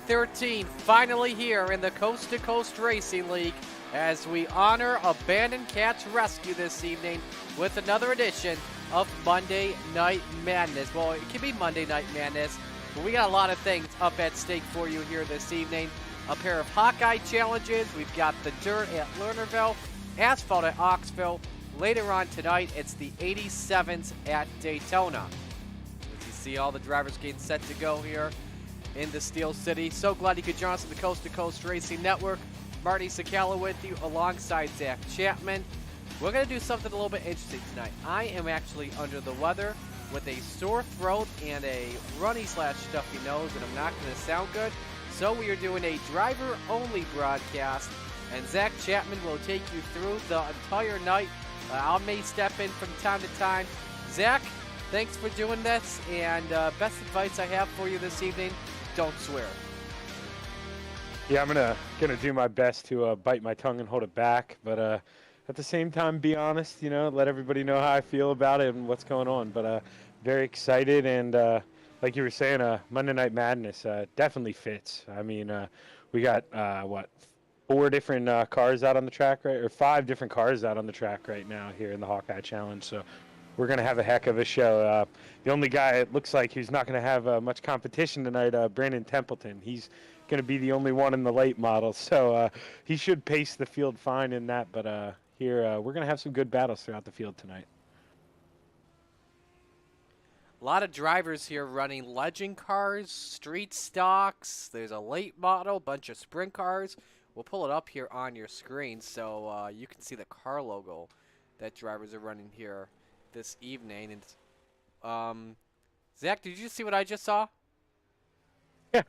13 finally here in the Coast to Coast Racing League as we honor Abandoned Cats Rescue this evening with another edition of Monday Night Madness. Well, it can be Monday Night Madness, but we got a lot of things up at stake for you here this evening. A pair of Hawkeye Challenges. We've got the dirt at Lernerville, asphalt at Oxville. Later on tonight, it's the 87s at Daytona. As you see all the drivers getting set to go here in the Steel City. So glad you could join us on the Coast to Coast Racing Network. Marty Sakala with you alongside Zach Chapman. We're going to do something a little bit interesting tonight. I am actually under the weather with a sore throat and a runny/stuffy nose, and I'm not going to sound good. So we are doing a driver-only broadcast, and Zach Chapman will take you through the entire night. I may step in from time to time. Zach, thanks for doing this, and best advice I have for you this evening, don't swear. Yeah, I'm gonna do my best to bite my tongue and hold it back, but at the same time, be honest, let everybody know how I feel about it and what's going on. But very excited, and like you were saying, Monday Night Madness definitely fits. I mean, we got, 4 different cars out on the track, right? Or 5 different cars out on the track right now here in the Hawkeye Challenge. So we're going to have a heck of a show. The only guy it looks like who's not going to have much competition tonight, Brandon Templeton. He's going to be the only one in the late model. So he should pace the field fine in that. But here we're going to have some good battles throughout the field tonight. A lot of drivers here running legend cars, street stocks. There's a late model, bunch of sprint cars. We'll pull it up here on your screen so you can see the car logo that drivers are running here this evening. And Zach, did you see what I just saw? Yeah,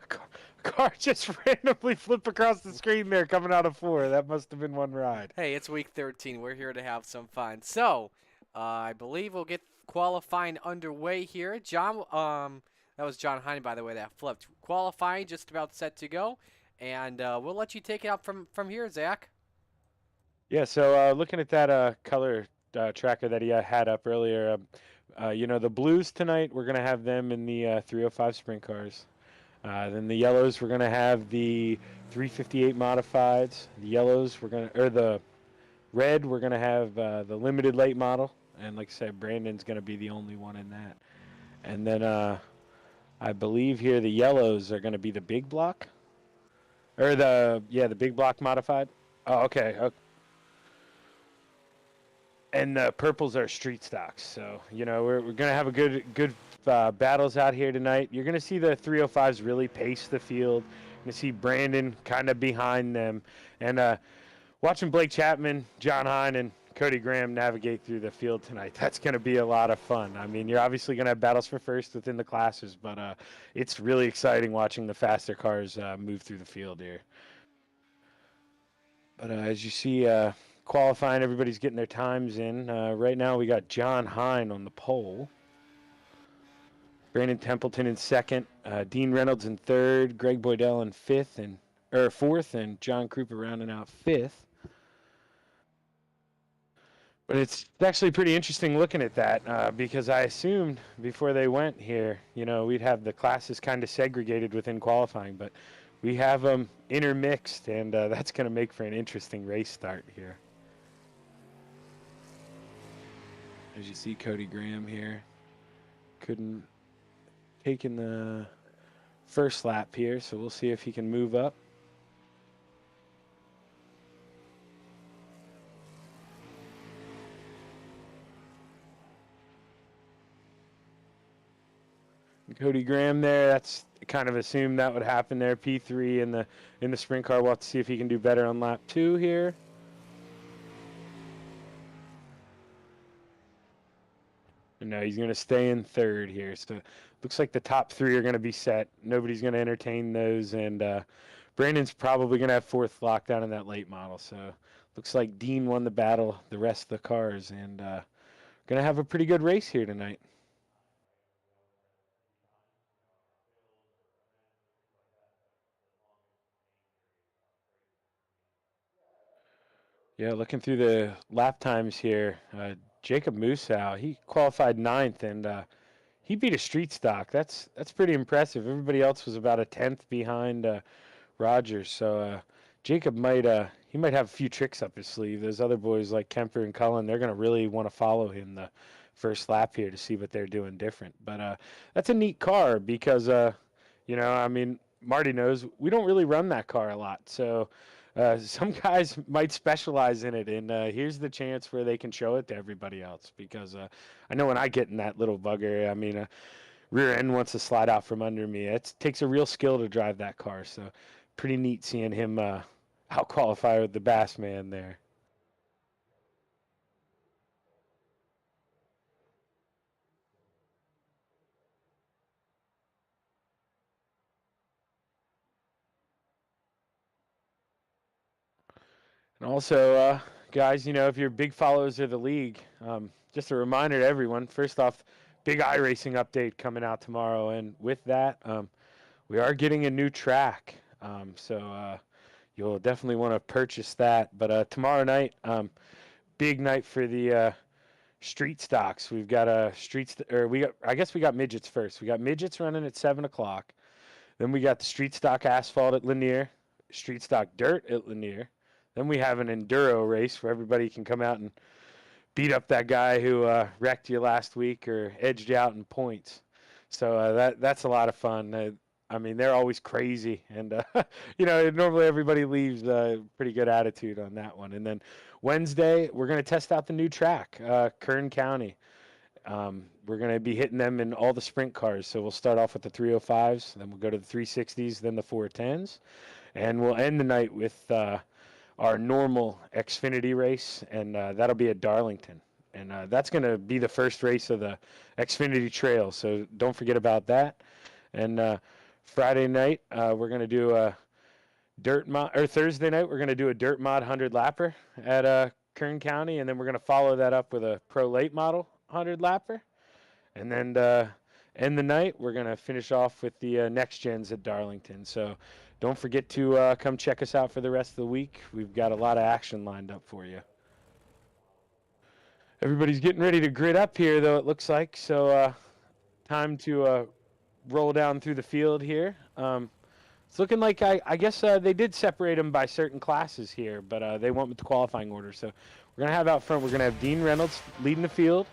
car just randomly flipped across the screen there coming out of 4. That must have been one ride. Hey, it's week 13. We're here to have some fun. So I believe we'll get qualifying underway here. John, that was John Hine, by the way, that flipped. Qualifying just about set to go. And we'll let you take it out from here, Zach. Yeah, so looking at that color tracker that he had up earlier, the blues tonight, we're going to have them in the 305 sprint cars. Then the yellows, we're going to have the 358 modifieds. The yellows, the red, we're going to have the limited late model. And like I said, Brandon's going to be the only one in that. And then I believe here the yellows are going to be the big block. Or the big block modified. Oh, okay. And the purples are street stocks. So, we're going to have a good battles out here tonight. You're going to see the 305s really pace the field. You're going to see Brandon kind of behind them. And watching Blake Chapman, John Hine, and Cody Graham navigate through the field tonight, that's going to be a lot of fun. I mean, you're obviously going to have battles for first within the classes, but it's really exciting watching the faster cars move through the field here. But as you see, qualifying, everybody's getting their times in. Right now, we got John Hine on the pole. Brandon Templeton in second. Dean Reynolds in third. Greg Boydell in fourth, and John Krupa rounding out fifth. But it's actually pretty interesting looking at that because I assumed before they went here, we'd have the classes kind of segregated within qualifying, but we have them intermixed, and that's going to make for an interesting race start here. As you see, Cody Graham here couldn't take in the first lap here, so we'll see if he can move up. Cody Graham there, that's kind of assumed that would happen there. P3 in the sprint car. We'll have to see if he can do better on lap 2 here. And now he's going to stay in third here. So looks like the top 3 are going to be set. Nobody's going to entertain those. And Brandon's probably going to have 4th lockdown in that late model. So looks like Dean won the battle, the rest of the cars. And going to have a pretty good race here tonight. Yeah, looking through the lap times here, Jacob Musow, he qualified 9th, and he beat a street stock. That's pretty impressive. Everybody else was about a tenth behind Rogers. So Jacob might he might have a few tricks up his sleeve. Those other boys like Kemper and Cullen, they're gonna really want to follow him the first lap here to see what they're doing different. But that's a neat car because I mean, Marty knows we don't really run that car a lot. So some guys might specialize in it, and here's the chance where they can show it to everybody else. Because I know when I get in that little bugger, I mean, rear end wants to slide out from under me. It takes a real skill to drive that car. So pretty neat seeing him out qualify with the Bass man there. And also, guys, if you're big followers of the league, just a reminder to everyone. First off, big iRacing update coming out tomorrow, and with that, we are getting a new track. So you'll definitely want to purchase that. But tomorrow night, big night for the street stocks. We've got a I guess we got midgets first. We got midgets running at 7 o'clock. Then we got the street stock asphalt at Lanier, street stock dirt at Lanier. Then we have an enduro race where everybody can come out and beat up that guy who wrecked you last week or edged you out in points. So that's a lot of fun. I mean, they're always crazy, and normally everybody leaves a pretty good attitude on that one. And then Wednesday, we're going to test out the new track, Kern County. We're going to be hitting them in all the sprint cars. So we'll start off with the 305s, then we'll go to the 360s, then the 410s, and we'll end the night with our normal Xfinity race, and that'll be at Darlington. And that's going to be the first race of the Xfinity Trail, so don't forget about that. And Friday night, we're going to do a Thursday night, we're going to do a dirt mod 100 lapper at Kern County, and then we're going to follow that up with a pro late model 100 lapper. And then end the night, we're going to finish off with the next gens at Darlington. So don't forget to come check us out for the rest of the week. We've got a lot of action lined up for you. Everybody's getting ready to grid up here, though, it looks like. So time to roll down through the field here. It's looking like I guess they did separate them by certain classes here, but they went with the qualifying order. So we're going to have out front, we're going to have Dean Reynolds leading the field.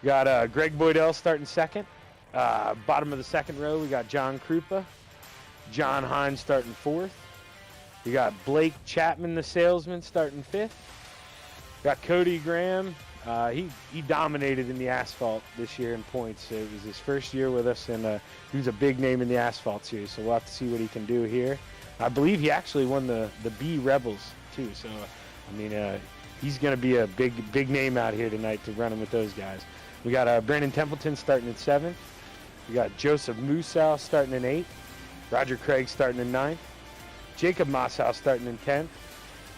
We got Greg Boydell starting second. Bottom of the second row, we got John Krupa. John Hines starting fourth. We got Blake Chapman, the salesman, starting fifth. We got Cody Graham. He dominated in the asphalt this year in points. It was his first year with us, and he was a big name in the asphalt series, so we'll have to see what he can do here. I believe he actually won the B Rebels, too, so, I mean, he's going to be a big name out here tonight to run him with those guys. We got Brandon Templeton starting at 7th. We got Joseph Musow starting in 8th. Roger Craig starting in 9th. Jacob Mossow starting in 10th.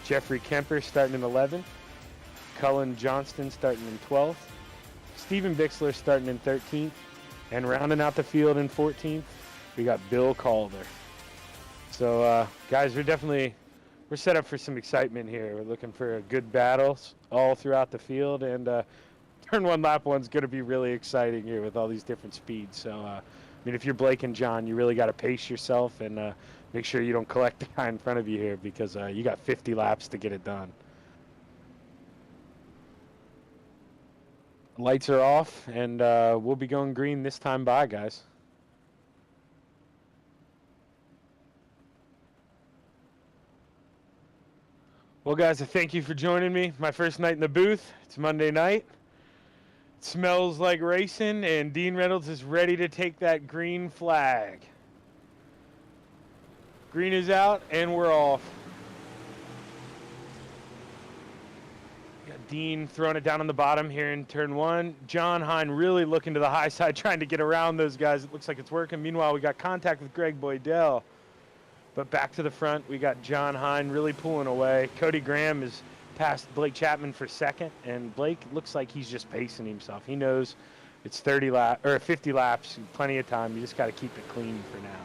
Jeffrey Kemper starting in 11th. Cullen Johnston starting in 12th. Steven Bixler starting in 13th. And rounding out the field in 14th, we got Bill Calder. So, guys, we're set up for some excitement here. We're looking for good battles all throughout the field, and turn one, lap one's going to be really exciting here with all these different speeds. So, I mean, if you're Blake and John, you really got to pace yourself and make sure you don't collect the guy in front of you here because you got 50 laps to get it done. Lights are off, and we'll be going green this time by, guys. Well, guys, I thank you for joining me. My first night in the booth. It's Monday night. It smells like racing, and Dean Reynolds is ready to take that green flag. Green is out, and we're off. Got Dean throwing it down on the bottom here in turn 1. John Hine really looking to the high side, trying to get around those guys. It looks like it's working. Meanwhile, we got contact with Greg Boydell. But back to the front, we got John Hine really pulling away. Cody Graham is past Blake Chapman for second, and Blake looks like he's just pacing himself. He knows it's 50 laps, plenty of time. You just got to keep it clean for now.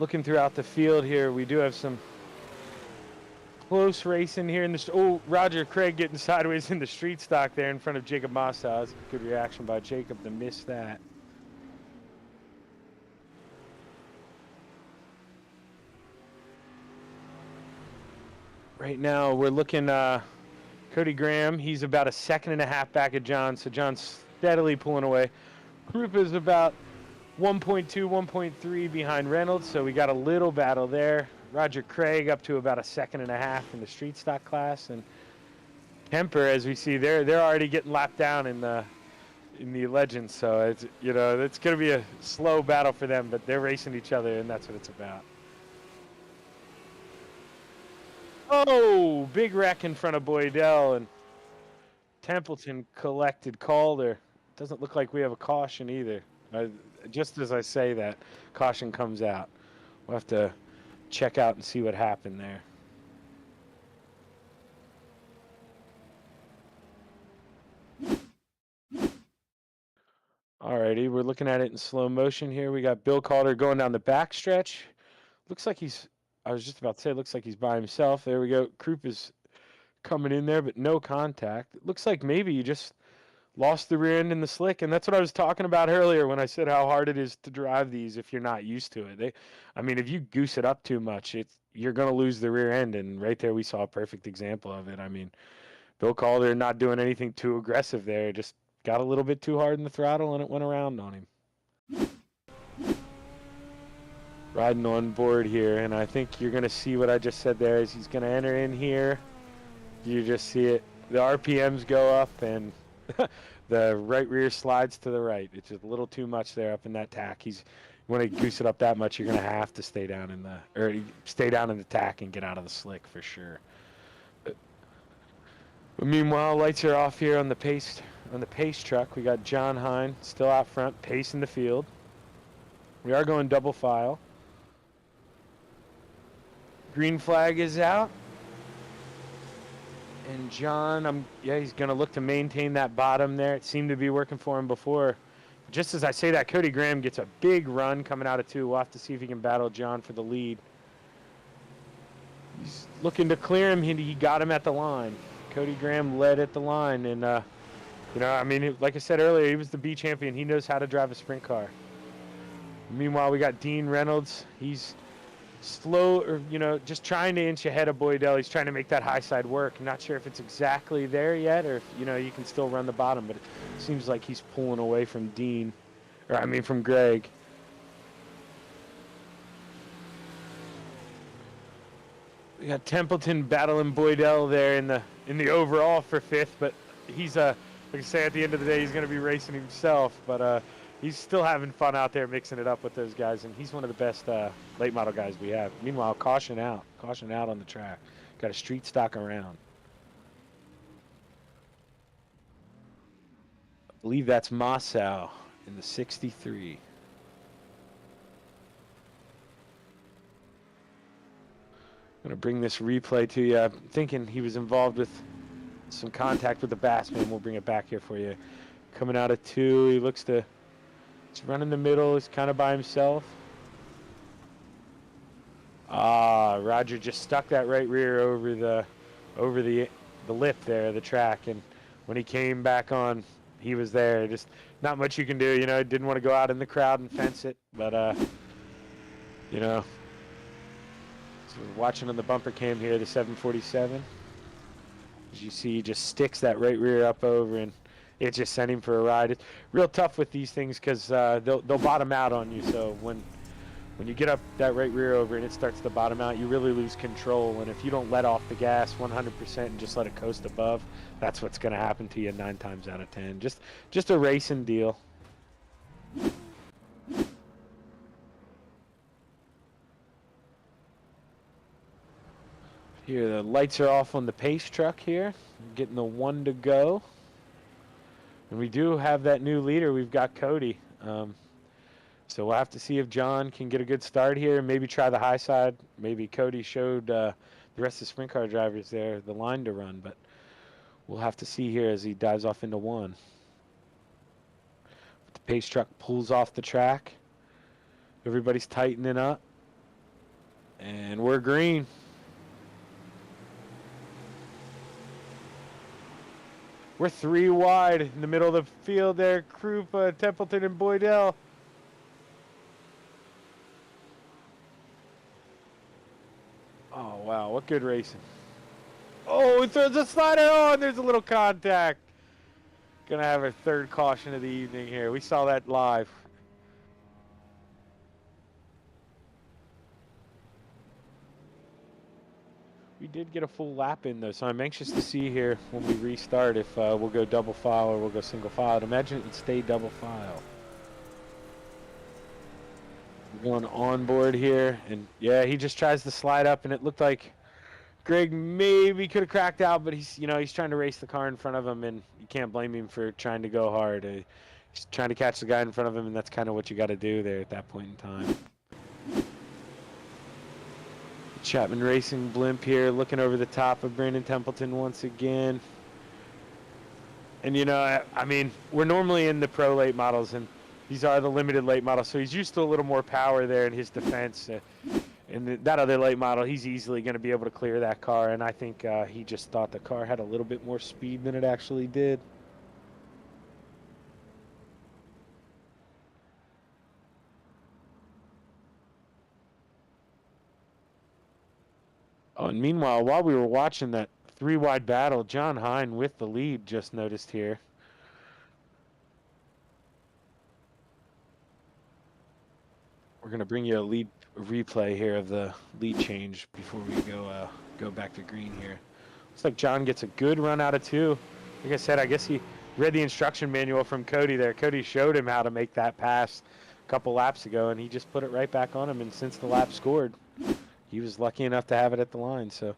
Looking throughout the field here, we do have some close racing here in the. Oh, Roger Craig getting sideways in the street stock there in front of Jacob Massa. That's a good reaction by Jacob to miss that. Right now we're looking. Cody Graham, he's about a second and a half back of John, so John's steadily pulling away. Group is about 1.2, 1.3 behind Reynolds, so we got a little battle there. Roger Craig up to about a second and a half in the street stock class, and Kemper, as we see, they're already getting lapped down in the Legends, so it's it's going to be a slow battle for them, but they're racing each other, and that's what it's about. Oh, big wreck in front of Boydell, and Templeton collected Calder. Doesn't look like we have a caution either. Just as I say that, caution comes out. We'll have to check out and see what happened there. Alrighty, we're looking at it in slow motion here. We got Bill Calder going down the back stretch. Looks like I was just about to say, looks like he's by himself. There we go. Krupp is coming in there, but no contact. It looks like maybe you just lost the rear end in the slick, and that's what I was talking about earlier when I said how hard it is to drive these if you're not used to it. I mean, if you goose it up too much, you're going to lose the rear end, and right there we saw a perfect example of it. I mean, Bill Calder not doing anything too aggressive there, just got a little bit too hard in the throttle, and it went around on him. Riding on board here, and I think you're going to see what I just said there is he's going to enter in here. You just see it. The RPMs go up, and the right rear slides to the right. It's just a little too much there up in that tack. You want to goose it up that much, you're going to have to stay down in the tack and get out of the slick for sure. But meanwhile, lights are off here on the pace truck. We got John Hine still out front, pacing the field. We are going double file. Green flag is out. And John, he's going to look to maintain that bottom there. It seemed to be working for him before. Just as I say that, Cody Graham gets a big run coming out of 2. We'll have to see if he can battle John for the lead. He's looking to clear him. He got him at the line. Cody Graham led at the line. And, I mean, like I said earlier, he was the B champion. He knows how to drive a sprint car. Meanwhile, we got Dean Reynolds. He's slow, or just trying to inch ahead of Boydell. He's trying to make that high side work. I'm not sure if it's exactly there yet, or if you can still run the bottom, but it seems like he's pulling away from from Greg. We got Templeton battling Boydell there in the overall for 5th, but he's like I say, at the end of the day, he's going to be racing himself, but he's still having fun out there mixing it up with those guys, and he's one of the best late model guys we have. Meanwhile, caution out on the track. Got a street stock around. I believe that's Mossau in the 63. I'm going to bring this replay to you. I'm thinking he was involved with some contact with the Bassman. We'll bring it back here for you. Coming out of 2, he looks to... He's running the middle. He's kind of by himself. Roger just stuck that right rear over the lip there, the track, and when he came back on, he was there. Just not much you can do. Didn't want to go out in the crowd and fence it, but so watching on the bumper cam here, the 747. As you see, he just sticks that right rear up over, and it just sent him for a ride. It's real tough with these things because they'll bottom out on you. So when you get up that right rear over and it starts to bottom out, you really lose control. And if you don't let off the gas 100% and just let it coast above, that's what's going to happen to you 9 times out of 10. Just a racing deal. Here, the lights are off on the pace truck here. Getting the 1 to go. And we do have that new leader. We've got Cody. So we'll have to see if John can get a good start here and maybe try the high side. Maybe Cody showed the rest of the sprint car drivers there the line to run, but we'll have to see here as he dives off into 1. The pace truck pulls off the track. Everybody's tightening up. And we're green. We're 3 wide in the middle of the field there. Krupa, Templeton, and Boydell. Oh, wow. What good racing. Oh, he throws a slider on. There's a little contact. Gonna have our 3rd caution of the evening here. We saw that live. We did get a full lap in, though, so I'm anxious to see here when we restart if we'll go double file or we'll go single file. I'd imagine it would stay double file. We're going on board here, and yeah, he just tries to slide up, and it looked like Greg maybe could have cracked out, but he's trying to race the car in front of him, and you can't blame him for trying to go hard. He's trying to catch the guy in front of him, and that's kind of what you got to do there at that point in time. Chapman Racing blimp here, looking over the top of Brandon Templeton once again. And I mean, we're normally in the pro late models, and these are the limited late models, so he's used to a little more power there in his defense. In that other late model, he's easily going to be able to clear that car, and I think he just thought the car had a little bit more speed than it actually did. Oh, and meanwhile, while we were watching that 3 wide battle, John Hine with the lead just noticed here. We're going to bring you a lead replay here of the lead change before we go back to green here. Looks like John gets a good run out of 2. Like I said, I guess he read the instruction manual from Cody there. Cody showed him how to make that pass a couple laps ago, and he just put it right back on him. And since the lap scored, he was lucky enough to have it at the line. So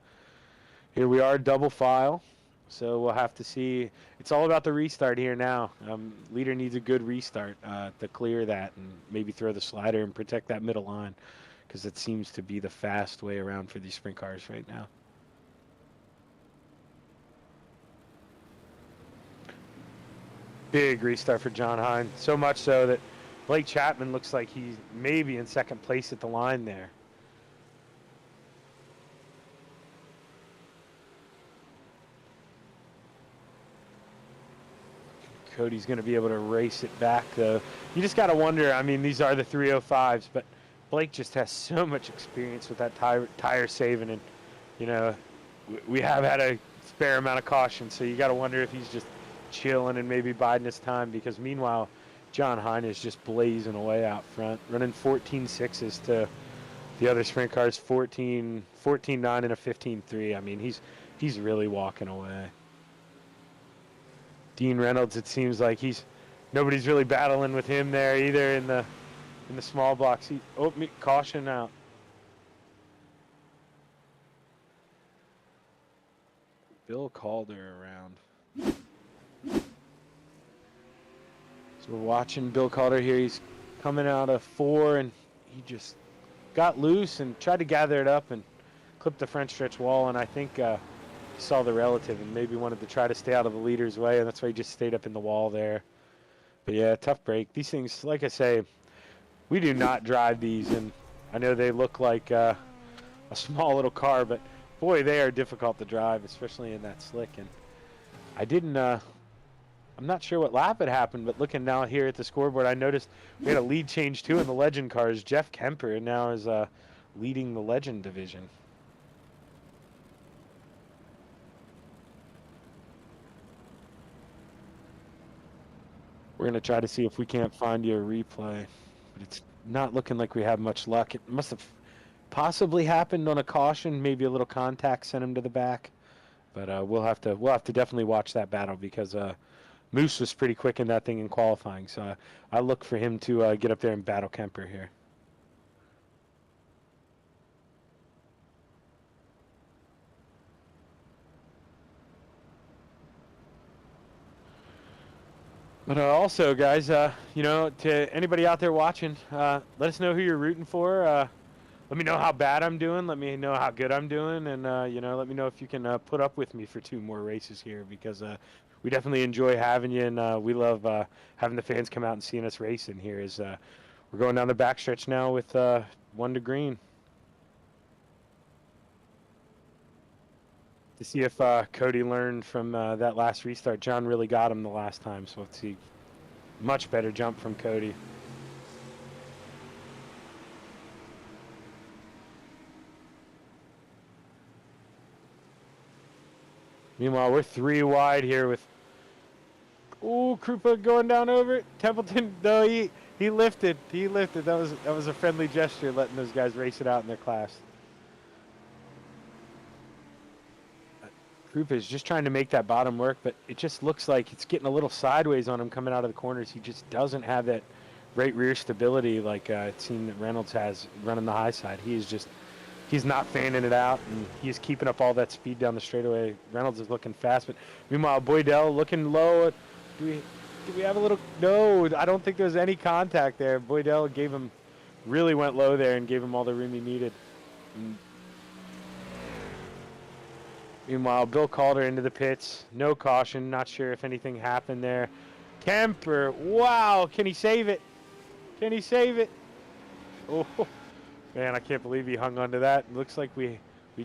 here we are, double file. So we'll have to see. It's all about the restart here now. Leader needs a good restart to clear that and maybe throw the slider and protect that middle line, because it seems to be the fast way around for these sprint cars right now. Big restart for John Hine. So much so that Blake Chapman looks like he's maybe in 2nd place at the line there. Cody's going to be able to race it back, though. You just got to wonder, I mean, these are the 305s, but Blake just has so much experience with that tire saving, and, we have had a fair amount of caution, so you got to wonder if he's just chilling and maybe biding his time, because meanwhile, John Hine is just blazing away out front, running 14.6s to the other sprint cars, 14.9 and a 15.3. I mean, he's really walking away. Dean Reynolds, it seems like nobody's really battling with him there either in the small blocks. Caution out. Bill Calder around. So we're watching Bill Calder here. He's coming out of 4, and he just got loose and tried to gather it up and clipped the French stretch wall, and I think saw the relative and maybe wanted to try to stay out of the leader's way, and that's why he just stayed up in the wall there. But yeah, tough break. These things, like I say, we do not drive these, and I know they look like a small little car, but boy, they are difficult to drive, especially in that slick. And I'm not sure what lap it happened, but looking now here at the scoreboard, I noticed we had a lead change too in the Legend cars. Jeff Kemper now is leading the Legend division. We're going to try to see if we can't find you a replay, but it's not looking like we have much luck. It must have possibly happened on a caution, maybe a little contact sent him to the back, but we'll have to definitely watch that battle, because Moose was pretty quick in that thing in qualifying, so I look for him to get up there and battle Kemper here. But also, guys, to anybody out there watching, let us know who you're rooting for. Let me know how bad I'm doing. Let me know how good I'm doing. And, let me know if you can put up with me for 2 more races here, because we definitely enjoy having you. And we love having the fans come out and seeing us racing here. We're going down the backstretch now with 1 to green. to see if Cody learned from that last restart. John really got him the last time, so let's see. Much better jump from Cody. Meanwhile, we're 3 wide here with... Ooh, Krupa going down over it. Templeton, though, he lifted. He lifted. That was a friendly gesture, letting those guys race it out in their class. Krupa is just trying to make that bottom work, but it just looks like it's getting a little sideways on him coming out of the corners. He just doesn't have that right rear stability like it seemed that Reynolds has running the high side. He's not fanning it out, and he's keeping up all that speed down the straightaway. Reynolds is looking fast, but meanwhile, Boydell looking low. Do we have a little... No, I don't think there's any contact there. Boydell really went low there and gave him all the room he needed. Meanwhile, Bill Calder into the pits. No caution. Not sure if anything happened there. Kemper. Wow. Can he save it? Can he save it? Oh, man, I can't believe he hung on to that. It looks like we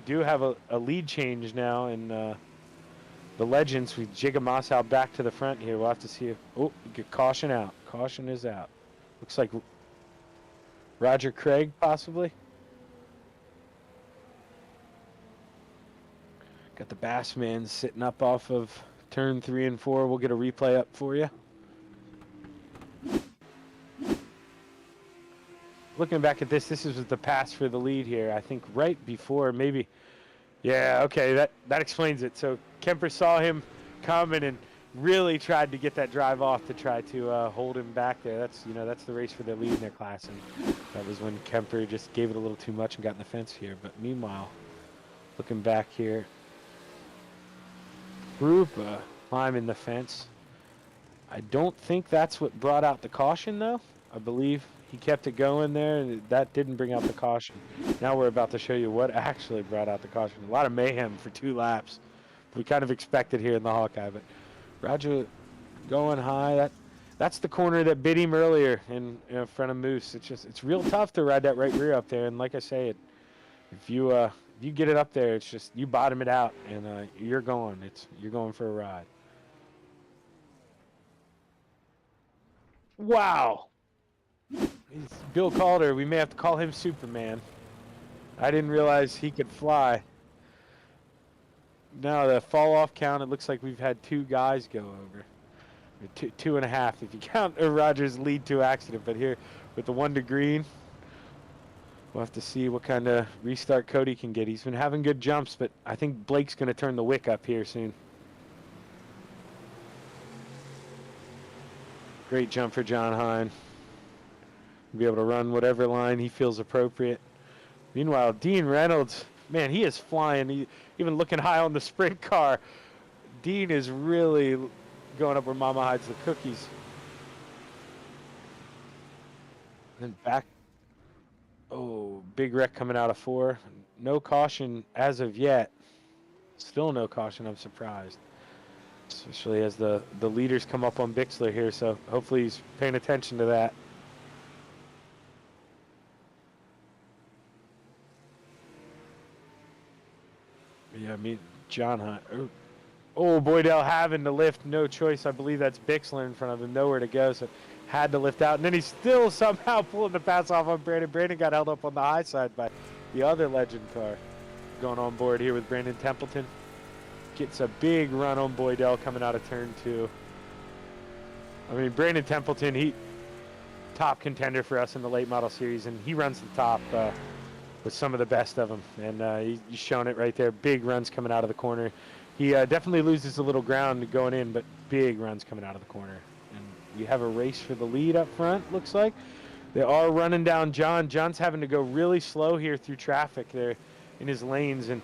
do have a lead change now in the Legends. We jig Moss out back to the front here. We'll have to see if... Oh, get caution out. Caution is out. Looks like Roger Craig, possibly. Got the Bassman sitting up off of turn 3 and 4. We'll get a replay up for you. Looking back at this is the pass for the lead here. I think right before, maybe. Yeah, okay, that explains it. So Kemper saw him coming and really tried to get that drive off to try to hold him back there. That's the race for the lead in their class, and that was when Kemper just gave it a little too much and got in the fence here. But meanwhile, looking back here, Krupa climbing the fence. I don't think that's what brought out the caution, though. I believe he kept it going there, and that didn't bring out the caution. Now we're about to show you what actually brought out the caution. A lot of mayhem for 2 laps. We kind of expected here in the Hawkeye, but Roger going high. That's the corner that bit him earlier in front of Moose. It's real tough to ride that right rear up there, and like I say, if you get it up there, it's just you bottom it out, and you're going. You're going for a ride. Wow. Bill Calder, we may have to call him Superman. I didn't realize he could fly. Now the fall off count, it looks like we've had 2 guys go over. 2.5 if you count Rogers' lead 2 accident, but here with the 1 to green, we'll have to see what kind of restart Cody can get. He's been having good jumps, but I think Blake's going to turn the wick up here soon. Great jump for John Hine. Be able to run whatever line he feels appropriate. Meanwhile, Dean Reynolds, man, he is flying. Even looking high on the sprint car. Dean is really going up where Mama hides the cookies. And back. Oh, big wreck coming out of 4. No caution as of yet. Still no caution. I'm surprised. Especially as the leaders come up on Bixler here. So hopefully he's paying attention to that. Yeah, I mean, John Hunt. Oh, Boydell having to lift. No choice. I believe that's Bixler in front of him. Nowhere to go, so had to lift out. And then he's still somehow pulling the pass off on Brandon. Brandon got held up on the high side by the other Legend car. Going on board here with Brandon Templeton. Gets a big run on Boydell coming out of turn 2. I mean, Brandon Templeton, he top contender for us in the late model series, and he runs the top with some of the best of them, and he's shown it right there. Big runs coming out of the corner. He definitely loses a little ground going in, but big runs coming out of the corner. And we have a race for the lead up front, looks like. They are running down John. John's having to go really slow here through traffic there in his lanes, and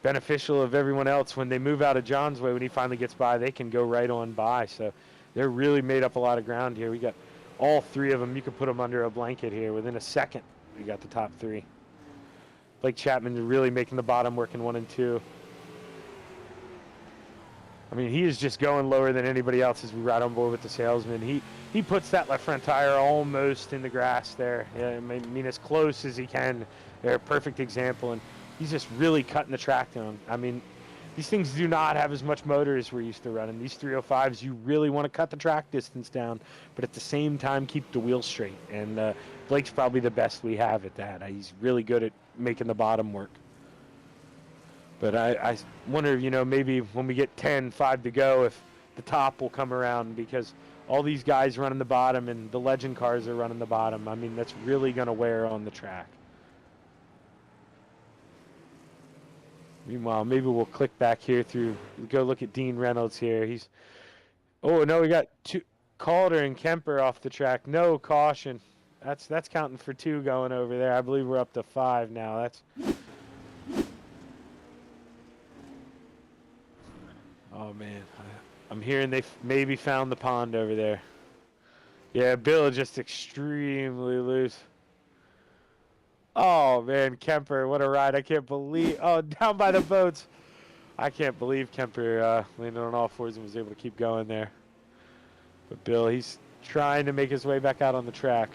beneficial of everyone else. When they move out of John's way, when he finally gets by, they can go right on by. So they're really made up a lot of ground here. We got all 3 of them. You could put them under a blanket here. Within a second, we got the top 3. Blake Chapman really making the bottom work in 1 and 2. I mean, he is just going lower than anybody else as we ride on board with the salesman. He puts that left front tire almost in the grass there. Yeah, I mean, as close as he can. They're a perfect example, and he's just really cutting the track down. I mean, these things do not have as much motor as we're used to running. These 305s, you really want to cut the track distance down, but at the same time keep the wheels straight. And Blake's probably the best we have at that. He's really good at making the bottom work. But I wonder, maybe when we get 5 to go, if the top will come around, because all these guys running the bottom and the legend cars are running the bottom. I mean, that's really going to wear on the track. Meanwhile, maybe we'll click back here go look at Dean Reynolds here. Oh, no, we got Calder and Kemper off the track. No caution. That's counting for 2 going over there. I believe we're up to 5 now. Oh, man. I'm hearing they maybe found the pond over there. Yeah, Bill is just extremely loose. Oh, man, Kemper, what a ride. I can't believe... Oh, down by the boats. I can't believe Kemper landed on all fours and was able to keep going there. But Bill, he's trying to make his way back out on the track.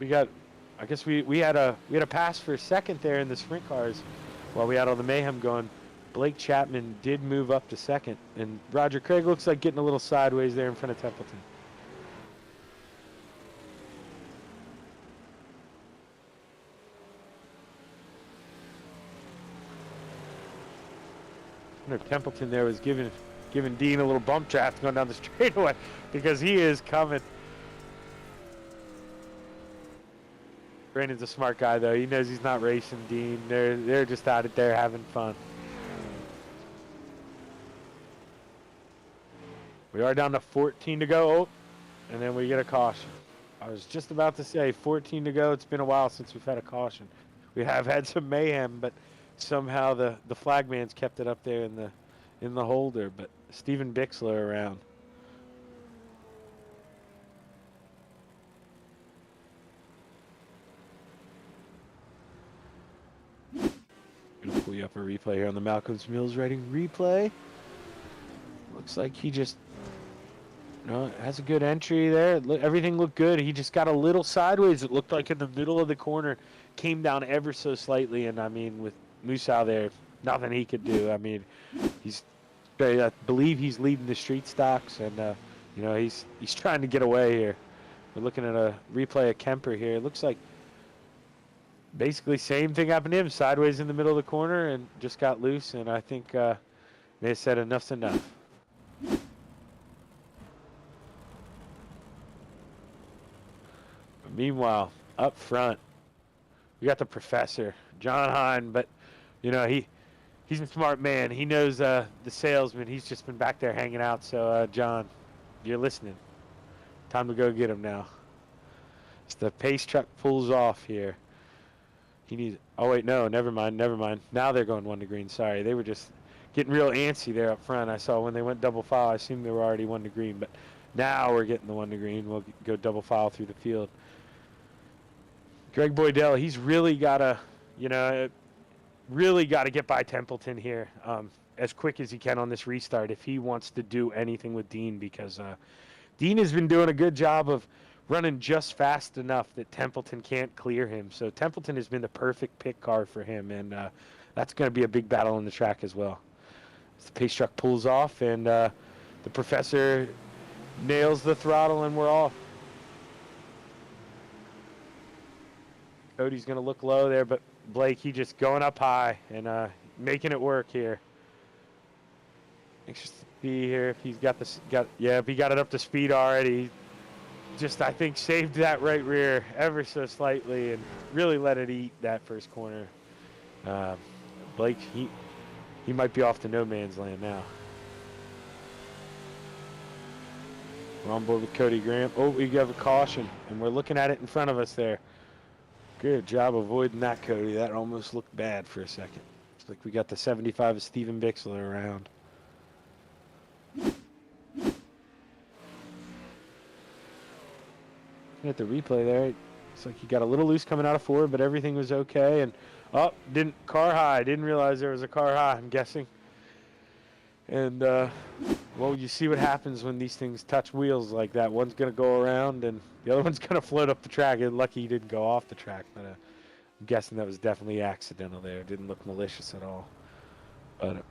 I guess we had a pass for a second there in the sprint cars while we had all the mayhem going. Blake Chapman did move up to second, and Roger Craig looks like getting a little sideways there in front of Templeton. I wonder if Templeton there was giving Dean a little bump draft going down the straightaway, because he is coming. Brandon's a smart guy, though. He knows he's not racing Dean. They're just out there having fun. We are down to 14 to go. Oh, and then we get a caution. I was just about to say 14 to go. It's been a while since we've had a caution. We have had some mayhem, but somehow the flagman's kept it up there in the holder. But Steven Bixler around. Gonna pull you up a replay here on the Malcolm's Mills Writing replay. Looks like he just has a good entry there. Everything looked good. He just got a little sideways. It looked like in the middle of the corner, came down ever so slightly. And I mean, with Musa there, nothing he could do. I mean, I believe he's leading the street stocks, and he's trying to get away here. We're looking at a replay of Kemper here. It looks like basically same thing happened to him, sideways in the middle of the corner and just got loose, and I think they said enough's enough. Meanwhile, up front, we got the professor, John Hine, but he's a smart man. He knows the salesman. He's just been back there hanging out. So John, you're listening. Time to go get him now. As the pace truck pulls off here. He needs. Oh wait, no, never mind. Now they're going 1 to green. Sorry, they were just getting real antsy there up front. I saw when they went double file. I assumed they were already 1 to green, but now we're getting the 1 to green. We'll go double file through the field. Greg Boydell, he's really got to get by Templeton here as quick as he can on this restart if he wants to do anything with Dean, because Dean has been doing a good job of running just fast enough that Templeton can't clear him. So Templeton has been the perfect pick car for him, and that's going to be a big battle on the track as well. As the pace truck pulls off, and the professor nails the throttle, and we're off. Cody's going to look low there, but Blake, he just going up high and making it work here. Anxious to be here if he's if he got it up to speed already. Just, I think, saved that right rear ever so slightly and really let it eat that first corner. Blake, he might be off to no man's land now. We're on board with Cody Graham. Oh, we have a caution, and we're looking at it in front of us there. Good job avoiding that, Cody. That almost looked bad for a second. Looks like we got the 75 of Steven Bixler around. At the replay there, it's like he got a little loose coming out of forward, but everything was okay. And car high. Didn't realize there was a car high, I'm guessing. And well, you see what happens when these things touch wheels like that. One's gonna go around, and the other one's gonna float up the track. And lucky he didn't go off the track, but I'm guessing that was definitely accidental there. It didn't look malicious at all. But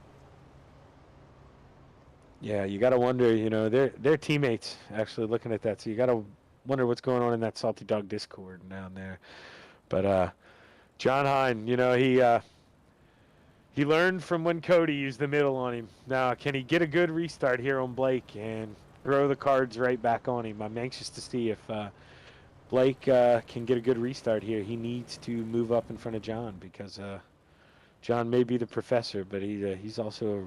yeah, you got to wonder, you know, they're teammates actually looking at that. So you got to wonder what's going on in that Salty Dog Discord down there. But John Hine, you know, he learned from when Cody used the middle on him. Now, can he get a good restart here on Blake and throw the cards right back on him? I'm anxious to see if Blake can get a good restart here. He needs to move up in front of John because John may be the professor, but he's also a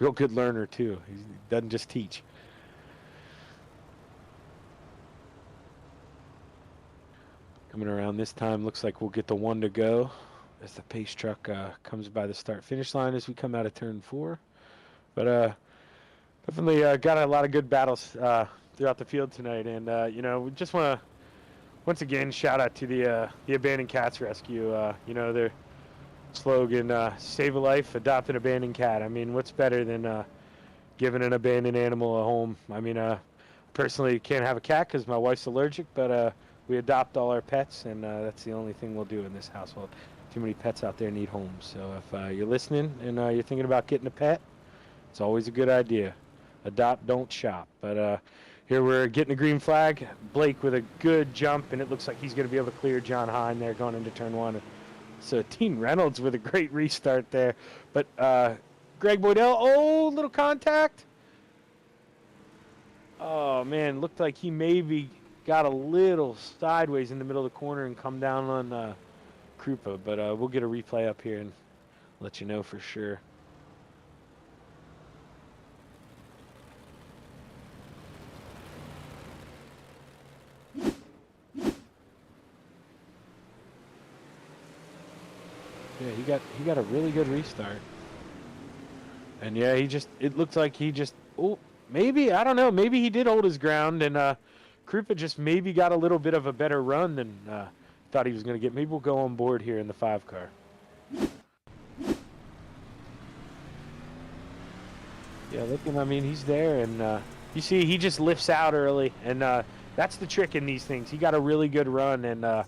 real good learner too. He doesn't just teach. Coming around this time, looks like we'll get the one to go as the pace truck comes by the start-finish line as we come out of turn 4. But definitely got a lot of good battles throughout the field tonight, and you know, we just want to once again shout out to the Abandoned Cats Rescue. You know, their slogan, "Save a life, adopt an abandoned cat." I mean, what's better than giving an abandoned animal a home? I mean, personally can't have a cat because my wife's allergic, but we adopt all our pets, and that's the only thing we'll do in this household. Too many pets out there need homes. So if you're listening and you're thinking about getting a pet, it's always a good idea. Adopt, don't shop. But here we're getting a green flag. Blake with a good jump, and it looks like he's going to be able to clear John Hine there going into turn 1. So Dean Reynolds with a great restart there. But Greg Boydell, oh, little contact. Oh, man, looked like he maybe got a little sideways in the middle of the corner and come down on Krupa. But we'll get a replay up here and let you know for sure. Yeah, he got a really good restart. And yeah, it looked like he just, oh, maybe, I don't know, maybe he did hold his ground, and Krupa just maybe got a little bit of a better run than thought he was going to get. Maybe we'll go on board here in the 5 car. Yeah, looking, I mean, he's there, and you see, he just lifts out early, and that's the trick in these things. He got a really good run, and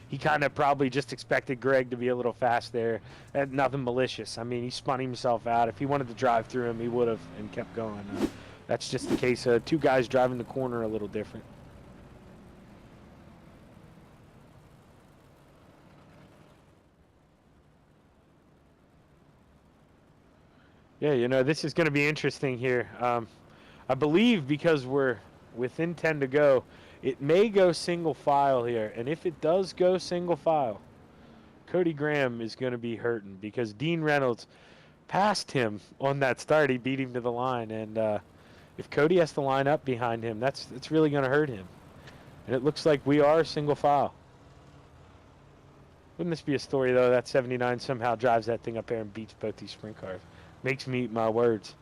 he kind of probably just expected Greg to be a little fast there, and nothing malicious. I mean, he spun himself out. If he wanted to drive through him, he would have and kept going. That's just the case. 2 guys driving the corner a little different. Yeah, you know, this is going to be interesting here. I believe because we're within 10 to go, it may go single file here. And if it does go single file, Cody Graham is going to be hurting because Dean Reynolds passed him on that start. He beat him to the line. And if Cody has to line up behind him, it's really going to hurt him. And it looks like we are single file. Wouldn't this be a story, though, that 79 somehow drives that thing up there and beats both these sprint cars? Makes me eat my words.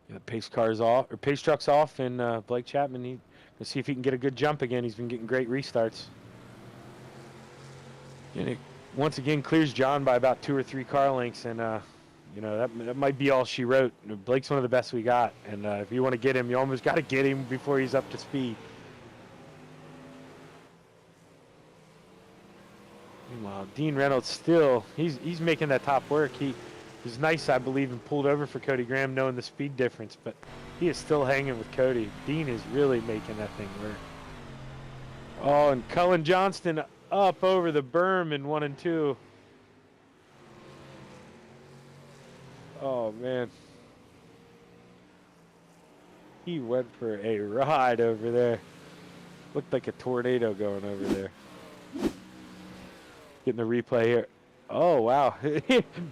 Yeah, the pace car's off, or pace truck's off, and Blake Chapman, let's see if he can get a good jump again. He's been getting great restarts. And it once again clears John by about 2 or 3 car lengths, and you know, that might be all she wrote. Blake's one of the best we got, and if you want to get him, you almost got to get him before he's up to speed. Meanwhile, Dean Reynolds still, he's making that top work. He was nice, I believe, and pulled over for Cody Graham knowing the speed difference, but he is still hanging with Cody. Dean is really making that thing work. Oh, and Cullen Johnston up over the berm in 1 and 2. Oh, man. He went for a ride over there. Looked like a tornado going over there. Getting the replay here. Oh, wow.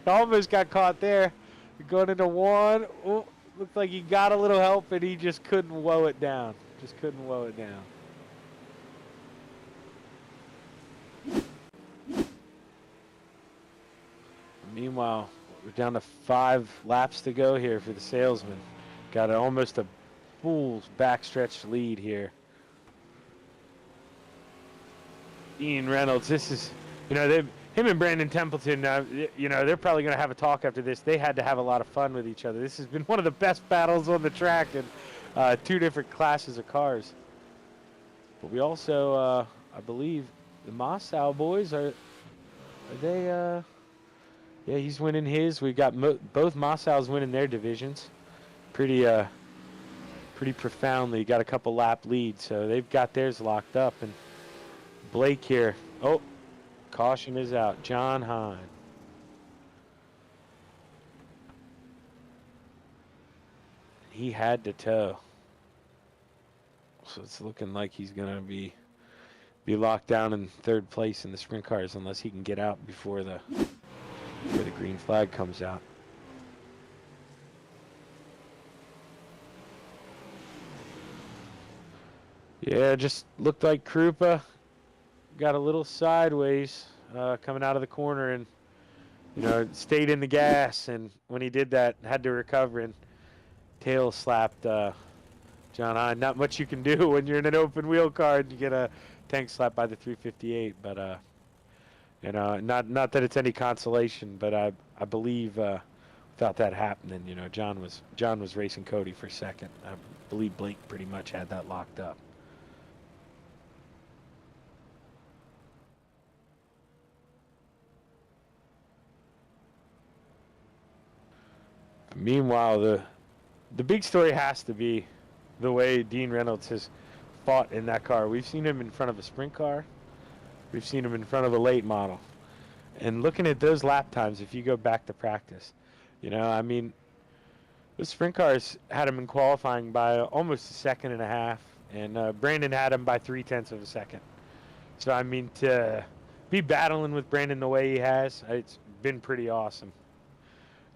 Almost got caught there. Going into 1. Oh, looked like he got a little help, and he just couldn't woe it down. Just couldn't woe it down. Meanwhile, we're down to 5 laps to go here for the salesman. Got almost a full backstretch lead here. Dean Reynolds, this is, you know, him and Brandon Templeton, they're probably going to have a talk after this. They had to have a lot of fun with each other. This has been one of the best battles on the track in two different classes of cars. But we also, I believe, the Mossow boys are they? Yeah, he's winning his. We've got both Mossows winning their divisions. Pretty profoundly. Got a couple lap leads, so they've got theirs locked up. And Blake here. Oh, caution is out. John Hine. He had to tow. So it's looking like he's going to be locked down in third place in the sprint cars unless he can get out before the green flag comes out. Yeah, just looked like Krupa got a little sideways coming out of the corner and, stayed in the gas. And when he did that, had to recover and tail slapped John Hine. Not much you can do when you're in an open wheel car and you get a tank slap by the 358. But, not that it's any consolation, but I believe without that happening, John was racing Cody for second. I believe Blake pretty much had that locked up. Meanwhile, the big story has to be the way Dean Reynolds has fought in that car. We've seen him in front of a sprint car. We've seen him in front of a late model. And looking at those lap times, if you go back to practice, the sprint cars had him in qualifying by almost a second and a half, and Brandon had him by 0.3 of a second. So, to be battling with Brandon the way he has, it's been pretty awesome.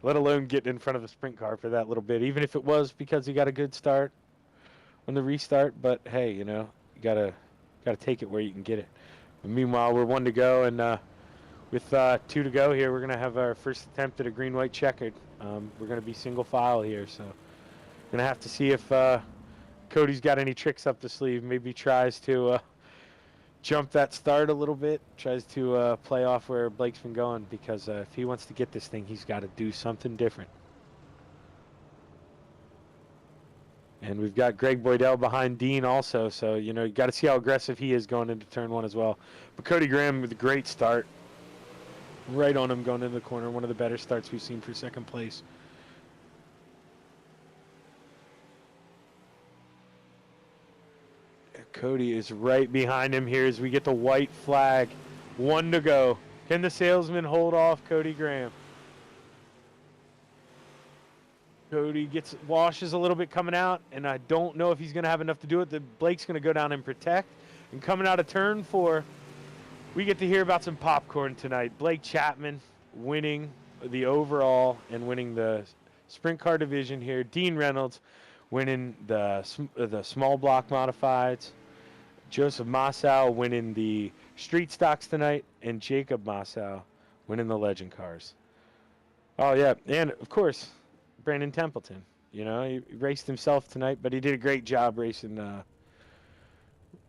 Let alone getting in front of a sprint car for that little bit, even if it was because he got a good start on the restart. But hey, you gotta take it where you can get it. But meanwhile, we're 1 to go, and with 2 to go here, we're gonna have our first attempt at a green-white checkered. We're gonna be single file here, so gonna have to see if Cody's got any tricks up the sleeve. Maybe tries to jump that start a little bit, tries to play off where Blake's been going, because if he wants to get this thing, he's got to do something different. And we've got Greg Boydell behind Dean also, so, you got to see how aggressive he is going into turn 1 as well. But Cody Graham with a great start. Right on him going into the corner, one of the better starts we've seen for second place. Cody is right behind him here as we get the white flag. 1 to go. Can the salesman hold off Cody Graham? Cody washes a little bit coming out, and I don't know if he's going to have enough to do it. Blake's going to go down and protect. And coming out of turn 4, we get to hear about some popcorn tonight. Blake Chapman winning the overall and winning the sprint car division here. Dean Reynolds winning the small block modifieds. Joseph Mossow winning the street stocks tonight, and Jacob Mossow winning the legend cars. Oh, yeah, and, of course, Brandon Templeton. He raced himself tonight, but he did a great job racing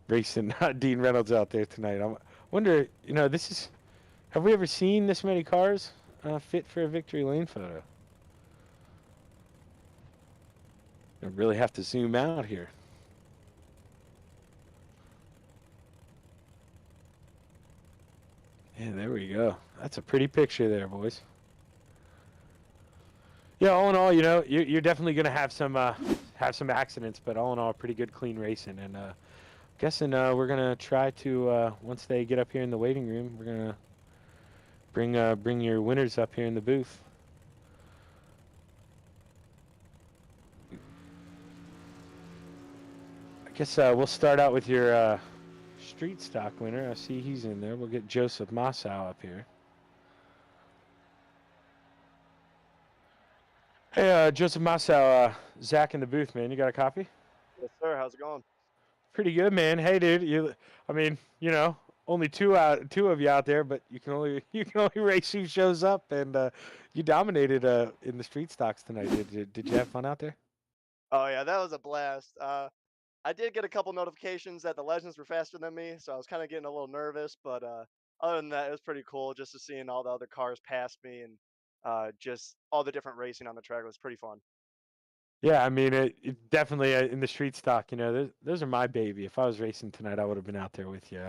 Dean Reynolds out there tonight. I wonder, have we ever seen this many cars fit for a victory lane photo? I really have to zoom out here. Yeah, there we go. That's a pretty picture there, boys. Yeah, all in all, you're definitely going to have some accidents, but all in all, pretty good, clean racing. And guessing we're going to try to, once they get up here in the waiting room, we're going to bring your winners up here in the booth. I guess we'll start out with your street stock winner. I see he's in there. We'll get Joseph Mossow up here. Hey, Joseph Mossow, Zach in the booth, man. You got a copy? Yes, sir. How's it going? Pretty good, man. Hey, dude. Only two of you out there, but you can only race who shows up, and you dominated in the street stocks tonight. Did you have fun out there? Oh yeah, that was a blast. I did get a couple notifications that the legends were faster than me, so I was kind of getting a little nervous, but other than that, it was pretty cool just to seeing all the other cars pass me and just all the different racing on the track was pretty fun. Yeah, I mean, it definitely in the street stock. Those are my baby. If I was racing tonight, I would have been out there with you.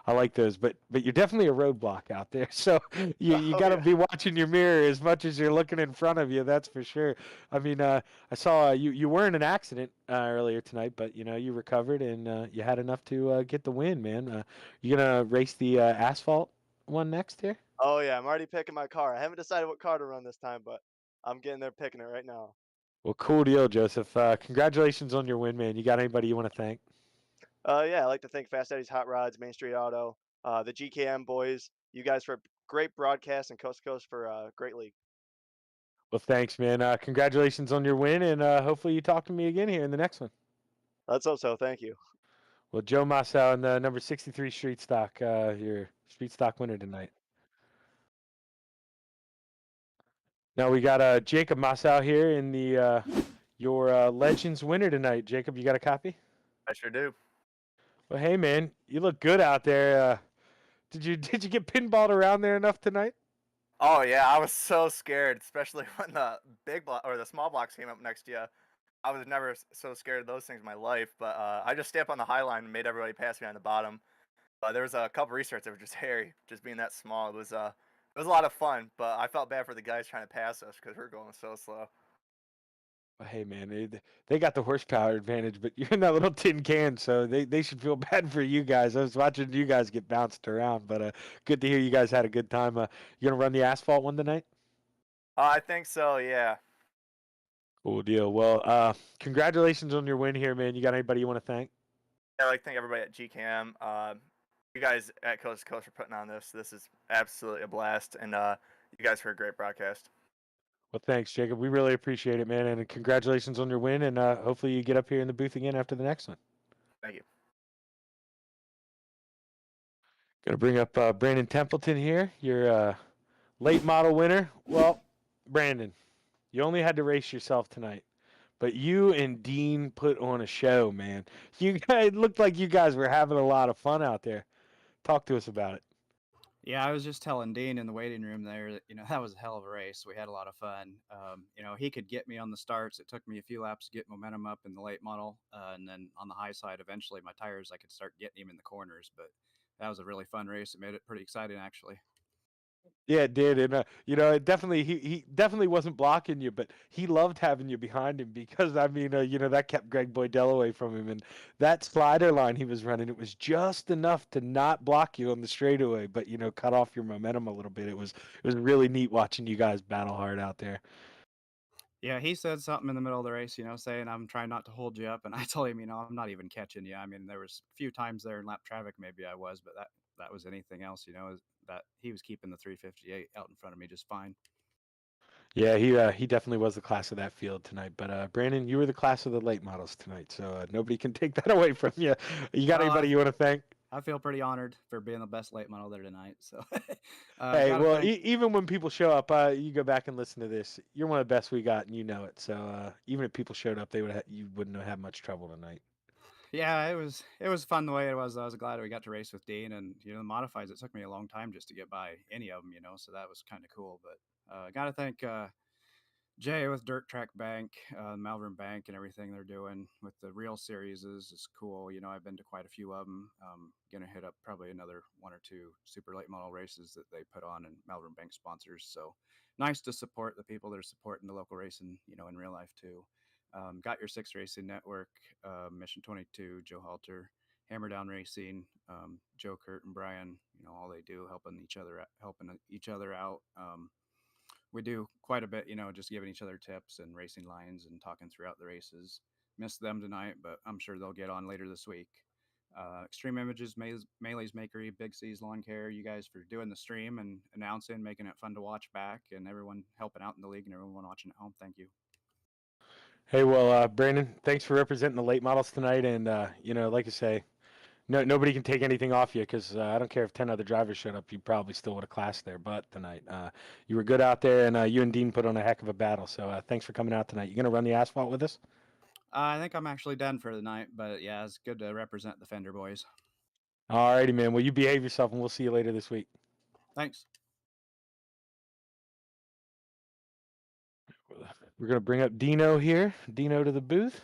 I like those, but you're definitely a roadblock out there. So you Oh got to yeah. be watching your mirror as much as you're looking in front of you. That's for sure. I mean, I saw you were in an accident earlier tonight, but you recovered and you had enough to get the win, man. You gonna race the asphalt one next here? Oh yeah. I'm already picking my car. I haven't decided what car to run this time, but I'm getting there picking it right now. Well, cool deal, Joseph. Congratulations on your win, man. You got anybody you want to thank? Yeah, I'd like to thank Fast Eddie's Hot Rods, Main Street Auto, the GKM boys, you guys for great broadcast and Coast to Coast for great league. Well, thanks, man. Congratulations on your win, and hopefully you talk to me again here in the next one. Let's hope so. Thank you. Well, Joe Massau in the number 63 Street Stock, your Street Stock winner tonight. Now we got Jacob Massau here in the your Legends winner tonight. Jacob, you got a copy? I sure do. Well, hey, man, you look good out there. Did you get pinballed around there enough tonight? Oh yeah, I was so scared, especially when the big block or the small blocks came up next to you. I was never so scared of those things in my life, but I just stayed up on the high line and made everybody pass me on the bottom. There was a couple restarts that were just hairy, just being that small. It was a lot of fun, but I felt bad for the guys trying to pass us because we were going so slow. Well, hey, man, they got the horsepower advantage, but you're in that little tin can, so they should feel bad for you guys. I was watching you guys get bounced around, but good to hear you guys had a good time. You gonna run the asphalt one tonight? I think so, yeah. Cool deal. Well, congratulations on your win here, man. You got anybody you want to thank? I'd like to thank everybody at GCAM. You guys at Coast to Coast for putting on this. This is absolutely a blast, and you guys for a great broadcast. Well, thanks, Jacob. We really appreciate it, man. And congratulations on your win. And hopefully you get up here in the booth again after the next one. Thank you. Gonna bring up Brandon Templeton here, your late model winner. Well, Brandon, you only had to race yourself tonight, but you and Dean put on a show, man. You guys it looked like you guys were having a lot of fun out there. Talk to us about it. Yeah, I was just telling Dean in the waiting room there that, that was a hell of a race. We had a lot of fun. He could get me on the starts. It took me a few laps to get momentum up in the late model. And then on the high side, eventually my tires, I could start getting him in the corners. But that was a really fun race. It made it pretty exciting, actually. Yeah, it did, and it definitely he definitely wasn't blocking you, but he loved having you behind him because I mean, that kept Greg Boydell away from him, and that slider line he was running, it was just enough to not block you on the straightaway, but cut off your momentum a little bit. It was really neat watching you guys battle hard out there. Yeah, he said something in the middle of the race, saying I'm trying not to hold you up, and I told him, I'm not even catching you. I mean, there was a few times there in lap traffic maybe I was, but that was anything else, that he was keeping the 358 out in front of me just fine. Yeah, he definitely was the class of that field tonight. But Brandon, you were the class of the late models tonight, so nobody can take that away from you. You got anybody you want to thank? I feel pretty honored for being the best late model there tonight. So, hey, well, even when people show up, you go back and listen to this. You're one of the best we got, and you know it. So even if people showed up, you wouldn't have had much trouble tonight. Yeah, it was fun the way it was. I was glad we got to race with Dean, and the modifieds. It took me a long time just to get by any of them, so that was kind of cool. But got to thank Jay with Dirt Track Bank, Malvern Bank, and everything they're doing with the Real Series is cool. I've been to quite a few of them. Gonna hit up probably another one or two super late model races that they put on, and Malvern Bank sponsors. So nice to support the people that are supporting the local racing, in real life too. Got Your Six Racing Network, Mission 22, Joe Halter, Hammer Down Racing, Joe, Kurt, and Brian. All they do helping each other out. We do quite a bit, just giving each other tips and racing lines and talking throughout the races. Missed them tonight, but I'm sure they'll get on later this week. Extreme Images, Melee's Makery, Big C's Lawn Care, you guys for doing the stream and announcing, making it fun to watch back, and everyone helping out in the league and everyone watching at home. Thank you. Hey, well, Brandon, thanks for representing the late models tonight. And, like I say, nobody can take anything off you because I don't care if 10 other drivers showed up, you probably still would have classed their butt tonight. You were good out there, and you and Dean put on a heck of a battle. So thanks for coming out tonight. You going to run the asphalt with us? I think I'm actually done for the night, but yeah, it's good to represent the Fender boys. All righty, man. Well, you behave yourself, and we'll see you later this week. Thanks. We're gonna bring up Dino here. Dino to the booth.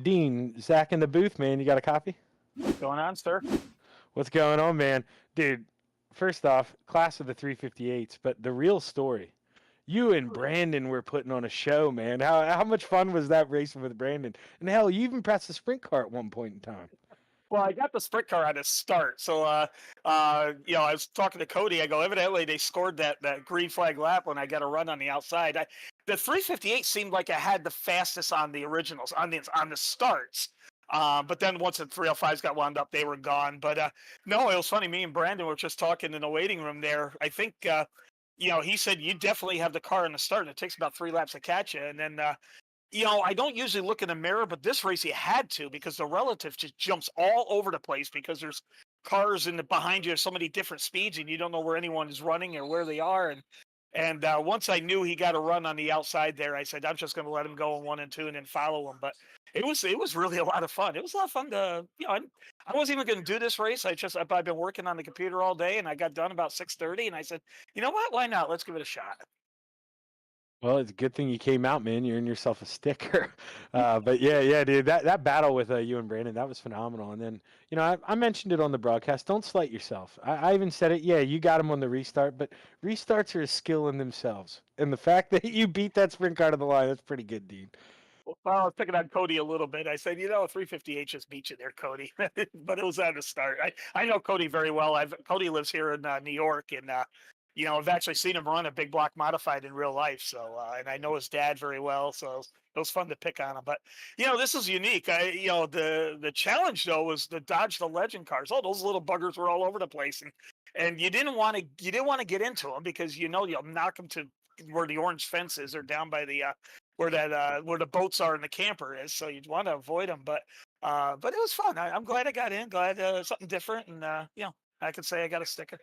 Dean, Zach in the booth, man. You got a copy? What's going on, sir? What's going on, man? Dude, first off, class of the 358s, but the real story. You and Brandon were putting on a show, man. How much fun was that racing with Brandon? And hell, you even pressed the sprint car at one point in time. Well, I got the sprint car at a start. So, I was talking to Cody. I go, evidently they scored that green flag lap when I got a run on the outside. The 358 seemed like I had the fastest on the originals, on the starts. But then once the 305s got wound up, they were gone. But no, it was funny. Me and Brandon were just talking in the waiting room there. I think, he said you definitely have the car in the start, and it takes about 3 laps to catch you. And then, I don't usually look in the mirror, but this race you had to, because the relative just jumps all over the place because there's cars behind you at so many different speeds, and you don't know where anyone is running or where they are. And once I knew he got a run on the outside there, I said I'm just going to let him go in 1 and 2 and then follow him. But it was really a lot of fun. It was a lot of fun to I wasn't even going to do this race. I've been working on the computer all day, and I got done about 6:30, and I said, you know what? Why not? Let's give it a shot. Well, it's a good thing you came out, man. You earned yourself a sticker. But yeah, dude, that battle with you and Brandon, that was phenomenal. And then, I mentioned it on the broadcast. Don't slight yourself. I even said it. Yeah, you got him on the restart, but restarts are a skill in themselves. And the fact that you beat that sprint car to the line, that's pretty good, Dean. Well, I was picking on Cody a little bit. I said, 358 just beat you there, Cody. But it was at the start. I know Cody very well. Cody lives here in New York, and I've actually seen him run a big block modified in real life. So, and I know his dad very well. So it was fun to pick on him. But this is unique. The challenge though was to dodge the legend cars. Oh, those little buggers were all over the place, and you didn't want to get into them because you'll knock them to where the orange fence is or down by the where the boats are and the camper is. So you'd want to avoid them. But it was fun. I'm glad I got in. Glad something different, and I could say I got a sticker.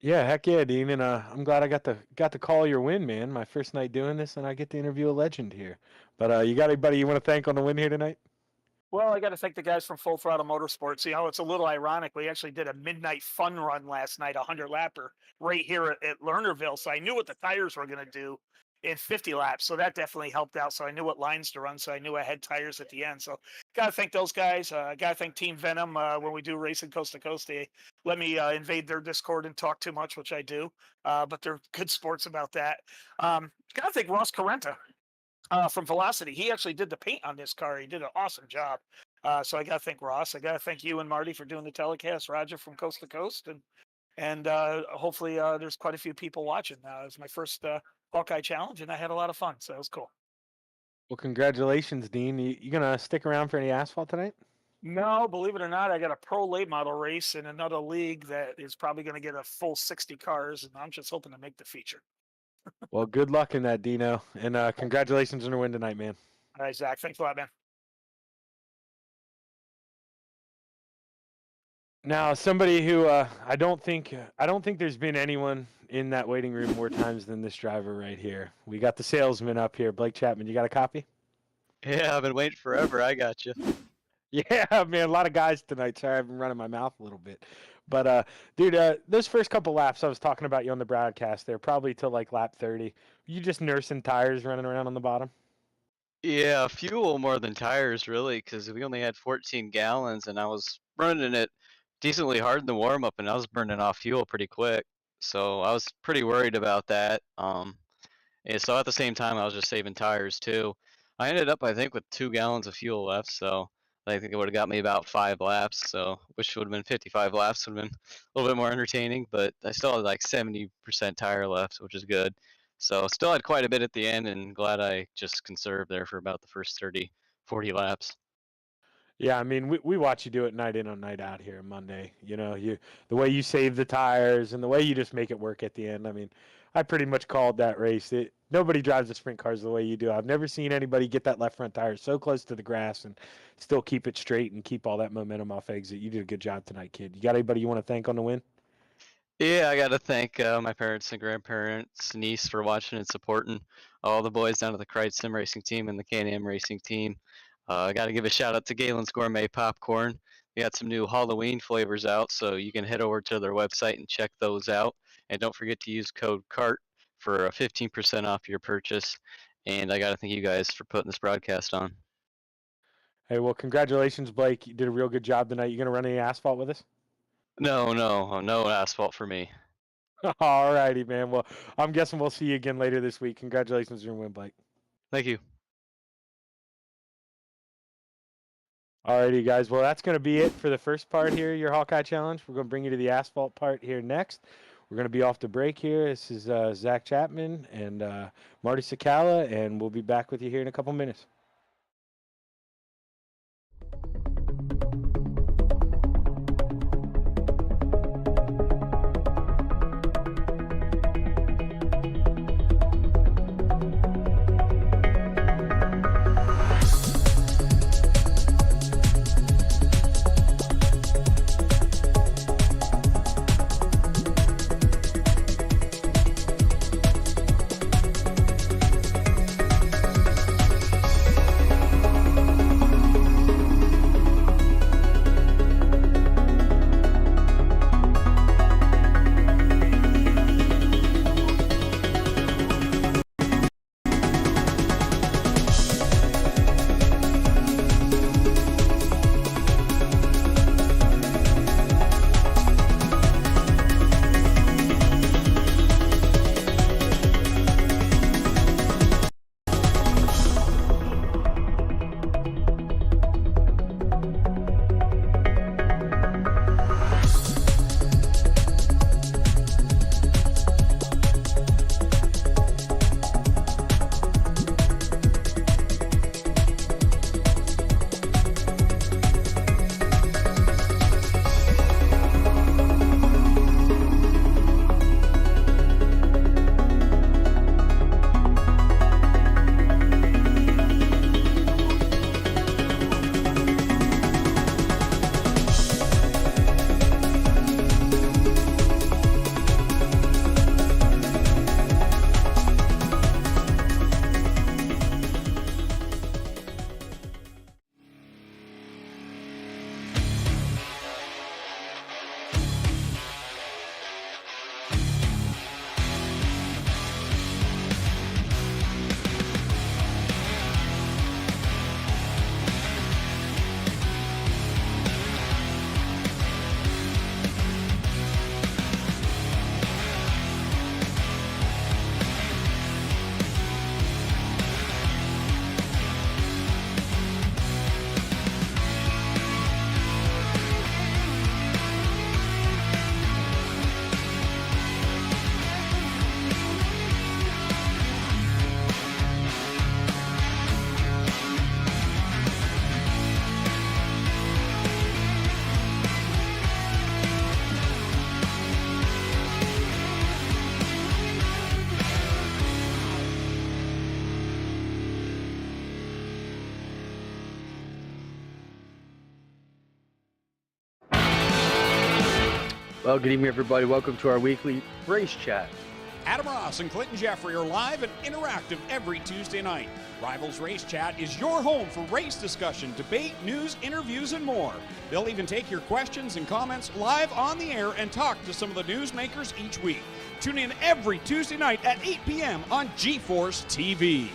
Yeah, heck yeah, Dean, and I'm glad I got to call your win, man. My first night doing this, and I get to interview a legend here. But you got anybody you want to thank on the win here tonight? Well, I got to thank the guys from Full Throttle Motorsports. It's a little ironic. We actually did a midnight fun run last night, 100-lapper, right here at Lernerville. So I knew what the tires were going to do in 50 laps. So that definitely helped out. So I knew what lines to run. So I knew I had tires at the end. So got to thank those guys. Got to thank Team Venom. When we do racing coast to coast, they let me invade their Discord and talk too much, which I do. But they're good sports about that. Got to thank Ross Carenta. From Velocity. He actually did the paint on this car. He did an awesome job. So I got to thank Ross. I got to thank you and Marty for doing the telecast. Roger from Coast to Coast. And hopefully there's quite a few people watching. It was my first Hawkeye Challenge, and I had a lot of fun. So it was cool. Well, congratulations, Dean. You going to stick around for any asphalt tonight? No, believe it or not, I got a pro late model race in another league that is probably going to get a full 60 cars, and I'm just hoping to make the feature. Well, good luck in that, Dino, and congratulations on the win tonight, man. All right, Zach. Thanks a lot, man. Now, somebody who I don't think there's been anyone in that waiting room more times than this driver right here. We got the salesman up here, Blake Chapman. You got a copy? Yeah, I've been waiting forever. I got you. Yeah, man, a lot of guys tonight. Sorry, I've been running my mouth a little bit. But, dude, those first couple laps I was talking about you on the broadcast there, probably till like lap 30. You just nursing tires running around on the bottom? Yeah, fuel more than tires, really, because we only had 14 gallons, and I was running it decently hard in the warm-up, and I was burning off fuel pretty quick. So I was pretty worried about that. And so at the same time, I was just saving tires, too. I ended up, I think, with 2 gallons of fuel left, so I think it would have got me about 5 laps, so which would have been 55 laps, would have been a little bit more entertaining, but I still had like 70% tire left, which is good. So still had quite a bit at the end, and glad I just conserved there for about the first 30, 40 laps. Yeah, I mean, we watch you do it night in on night out here Monday. The way you save the tires and the way you just make it work at the end. I mean, I pretty much called that race. Nobody drives the sprint cars the way you do. I've never seen anybody get that left front tire so close to the grass and still keep it straight and keep all that momentum off exit. You did a good job tonight, kid. You got anybody you want to thank on the win? Yeah, I got to thank my parents and grandparents, niece for watching and supporting all the boys down to the Kreitz Sim Racing team and the Can-Am Racing team. I got to give a shout out to Galen's Gourmet Popcorn. We got some new Halloween flavors out, so you can head over to their website and check those out. And don't forget to use code CART for 15% off your purchase. And I got to thank you guys for putting this broadcast on. Hey, well, congratulations, Blake. You did a real good job tonight. You going to run any asphalt with us? No asphalt for me. All righty, man. Well, I'm guessing we'll see you again later this week. Congratulations on your win, Blake. Thank you. All righty, guys. Well, that's going to be it for the first part here, your Hawkeye Challenge. We're going to bring you to the asphalt part here next. We're going to be off the break here. This is Zach Chapman and Marty Sakala, and we'll be back with you here in a couple minutes. Well, good evening, everybody. Welcome to our weekly race chat. Adam Ross and Clinton Jeffrey are live and interactive every Tuesday night. Rivals Race Chat is your home for race discussion, debate, news, interviews, and more. They'll even take your questions and comments live on the air and talk to some of the newsmakers each week. Tune in every Tuesday night at 8 p.m. on GeForce TV.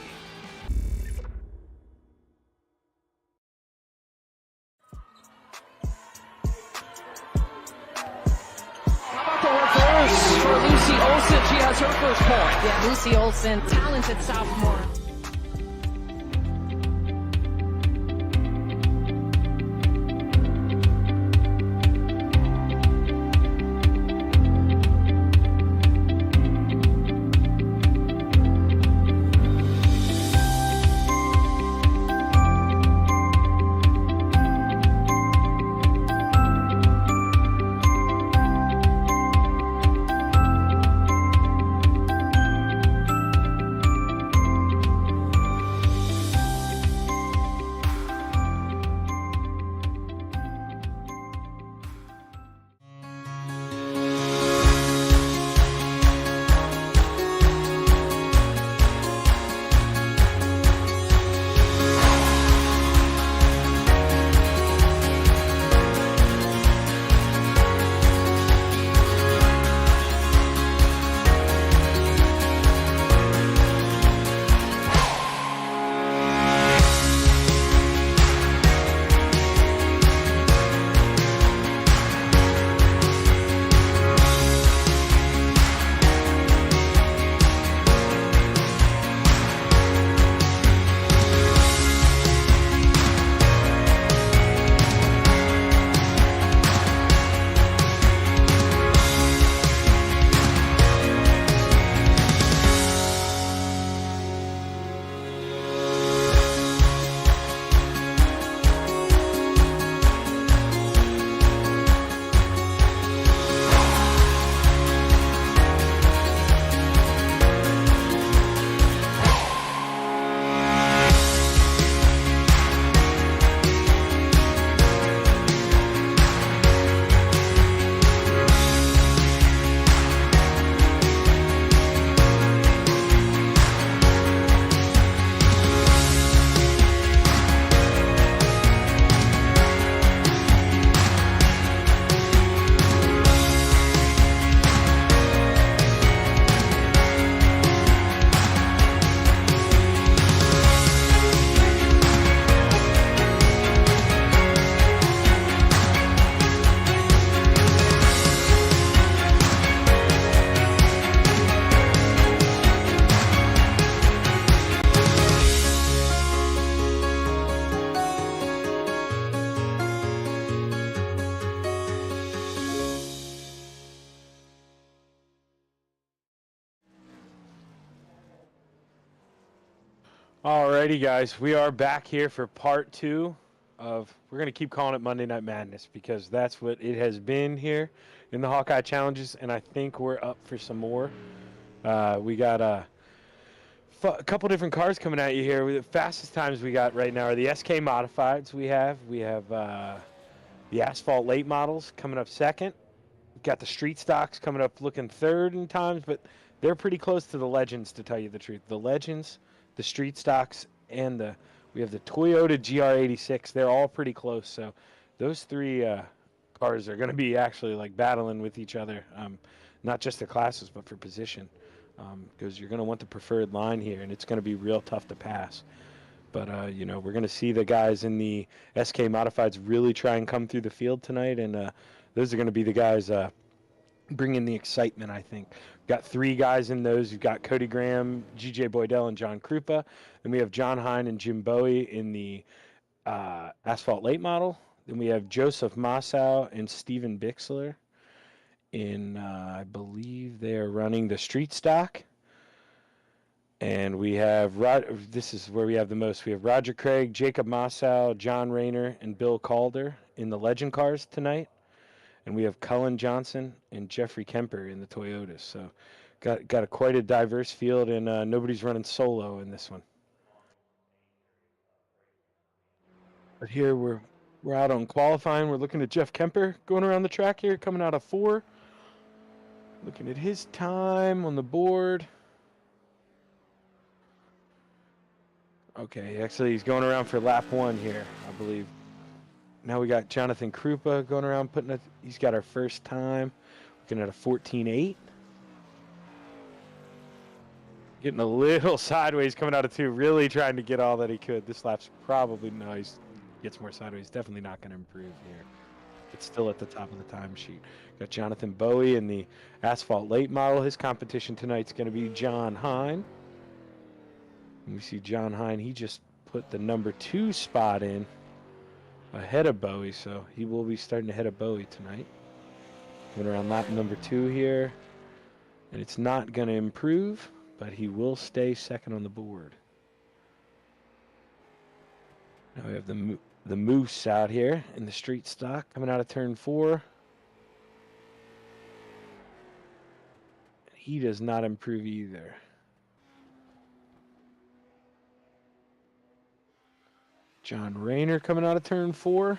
For Lucy Olson, she has her first point. Yeah, Lucy Olson, talented sophomore. Alrighty, guys, we are back here for part 2 of, we're going to keep calling it Monday Night Madness because that's what it has been here in the Hawkeye Challenges, and I think we're up for some more. We got a couple different cars coming at you here. The fastest times we got right now are the SK Modifieds we have. We have the Asphalt Late Models coming up second. We've got the Street Stocks coming up looking third in times, but they're pretty close to the Legends, to tell you the truth. The Legends, the Street Stocks, and we have the Toyota GR86. They're all pretty close. So those three cars are going to be actually like battling with each other, not just the classes, but for position, because you're going to want the preferred line here, and it's going to be real tough to pass. But, we're going to see the guys in the SK Modifieds really try and come through the field tonight, and those are going to be the guys bringing the excitement, I think. We've got 3 guys in those. You've got Cody Graham, GJ Boydell, and John Krupa. Then we have John Hine and Jim Bowie in the Asphalt Late Model. Then we have Joseph Massow and Steven Bixler in, I believe they're running the Street Stock. And we have, this is where we have the most. We have Roger Craig, Jacob Massow, John Rayner, and Bill Calder in the Legend cars tonight. And we have Cullen Johnson and Jeffrey Kemper in the Toyotas. So got quite a diverse field, and nobody's running solo in this one. But here we're out on qualifying. We're looking at Jeff Kemper going around the track here, coming out of 4. Looking at his time on the board. Okay, actually he's going around for lap 1 here, I believe. Now we got Jonathan Krupa going around he's got our first time. Looking at a 14.8. Getting a little sideways coming out of 2, really trying to get all that he could. This lap's probably, no, he gets more sideways. Definitely not going to improve here. It's still at the top of the time sheet. Got Jonathan Bowie in the Asphalt Late Model. His competition tonight's going to be John Hine. And we see John Hine, he just put the number 2 spot in ahead of Bowie, so he will be starting ahead of Bowie tonight. Going around lap number 2 here, and it's not going to improve, but he will stay second on the board. Now we have the Moose out here in the Street Stock coming out of turn 4. He does not improve either. John Rayner coming out of turn 4.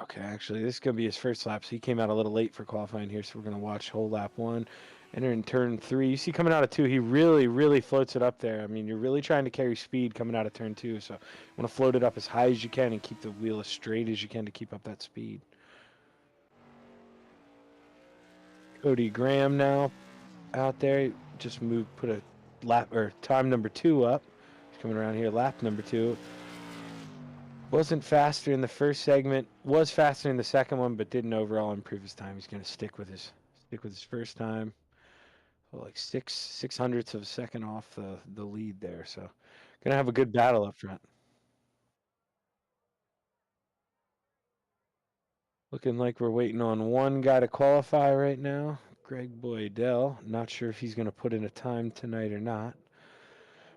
Okay, actually, this is going to be his first lap, so he came out a little late for qualifying here, so we're going to watch whole lap 1. Entering turn 3. You see coming out of 2, he really, really floats it up there. I mean, you're really trying to carry speed coming out of turn 2, so you want to float it up as high as you can and keep the wheel as straight as you can to keep up that speed. Cody Graham now out there. Just put a lap or time number 2 up. He's coming around here, lap number 2. Wasn't faster in the first segment, was faster in the second one, but didn't overall improve his time. He's going to stick with his first time. So like 6/600ths of a second off the lead there. So going to have a good battle up front. Looking like we're waiting on one guy to qualify right now. Greg Boydell. Not sure if he's going to put in a time tonight or not.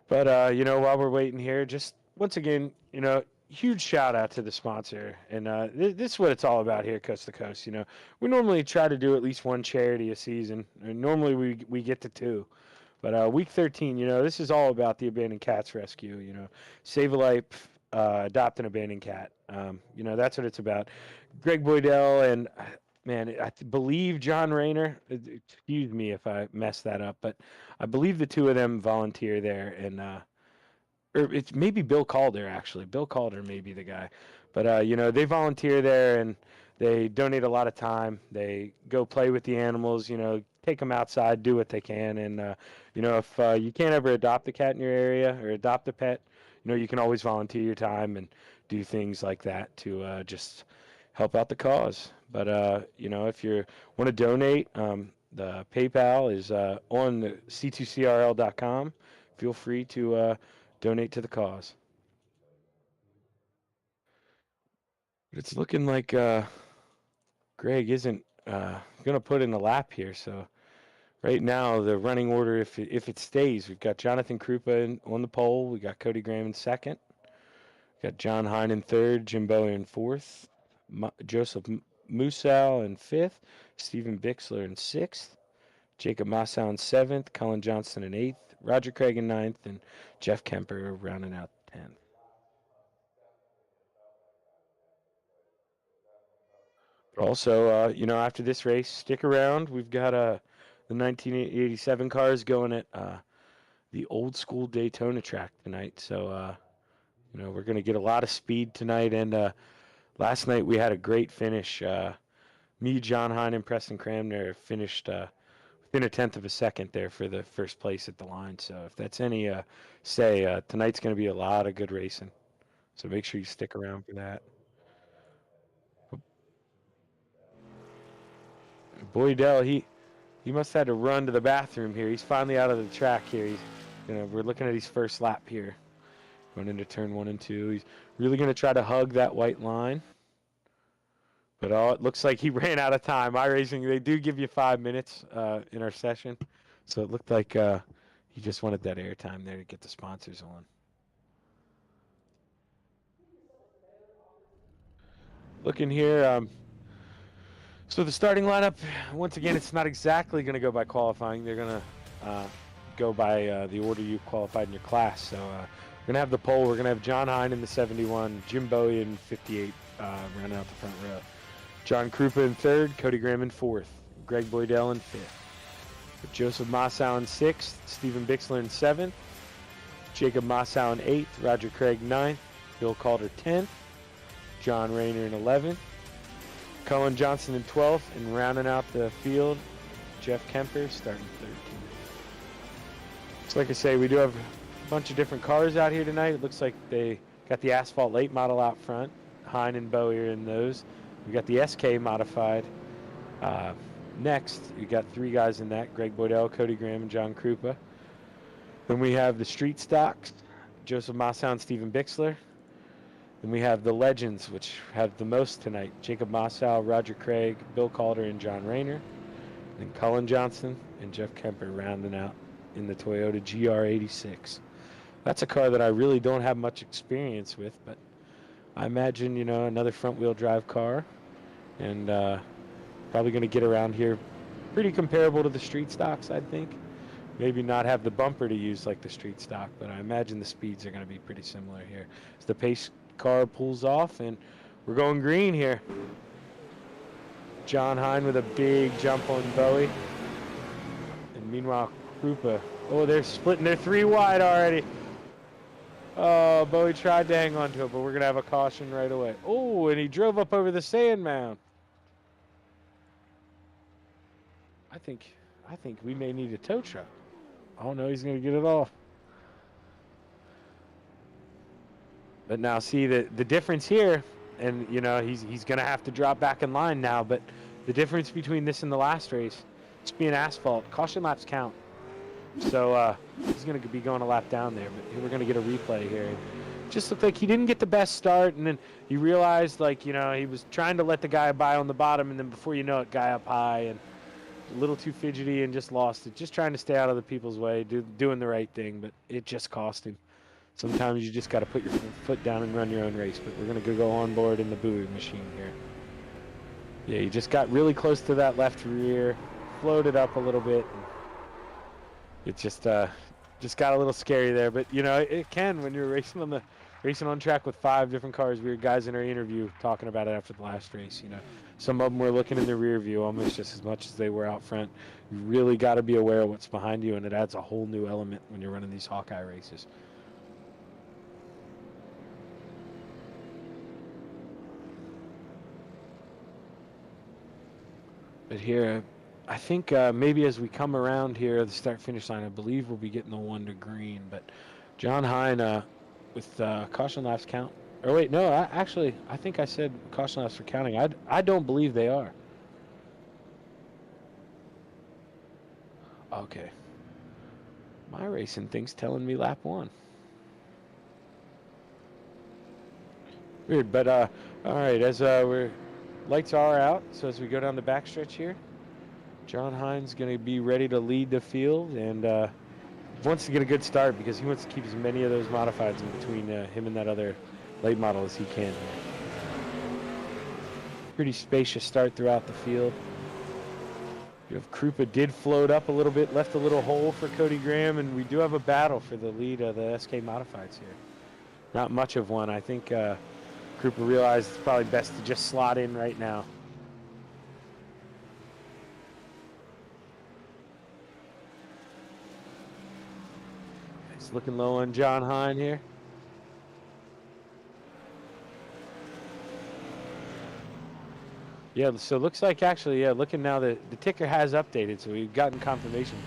But, while we're waiting here, just once again, huge shout out to the sponsor. And this is what it's all about here, Coast to Coast. We normally try to do at least 1 charity a season. And normally we get to 2. But week 13, this is all about the abandoned cats rescue. Save a life, adopt an abandoned cat. That's what it's about. Greg Boydell and, man, I believe John Rayner. Excuse me if I messed that up, but I believe the 2 of them volunteer there, and or it's maybe Bill Calder actually. Bill Calder may be the guy, but they volunteer there and they donate a lot of time. They go play with the animals. Take them outside, do what they can, and if you can't ever adopt a cat in your area or adopt a pet, you can always volunteer your time and do things like that to just help out the cause. But if you want to donate, the PayPal is on the C2CRL.com. Feel free to donate to the cause. But it's looking like Greg isn't going to put in a lap here, so Right now, the running order, if it stays, we've got Jonathan Krupa on the pole. We got Cody Graham in second. We got John Hine in third. Jim Bowie in fourth. Joseph Musal in fifth. Stephen Bixler in sixth. Jacob Mossau in seventh. Colin Johnson in eighth. Roger Craig in ninth. And Jeff Kemper rounding out 10th. Also, after this race, stick around. We've got the 1987 cars going at the old school Daytona track tonight. So, we're going to get a lot of speed tonight. And last night we had a great finish. Me, John Hine, and Preston Cramner finished within a tenth of a second there for the first place at the line. So if that's any say, tonight's going to be a lot of good racing. So make sure you stick around for that. Boydell, he must have had to run to the bathroom here. He's finally out of the track here. He's, we're looking at his first lap here, going into turn 1 and 2. He's really going to try to hug that white line. But it looks like he ran out of time. iRacing, they do give you 5 minutes in our session. So it looked like he just wanted that air time there to get the sponsors on. Looking here, so the starting lineup, once again, it's not exactly going to go by qualifying. They're going to go by the order you qualified in your class. So we're going to have the pole. We're going to have John Hine in the 71, Jim Bowie in 58, rounding out the front row. John Krupa in third, Cody Graham in fourth, Greg Boydell in fifth. Joseph Mossau in sixth, Stephen Bixler in seventh, Jacob Mossau in eighth, Roger Craig ninth, Bill Calder 10th, John Rayner in 11th, Colin Johnson in 12th, and rounding out the field, Jeff Kemper starting 13th. So like I say, we do have a bunch of different cars out here tonight. It looks like they got the Asphalt Late model out front. Hine and Bowie are in those. We got the SK modified. Next, we got 3 guys in that: Greg Boydell, Cody Graham, and John Krupa. Then we have the street stocks: Joseph Mossau and Stephen Bixler. Then we have the legends, which have the most tonight: Jacob Mossau, Roger Craig, Bill Calder, and John Rayner. And Colin Johnson and Jeff Kemper rounding out in the Toyota GR86. That's a car that I really don't have much experience with, but I imagine, another front-wheel drive car, and probably going to get around here pretty comparable to the street stocks, I think. Maybe not have the bumper to use like the street stock, but I imagine the speeds are going to be pretty similar here. As the pace car pulls off, and we're going green here. John Hine with a big jump on Bowie. And meanwhile, Krupa, they're splitting. They're 3 wide already. Oh, Bowie tried to hang on to it, but we're going to have a caution right away. Oh, and he drove up over the sand mound. I think we may need a tow truck. Oh, no, he's going to get it off. But now, see, the difference here, and, he's going to have to drop back in line now, but the difference between this and the last race, it's being asphalt. Caution laps count. So he's going to be going a lap down there, but we're going to get a replay here. It just looked like he didn't get the best start, and then he realized, he was trying to let the guy by on the bottom, and then before you know it, guy up high, and a little too fidgety and just lost it. Just trying to stay out of the people's way, doing the right thing, but it just cost him. Sometimes you just got to put your foot down and run your own race, but we're going to go on board in the buoy machine here. Yeah, he just got really close to that left rear, floated up a little bit. It just got a little scary there, but it can when you're racing on track with 5 different cars. We had guys in our interview talking about it after the last race. Some of them were looking in the rear view almost just as much as they were out front. You really got to be aware of what's behind you, and it adds a whole new element when you're running these Hawkeye races. But here, I think maybe as we come around here, the start-finish line, I believe we'll be getting the 1 to green. But John Hine with caution laps count. Or wait, no, I think I said caution laps for counting. I don't believe they are. Okay. My racing thing's telling me lap 1. Weird, but all right, as lights are out, so as we go down the backstretch here, John Hines going to be ready to lead the field and wants to get a good start because he wants to keep as many of those modifieds in between him and that other late model as he can. Pretty spacious start throughout the field. You have Krupa did float up a little bit, left a little hole for Cody Graham, and we do have a battle for the lead of the SK Modifieds here. Not much of one. I think Krupa realized it's probably best to just slot in right now. He's looking low on John Hine here. Yeah, so it looks like actually, yeah, looking now, the ticker has updated, so we've gotten confirmation.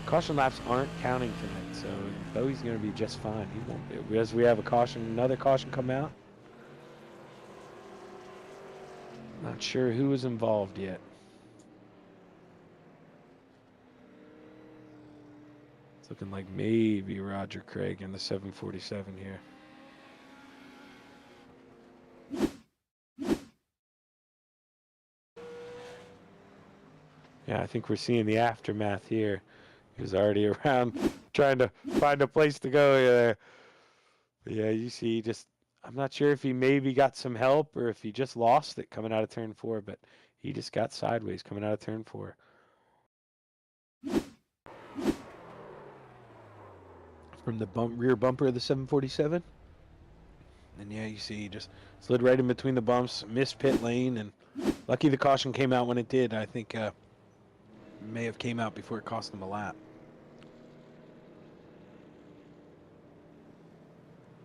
Caution laps aren't counting tonight, so Bowie's going to be just fine. He won't be. As we have a caution, another caution come out. Not sure who was involved yet. It's looking like maybe Roger Craig in the 747 here. Yeah, I think we're seeing the aftermath here. He was already around trying to find a place to go there. Yeah, you see, I'm not sure if he maybe got some help or if he just lost it coming out of turn 4, but he just got sideways coming out of turn 4. From the rear bumper of the 747. And yeah, you see, he just slid right in between the bumps, missed pit lane, and lucky the caution came out when it did. I think may have came out before it cost him a lap.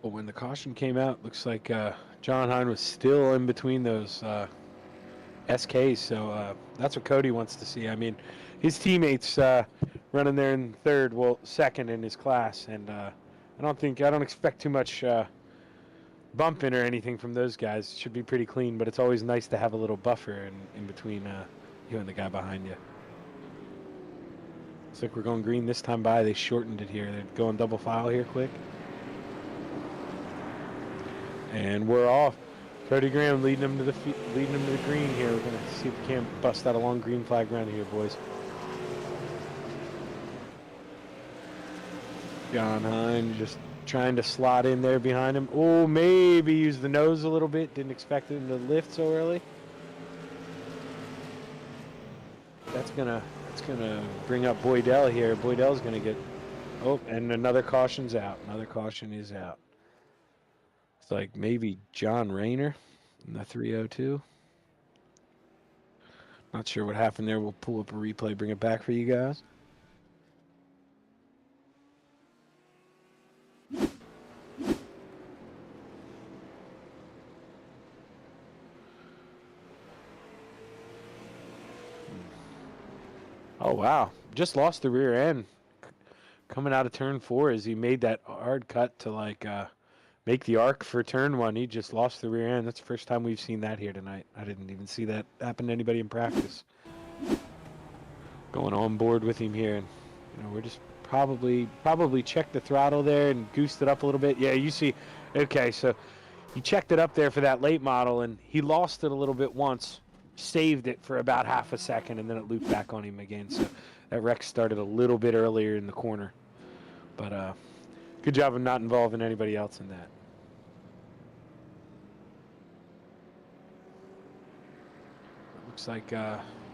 But when the caution came out, looks like John Hine was still in between those SKs, so that's what Cody wants to see. I mean, his teammates running there in third, well, second in his class, and I don't expect too much bumping or anything from those guys. It should be pretty clean, but it's always nice to have a little buffer in between you and the guy behind you. Looks like we're going green this time by. They shortened it here. They're going double file here quick. And we're off. Cody Graham leading them to the green here. We're gonna see if we can't bust out a long green flag around here, boys. John Hine just trying to slot in there behind him. Oh, maybe use the nose a little bit. Didn't expect him to lift so early. That's gonna bring up Boydell here. Boydell's gonna get. Oh, and another caution's out. Another caution is out. It's like maybe John Rayner in the 302. Not sure what happened there. We'll pull up a replay, bring it back for you guys. Oh, wow. Just lost the rear end coming out of turn 4 as he made that hard cut to make the arc for turn 1. He just lost the rear end. That's the first time we've seen that here tonight. I didn't even see that happen to anybody in practice. Going on board with him here. And, we're just probably checked the throttle there and goosed it up a little bit. Yeah, you see. Okay, so he checked it up there for that late model, and he lost it a little bit once. Saved it for about half a second, and then it looped back on him again. So that wreck started a little bit earlier in the corner. But good job of not involving anybody else in that. It looks like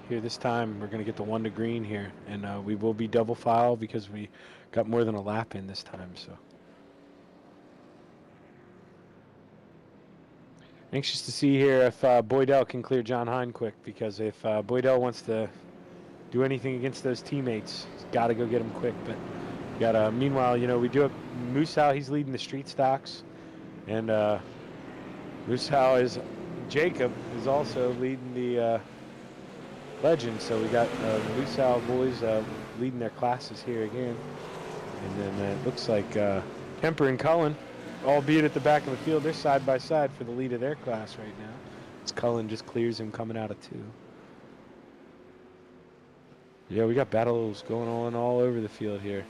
here this time we're going to get the 1 to green here, and we will be double file because we got more than a lap in this time. So anxious to see here if Boydell can clear John Hine quick, because if Boydell wants to do anything against those teammates, he's got to go get them quick. But we got meanwhile, we do have Moosehow. He's leading the street stocks, and Jacob is also leading the legend. So we got the Moosehow boys leading their classes here again, and then it looks like Kemper and Cullen, albeit at the back of the field, they're side by side for the lead of their class right now. As Cullen just clears him coming out of 2. Yeah, we got battles going on all over the field here.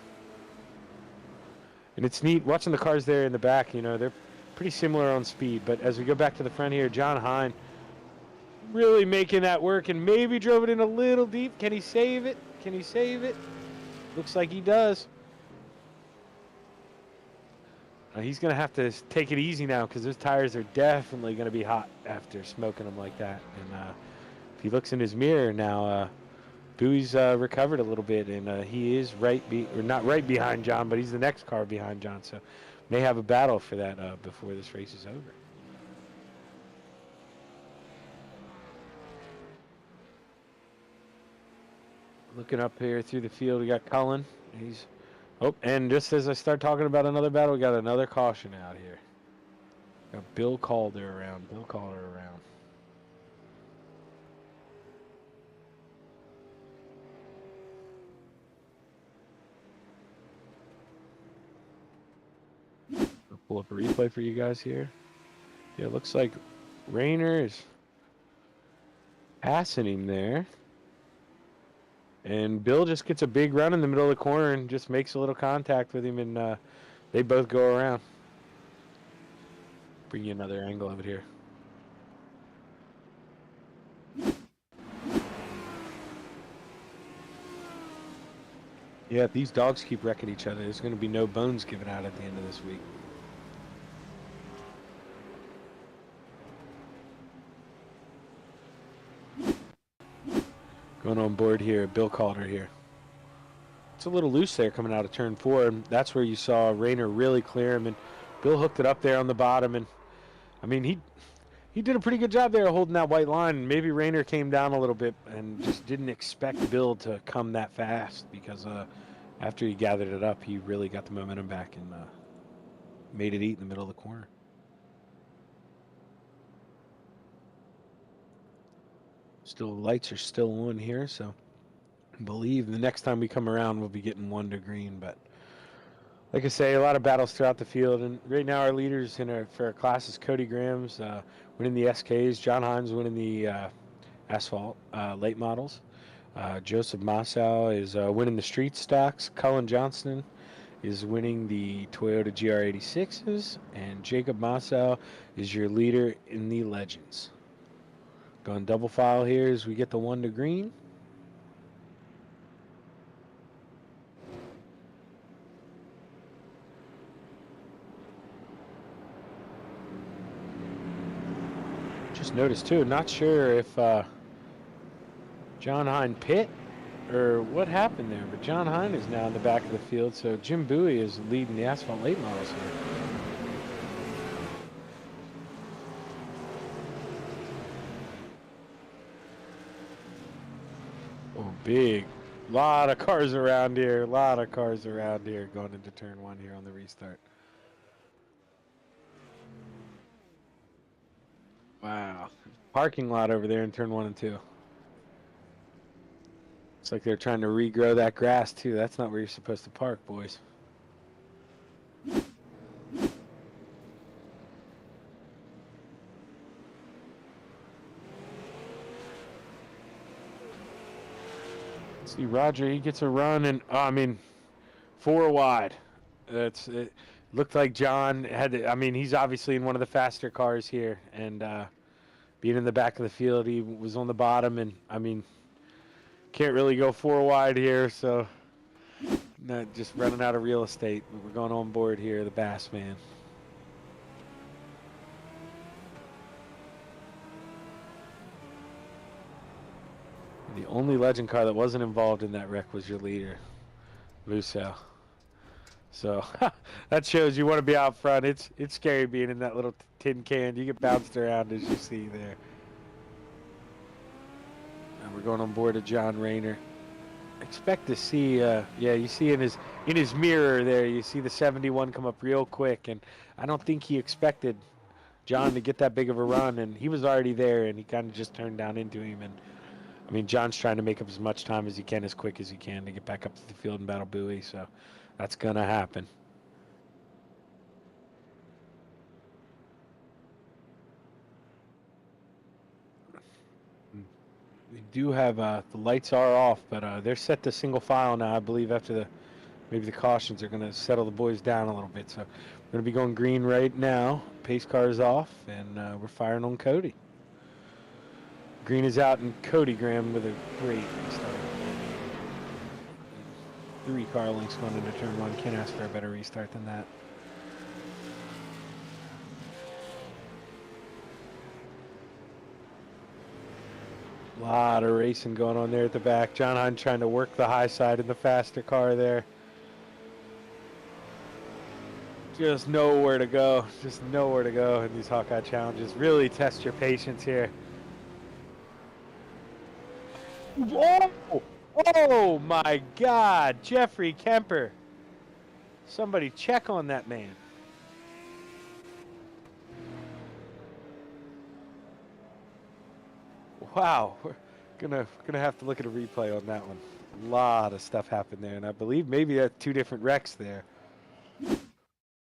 And it's neat watching the cars there in the back. They're pretty similar on speed. But as we go back to the front here, John Hine really making that work and maybe drove it in a little deep. Can he save it? Can he save it? Looks like he does. He's going to have to take it easy now because those tires are definitely going to be hot after smoking them like that. And if he looks in his mirror now, Bowie's recovered a little bit, and he is not right behind John, but he's the next car behind John. So may have a battle for that before this race is over. Looking up here through the field, we got Cullen. And just as I start talking about another battle, we got another caution out here. Got Bill Calder around. I'll pull up a replay for you guys here. Yeah, it looks like Rayner is passing him there. And Bill just gets a big run in the middle of the corner and just makes a little contact with him, and they both go around. Bring you another angle of it here. Yeah, if these dogs keep wrecking each other, there's going to be no bones given out at the end of this week. Going on board here, Bill Calder here. It's a little loose there coming out of turn 4, and that's where you saw Rayner really clear him, and Bill hooked it up there on the bottom, and I mean he did a pretty good job there holding that white line, and maybe Rayner came down a little bit and just didn't expect Bill to come that fast, because after he gathered it up, he really got the momentum back and made it eat in the middle of the corner. Still, lights are still on here, so I believe the next time we come around, we'll be getting 1 to green. But like I say, a lot of battles throughout the field, and right now our leaders for our class is Cody Graham's winning the SKs, John Hines winning the asphalt late models, Joseph Massow is winning the street stocks, Cullen Johnston is winning the Toyota GR86s, and Jacob Massow is your leader in the Legends. Going double file here as we get the 1 to green. Just noticed too, not sure if John Hine pit or what happened there, but John Hine is now in the back of the field, so Jim Bowie is leading the asphalt late models here. Oh, big. Lot of cars around here. Going into turn 1 here on the restart. Wow. Parking lot over there in turn 1 and 2. Looks like they're trying to regrow that grass too. That's not where you're supposed to park, boys. See, Roger, he gets a run, and I mean, 4 wide. It looked like John had to, I mean, he's obviously in one of the faster cars here, and being in the back of the field, he was on the bottom, and I mean, can't really go 4 wide here, so not just running out of real estate. We're going on board here, the Bass Man. The only Legend car that wasn't involved in that wreck was your leader, Musso. So that shows you want to be out front. It's scary being in that little tin can. You get bounced around, as you see there. And we're going on board of John Rayner. Expect to see, yeah, you see in his mirror there, you see the 71 come up real quick, and I don't think he expected John to get that big of a run, and he was already there, and he kind of just turned down into him, and I mean, John's trying to make up as much time as he can, as quick as he can, to get back up to the field and battle Bowie, so that's going to happen. We do have, the lights are off, but they're set to single file now, I believe, after maybe the cautions are going to settle the boys down a little bit. So we're going to be going green right now. Pace car is off, and we're firing on Cody. Green is out, and Cody Graham with a great restart. 3 car lengths going into turn 1. Can't ask for a better restart than that. A lot of racing going on there at the back. John Hine trying to work the high side in the faster car there. Just nowhere to go. Just nowhere to go in these Hawkeye Challenges. Really test your patience here. Oh! Oh my God! Jeffrey Kemper. Somebody check on that man. Wow, we're gonna have to look at a replay on that one. A lot of stuff happened there, and I believe maybe 2 different wrecks there. I'm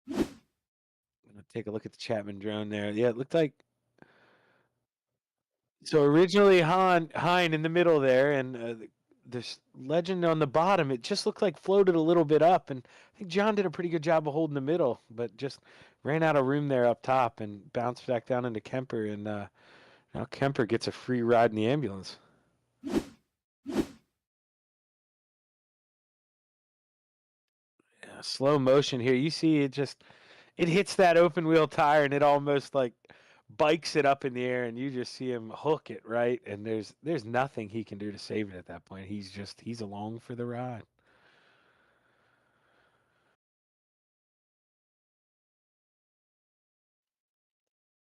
gonna take a look at the Chapman drone there. Yeah, it looked like. So originally Hine in the middle there, and this Legend on the bottom. It just looked like floated a little bit up, and I think John did a pretty good job of holding the middle, but just ran out of room there up top and bounced back down into Kemper, and now Kemper gets a free ride in the ambulance. Slow motion here. You see it hits that open wheel tire and it almost like bikes it up in the air, and you just see him hook it, right? And there's nothing he can do to save it at that point. He's along for the ride.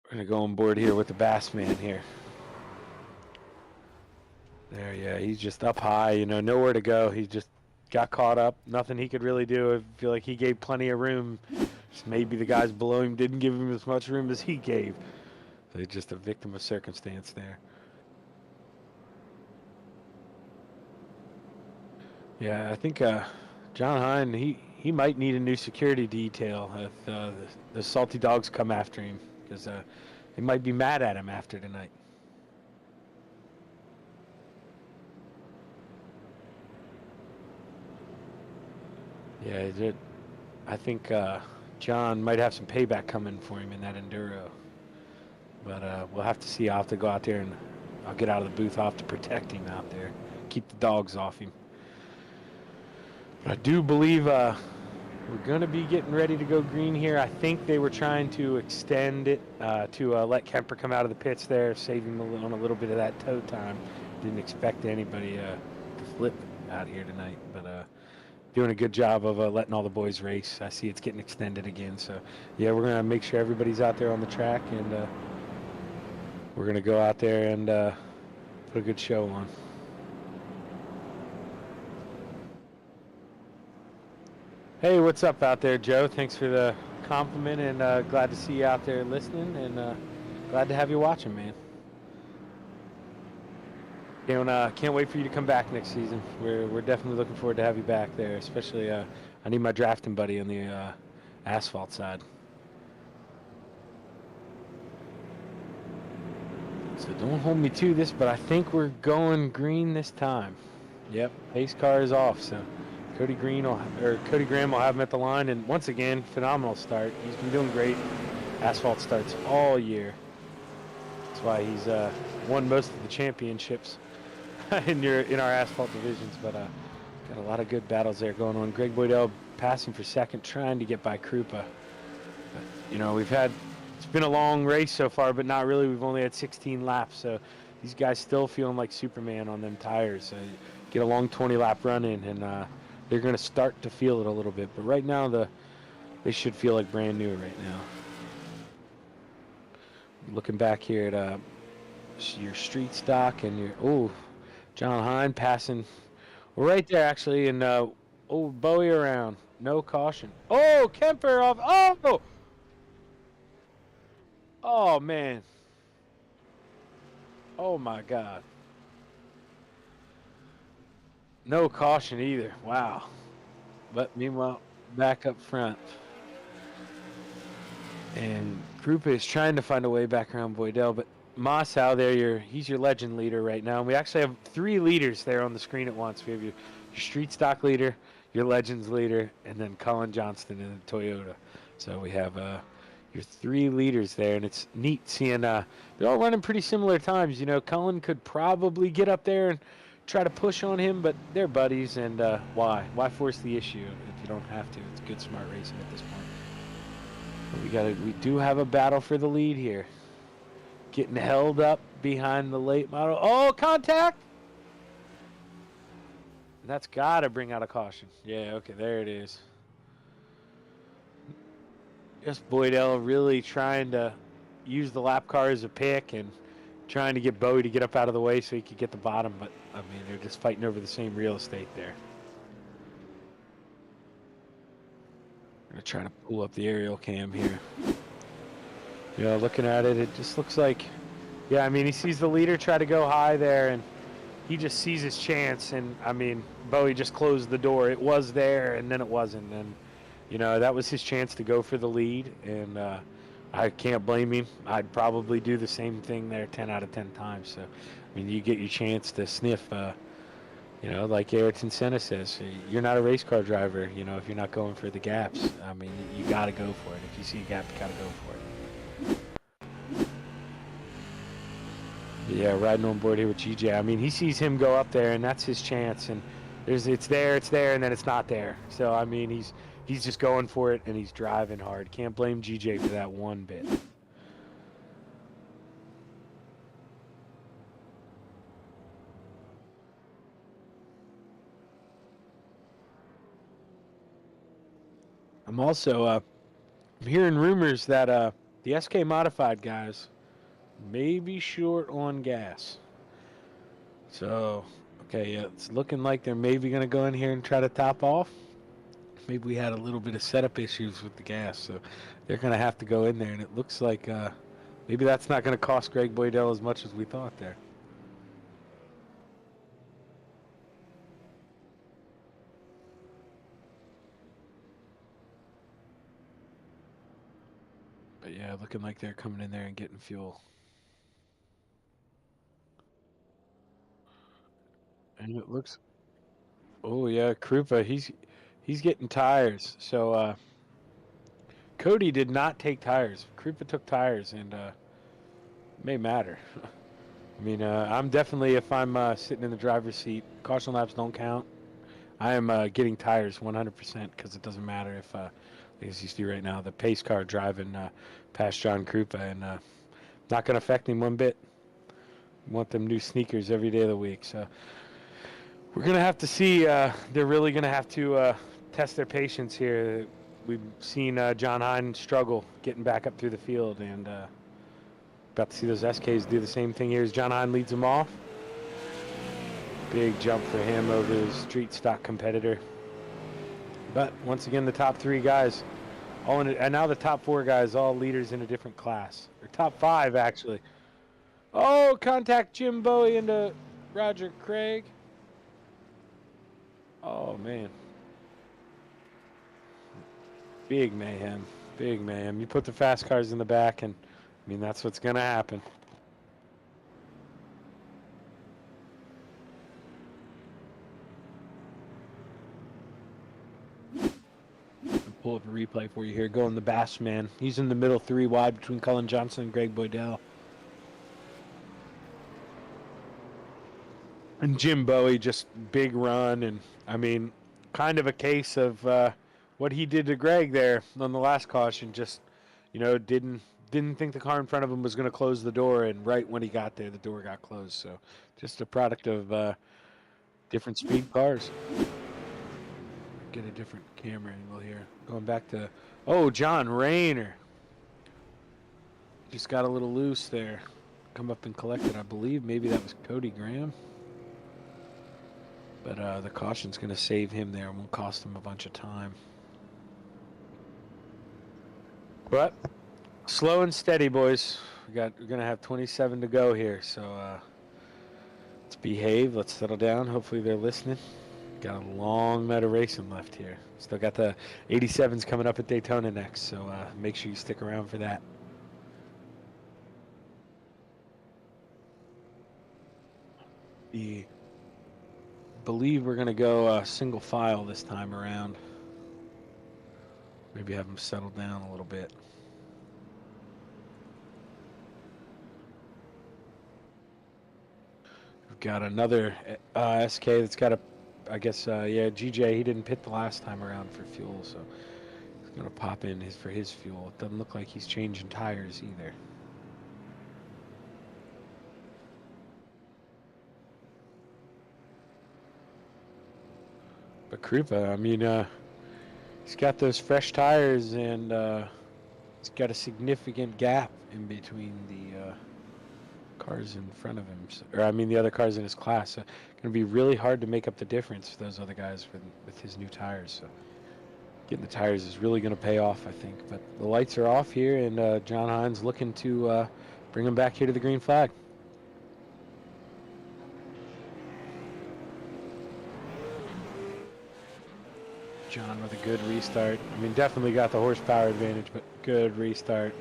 We're gonna go on board here with the Bass Man here. There, yeah, he's just up high, nowhere to go. He just got caught up. Nothing he could really do. I feel like he gave plenty of room. Just maybe the guys below him didn't give him as much room as he gave. So he's just a victim of circumstance there. Yeah, I think John Hine, he might need a new security detail if the Salty Dogs come after him, because they might be mad at him after tonight. Yeah, I think John might have some payback coming for him in that Enduro. But we'll have to see. I'll have to go out there, and I'll get out of the booth. I'll have to protect him out there. Keep the dogs off him. But I do believe we're going to be getting ready to go green here. I think they were trying to extend it to let Kemper come out of the pits there, save him on a little bit of that tow time. Didn't expect anybody to flip out here tonight. But doing a good job of letting all the boys race. I see it's getting extended again. So, yeah, we're going to make sure everybody's out there on the track, and we're going to go out there and put a good show on. Hey, what's up out there, Joe? Thanks for the compliment, and glad to see you out there listening, and glad to have you watching, man. Can't wait for you to come back next season. We're definitely looking forward to have you back there, especially I need my drafting buddy on the asphalt side. So don't hold me to this, but I think we're going green this time. Yep, pace car is off, so Cody Graham will have him at the line, and once again, phenomenal start. He's been doing great asphalt starts all year. That's why he's won most of the championships in our asphalt divisions. But got a lot of good battles there going on. Greg Boydell passing for second, trying to get by Krupa. But, it's been a long race so far, but not really. We've only had 16 laps, so these guys still feeling like Superman on them tires. So get a long 20-lap run in, and they're going to start to feel it a little bit. But right now, they should feel like brand new right now. Looking back here at your street stock and your John Hine passing right there actually, and Bowie around, no caution. Oh, Kemper off. Oh man. Oh my God. No caution either. Wow. But meanwhile, back up front. And Krupa is trying to find a way back around Boydell, but Mossau there, he's your legend leader right now. And we actually have 3 leaders there on the screen at once. We have your street stock leader, your legends leader, and then Colin Johnston in the Toyota. So we have your 3 leaders there, and it's neat seeing they're all running pretty similar times. You know, Cullen could probably get up there and try to push on him, but they're buddies, and why? Why force the issue if you don't have to? It's good, smart racing at this point. But we do have a battle for the lead here. Getting held up behind the late model. Oh, contact! That's got to bring out a caution. Yeah, okay, there it is. Just Boydell really trying to use the lap car as a pick and trying to get Bowie to get up out of the way so he could get the bottom, but I mean, they're just fighting over the same real estate there. I'm going to try to pull up the aerial cam here. You know, looking at it, it just looks like, yeah, I mean, he sees the leader try to go high there, and he just sees his chance, and I mean, Bowie just closed the door. It was there, and then it wasn't, and you know, that was his chance to go for the lead, and I can't blame him. I'd probably do the same thing there 10 out of 10 times. So, I mean, you get your chance to sniff, you know, like Ayrton Senna says, you're not a race car driver, you know, if you're not going for the gaps. I mean, you got to go for it. If you see a gap, you got to go for it. But yeah, riding on board here with GJ. I mean, he sees him go up there, and that's his chance. And it's there, and then it's not there. So, I mean, he's just going for it, and he's driving hard. Can't blame GJ for that one bit. I'm also I'm hearing rumors that the SK Modified guys may be short on gas. So, okay, yeah, it's looking like they're maybe going to go in here and try to top off. Maybe we had a little bit of setup issues with the gas, so they're going to have to go in there, and it looks like maybe that's not going to cost Greg Boydell as much as we thought there. But yeah, looking like they're coming in there and getting fuel. And it looks, oh yeah, Krupa, he's getting tires. So Cody did not take tires. Krupa took tires, and may matter. I mean, I'm definitely, if I'm sitting in the driver's seat, caution laps don't count. I am getting tires 100% because it doesn't matter if, as you see right now, the pace car driving past John Krupa, and not going to affect him one bit. Want them new sneakers every day of the week. So we're going to have to see. They're really going to have to test their patience here. We've seen John Hine struggle getting back up through the field, and about to see those SKs do the same thing here as John Hine leads them off. Big jump for him over his street stock competitor. But once again, the top 3 guys, all in it, and now the top 4 guys, all leaders in a different class. Or top 5, actually. Oh, contact Jim Bowie into Roger Craig. Oh, man. Big mayhem. Big mayhem. You put the fast cars in the back, and, I mean, that's what's going to happen. Pull up a replay for you here. Going the Bass man. He's in the middle 3 wide between Cullen Johnson and Greg Boydell. And Jim Bowie, just big run, and I mean, kind of a case of what he did to Greg there on the last caution. Just, you know, didn't think the car in front of him was going to close the door, and right when he got there, the door got closed. So, just a product of different speed cars. Get a different camera angle here. Going back to, oh, John Rayner. Just got a little loose there. Come up and collect it. I believe maybe that was Cody Graham. But the caution's going to save him there and won't cost him a bunch of time. But slow and steady, boys. We're going to have 27 to go here. So let's behave. Let's settle down. Hopefully they're listening. Got a long night of racing left here. Still got the 87s coming up at Daytona next. So make sure you stick around for that. Believe we're going to go single file this time around. Maybe have them settle down a little bit. got another SK that's got a, I guess, yeah, GJ, he didn't pit the last time around for fuel, so he's going to pop in for his fuel. It doesn't look like he's changing tires either. But Krupa, I mean, he's got those fresh tires, and he's got a significant gap in between the cars in front of him, or I mean the other cars in his class. So going to be really hard to make up the difference for those other guys with his new tires. So getting the tires is really going to pay off, I think. But the lights are off here, and John Hines looking to bring him back here to the green flag. John with a good restart. I mean, definitely got the horsepower advantage, but good restart.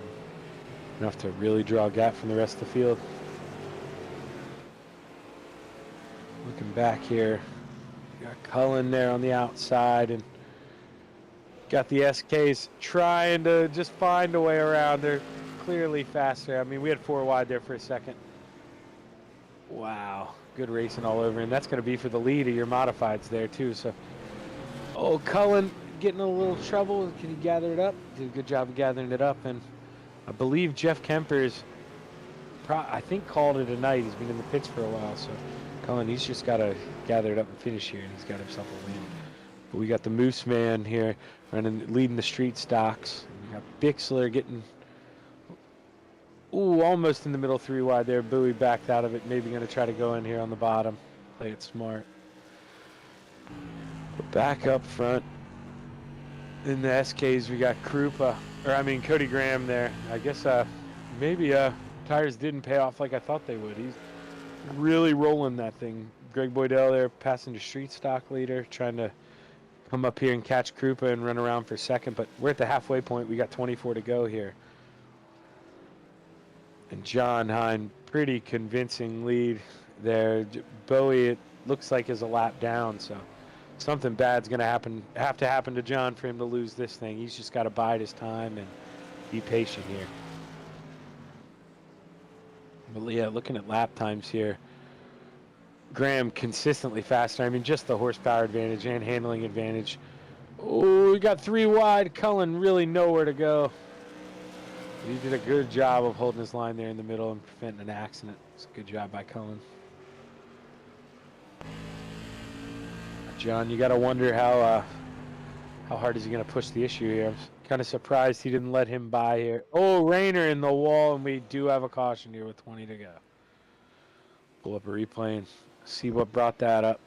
Enough to really draw a gap from the rest of the field. Looking back here, got Cullen there on the outside, and got the SKs trying to just find a way around. They're clearly faster. I mean, we had 4 wide there for a second. Wow, good racing all over, and that's going to be for the lead of your modifieds there too. So, oh, Cullen getting a little trouble. Can he gather it up? Did a good job of gathering it up, and I believe Jeff Kemper's, I think, called it a night. He's been in the pits for a while, so Cullen, he's just got to gather it up and finish here, and he's got himself a win. But we got the Moose Man here leading the street stocks. We got Bixler getting, almost in the middle 3 wide there. Bowie backed out of it. Maybe going to try to go in here on the bottom. Play it smart. But back up front in the SKs, we got Cody Graham there. I guess maybe tires didn't pay off like I thought they would. He's really rolling that thing. Greg Boydell there, passenger street stock leader, trying to come up here and catch Krupa and run around for second, but we're at the halfway point. We got 24 to go here. And John Hine, pretty convincing lead there. Bowie, it looks like, is a lap down, so something bad's going to have to happen to John for him to lose this thing. He's just got to bide his time and be patient here. But yeah, looking at lap times here, Graham consistently faster. I mean, just the horsepower advantage and handling advantage. Oh, we got 3 wide. Cullen really nowhere to go. He did a good job of holding his line there in the middle and preventing an accident. It's a good job by Cullen. John, you got to wonder how hard is he going to push the issue here. I'm kind of surprised he didn't let him by here. Oh, Rayner in the wall, and we do have a caution here with 20 to go. Pull up a replay and see what brought that up.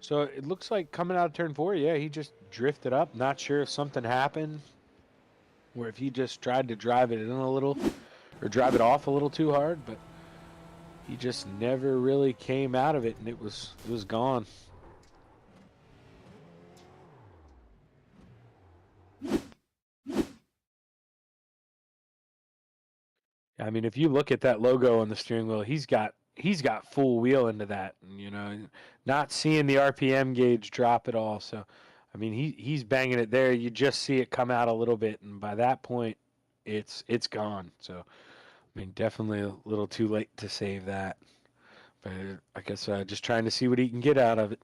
So it looks like coming out of turn 4, yeah, he just drifted up. Not sure if something happened, or if he just tried to drive it in a little, or drive it off a little too hard, but he just never really came out of it, and it was gone. I mean, if you look at that logo on the steering wheel, he's got full wheel into that, and, you know, not seeing the RPM gauge drop at all. So, I mean, he's banging it there. You just see it come out a little bit, and by that point, it's gone. So, I mean, definitely a little too late to save that. But I guess just trying to see what he can get out of it.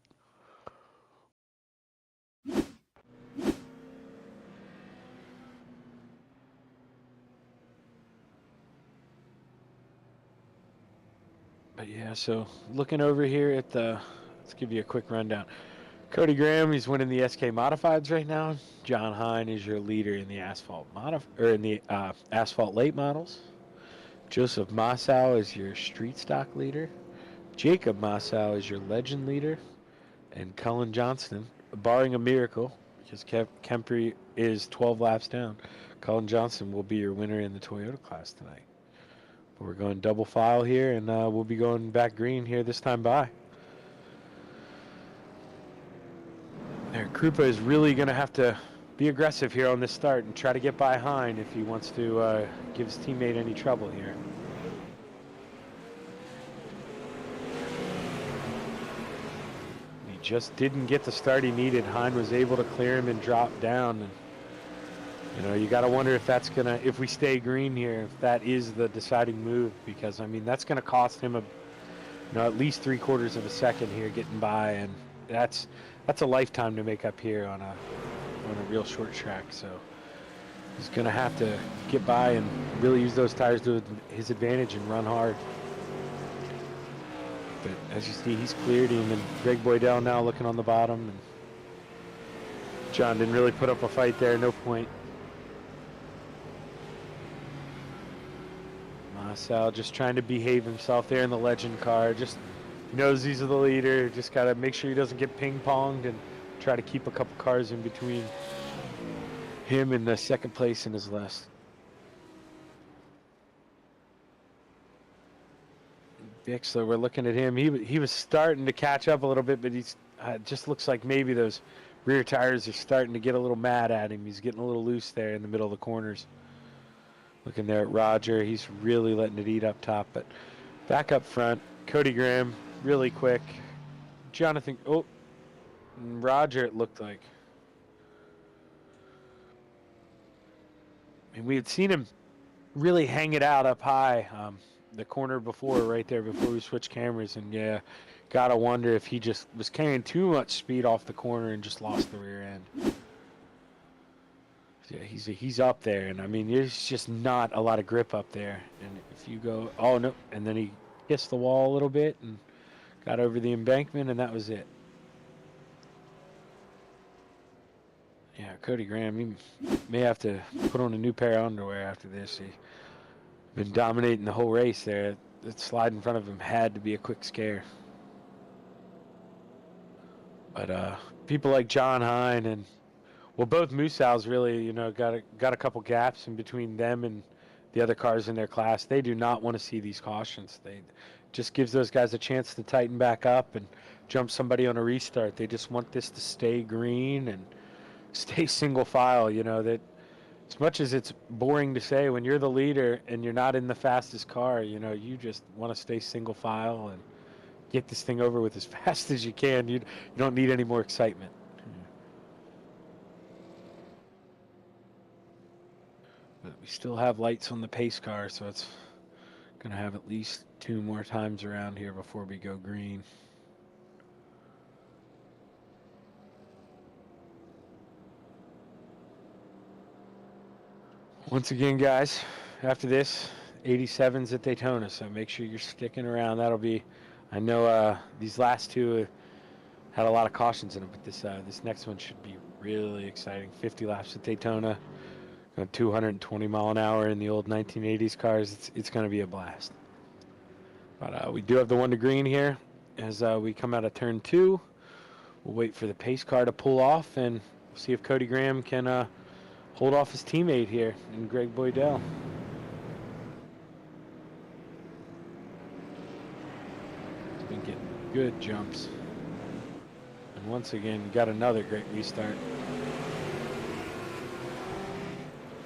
But yeah, so looking over here at let's give you a quick rundown. Cody Graham, he's winning the SK Modifieds right now. John Hine is your leader in the asphalt asphalt late models. Joseph Massow is your street stock leader. Jacob Massow is your legend leader. And Cullen Johnston, barring a miracle, because Kemper is 12 laps down, Cullen Johnston will be your winner in the Toyota class tonight. But we're going double file here, and we'll be going back green here this time by. There, Krupa is really going to have to be aggressive here on this start and try to get by Hine if he wants to give his teammate any trouble here. just didn't get the start he needed. Hine was able to clear him and drop down. And, you know, you got to wonder if that's going to, if we stay green here, if that is the deciding move, because, I mean, that's going to cost him at least 3/4 of a second here getting by, and that's a lifetime to make up here on a real short track. So he's going to have to get by and really use those tires to his advantage and run hard. But as you see, he's cleared him, and Greg Boydell now looking on the bottom. And John didn't really put up a fight there, no point. Marcel just trying to behave himself there in the legend car. Just knows he's the leader. Just got to make sure he doesn't get ping-ponged and try to keep a couple cars in between him and the second place in his list. Bixler, we're looking at him. He was starting to catch up a little bit, but he's just looks like maybe those rear tires are starting to get a little mad at him. He's getting a little loose there in the middle of the corners. Looking there at Roger, he's really letting it eat up top. But back up front, Cody Graham, really quick. Jonathan, Roger, it looked like. And we had seen him really hang it out up high. The corner before, right there, before we switched cameras, and yeah, gotta wonder if he just was carrying too much speed off the corner and just lost the rear end. Yeah, he's up there, and I mean, there's just not a lot of grip up there. And if you go, oh no, and then he kissed the wall a little bit and got over the embankment, and that was it. Yeah, Cody Graham, he may have to put on a new pair of underwear after this. He been dominating the whole race there. That slide in front of him had to be a quick scare. But people like John Hine and, well, both Moosehows really, you know, got a couple gaps in between them and the other cars in their class. They do not want to see these cautions. They just gives those guys a chance to tighten back up and jump somebody on a restart. They just want this to stay green and stay single file. You know, that as much as it's boring to say, when you're the leader and you're not in the fastest car, you know, you just want to stay single file and get this thing over with as fast as you can. You don't need any more excitement. But we still have lights on the pace car, so it's going to have at least 2 more times around here before we go green. Once again, guys, after this, 87's at Daytona, so make sure you're sticking around. That'll be, I know these last two had a lot of cautions in them, but this next one should be really exciting. 50 laps at Daytona, 220 mile an hour in the old 1980s cars. It's going to be a blast. But we do have the 1 to green here as we come out of turn 2. We'll wait for the pace car to pull off, and we'll see if Cody Graham can hold off his teammate here in Greg Boydell. He's been getting good jumps. And once again, got another great restart.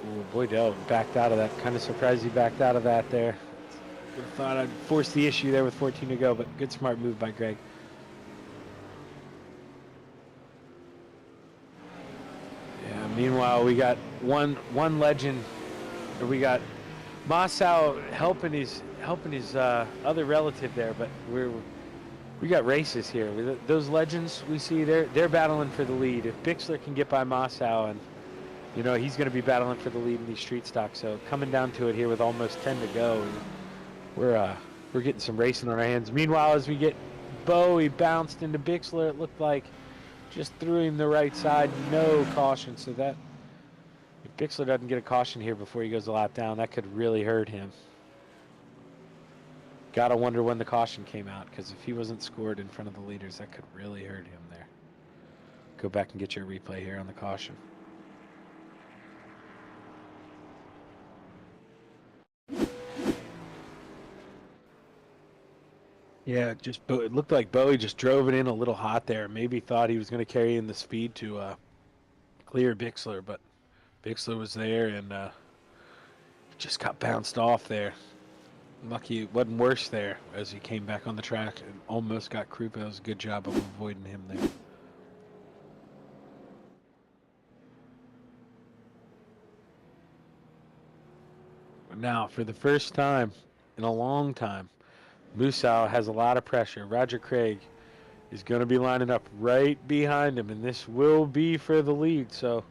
Ooh, Boydell backed out of that. Kind of surprised he backed out of that there. Would have thought I'd force the issue there with 14 to go, but good smart move by Greg. Meanwhile, we got one legend. We got Mossau helping his other relative there, but we got races here. Those legends we see, they're battling for the lead. If Bixler can get by Mossau, and you know he's going to be battling for the lead in these street stocks. So coming down to it here with almost 10 to go, we're getting some racing on our hands. Meanwhile, as we get Bo, he bounced into Bixler. It looked like. Just threw him the right side, no caution. So that, if Bixler doesn't get a caution here before he goes a lap down, that could really hurt him. Gotta wonder when the caution came out, because if he wasn't scored in front of the leaders, that could really hurt him there. Go back and get your replay here on the caution. Yeah, it looked like Bowie just drove it in a little hot there. Maybe thought he was going to carry in the speed to clear Bixler, but Bixler was there and just got bounced off there. Lucky it wasn't worse there as he came back on the track and almost got Krupa. It was a good job of avoiding him there. Now, for the first time in a long time, Musau has a lot of pressure. Roger Craig is going to be lining up right behind him, and this will be for the lead. So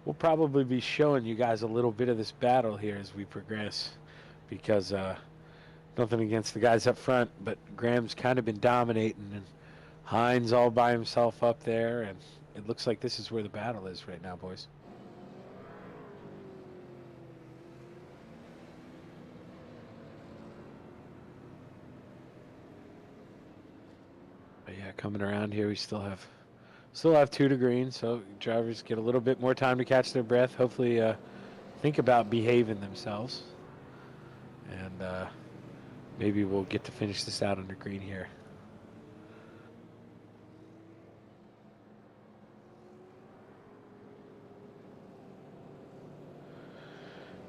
we'll probably be showing you guys a little bit of this battle here as we progress, because nothing against the guys up front, but Graham's kind of been dominating, and Hines all by himself up there, and it looks like this is where the battle is right now, boys. But yeah, coming around here, we still have 2 to green, so drivers get a little bit more time to catch their breath. Hopefully, think about behaving themselves, and maybe we'll get to finish this out under green here.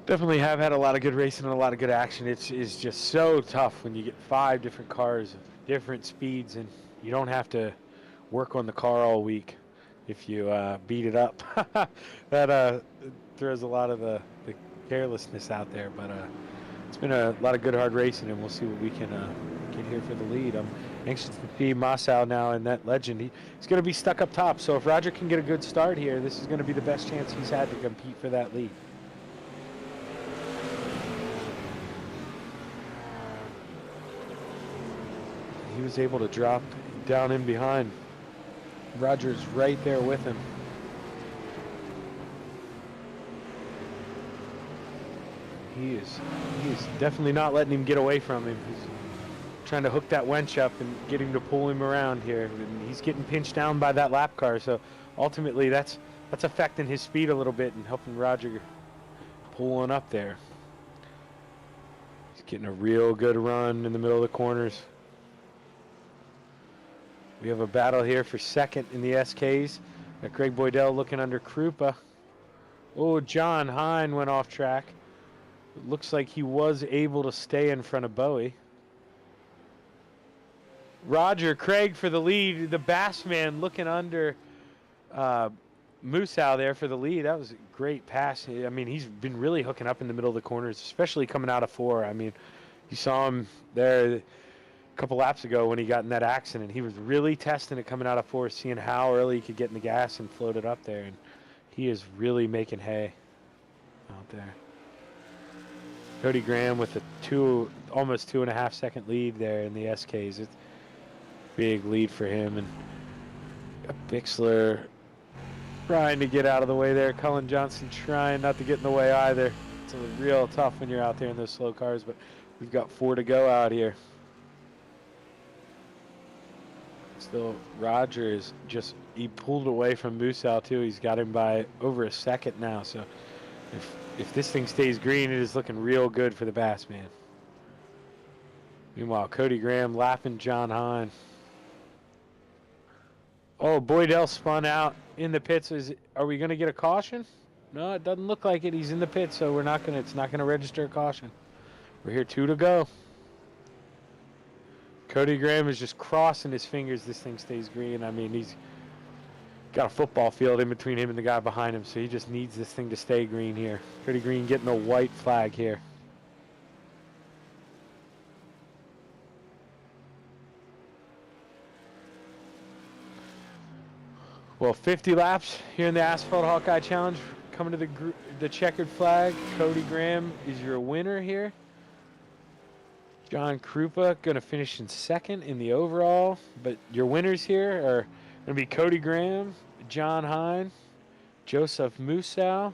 Definitely have had a lot of good racing and a lot of good action. It's just so tough when you get 5 different cars of different speeds, and you don't have to work on the car all week if you beat it up. That throws a lot of the carelessness out there, but it's been a lot of good hard racing, and we'll see what we can get here for the lead. I'm anxious to see Masao now in that Legend. He's going to be stuck up top, so if Roger can get a good start here, this is going to be the best chance he's had to compete for that lead. He was able to drop down in behind. Roger's right there with him. He is definitely not letting him get away from him. He's trying to hook that wench up and get him to pull him around here. And he's getting pinched down by that lap car, so ultimately that's affecting his speed a little bit and helping Roger pull on up there. He's getting a real good run in the middle of the corners. We have a battle here for second in the SKs. Got Greg Boydell looking under Krupa. Oh, John Hine went off track. It looks like he was able to stay in front of Bowie. Roger Craig for the lead. The Bassman looking under Musau there for the lead. That was a great pass. I mean, he's been really hooking up in the middle of the corners, especially coming out of 4. I mean, you saw him there a couple laps ago when he got in that accident. He was really testing it coming out of 4, seeing how early he could get in the gas and float it up there, and he is really making hay out there. Cody Graham with a almost 2.5 second lead there in the SKs. It's a big lead for him, and Bixler trying to get out of the way there. Cullen Johnson trying not to get in the way either. It's real tough when you're out there in those slow cars, but we've got 4 to go out here. Still, Roger is he pulled away from Musau too. He's got him by over a second now. So if this thing stays green, it is looking real good for the Bassman. Meanwhile, Cody Graham lapping John Hine. Oh, Boydell spun out in the pits. Are we going to get a caution? No, it doesn't look like it. He's in the pits, so it's not going to register a caution. We're here 2 to go. Cody Graham is just crossing his fingers this thing stays green. I mean, he's got a football field in between him and the guy behind him, so he just needs this thing to stay green here. Cody Green getting a white flag here. Well, 50 laps here in the Asphalt Hawkeye Challenge. Coming to the checkered flag. Cody Graham is your winner here. John Krupa going to finish in second in the overall, but your winners here are going to be Cody Graham, John Hine, Joseph Musau,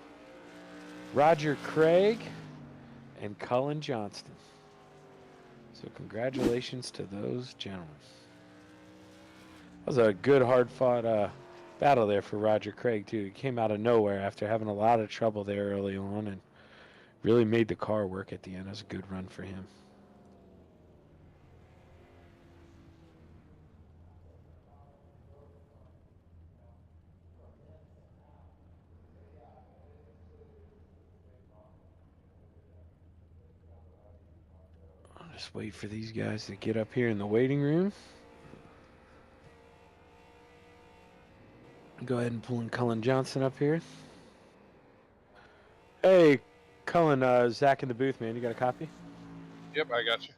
Roger Craig, and Cullen Johnston. So congratulations to those gentlemen. That was a good, hard-fought battle there for Roger Craig, too. He came out of nowhere after having a lot of trouble there early on and really made the car work at the end. It was a good run for him. Just wait for these guys to get up here in the waiting room. Go ahead and pull in Cullen Johnson up here. Hey, Cullen, Zach in the booth, man. You got a copy? Yep, I got you.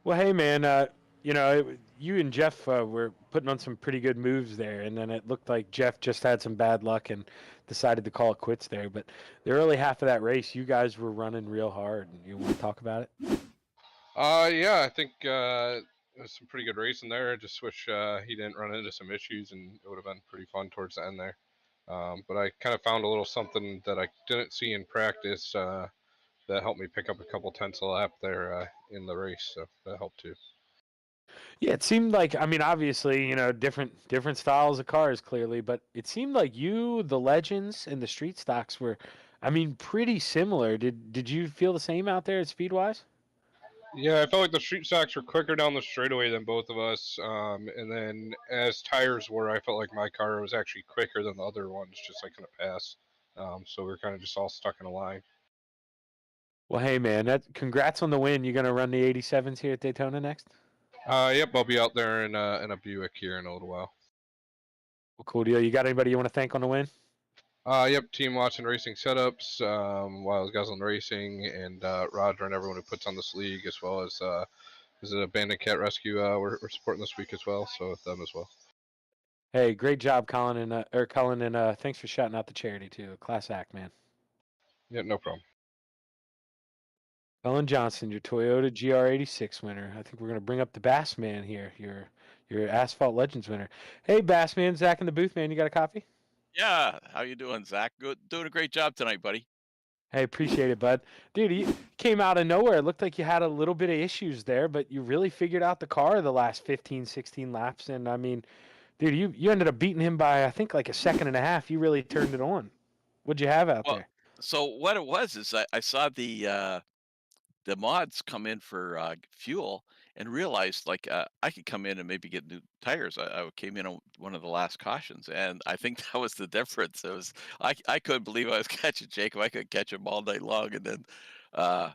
Well, hey, man. You and Jeff were putting on some pretty good moves there, and then it looked like Jeff just had some bad luck and decided to call it quits there. But the early half of that race, you guys were running real hard. You want to talk about it? Yeah, I think it was some pretty good racing there. I just wish he didn't run into some issues, and it would have been pretty fun towards the end there. But I kind of found a little something that I didn't see in practice that helped me pick up a couple tenths a lap there in the race, so that helped too. Yeah, it seemed like, I mean, obviously, different styles of cars clearly, but it seemed like you, the Legends, and the street stocks were, I mean, pretty similar. Did you feel the same out there at speed wise? Yeah, I felt like the street stocks were quicker down the straightaway than both of us. And then as tires were, I felt like my car was actually quicker than the other ones, just I couldn't pass. So we were kind of just all stuck in a line. Well, hey, man, congrats on the win. You going to run the 87s here at Daytona next? Yep, I'll be out there in a Buick here in a little while. Well, cool deal. You got anybody you want to thank on the win? Yep, Team Watson Racing Setups, Wild Goslin Racing, and Roger and everyone who puts on this league, as well as is it Abandoned Cat Rescue we're supporting this week as well, so them as well. Hey, great job, Colin, and thanks for shouting out the charity too. Class act, man. Yeah, no problem. Cullen Johnson, your Toyota GR86 winner. I think we're going to bring up the Bass Man here, your Asphalt Legends winner. Hey, Bass Man, Zach in the booth, man. You got a copy? Yeah, how you doing, Zach? Good, doing a great job tonight, buddy. Hey, appreciate it, bud. Dude, you came out of nowhere. It looked like you had a little bit of issues there, but you really figured out the car the last 15, 16 laps. And, I mean, dude, you ended up beating him by, I think, like a second and a half. You really turned it on. What'd you have out there? So what it was is I saw the mods come in for fuel and realized like I could come in and maybe get new tires. I came in on one of the last cautions, and I think that was the difference. It was I couldn't believe I was catching Jacob. I could catch him all night long, and then I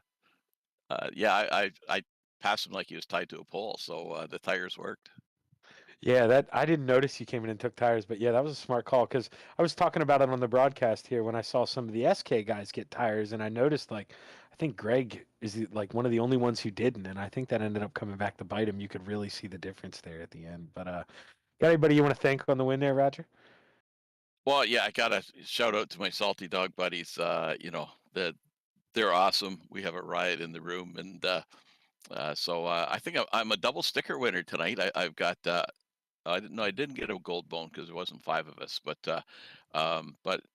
passed him like he was tied to a pole. So the tires worked. Yeah, I didn't notice you came in and took tires, but yeah, that was a smart call because I was talking about it on the broadcast here when I saw some of the SK guys get tires, and I noticed like I think Greg is like one of the only ones who didn't, and I think that ended up coming back to bite him. You could really see the difference there at the end. But got anybody you want to thank on the win there, Roger? Well, yeah, I gotta shout out to my salty dog buddies. They're awesome. We have a riot in the room, and so I think I'm a double sticker winner tonight. I've got I didn't get a gold bone because there wasn't 5 of us, but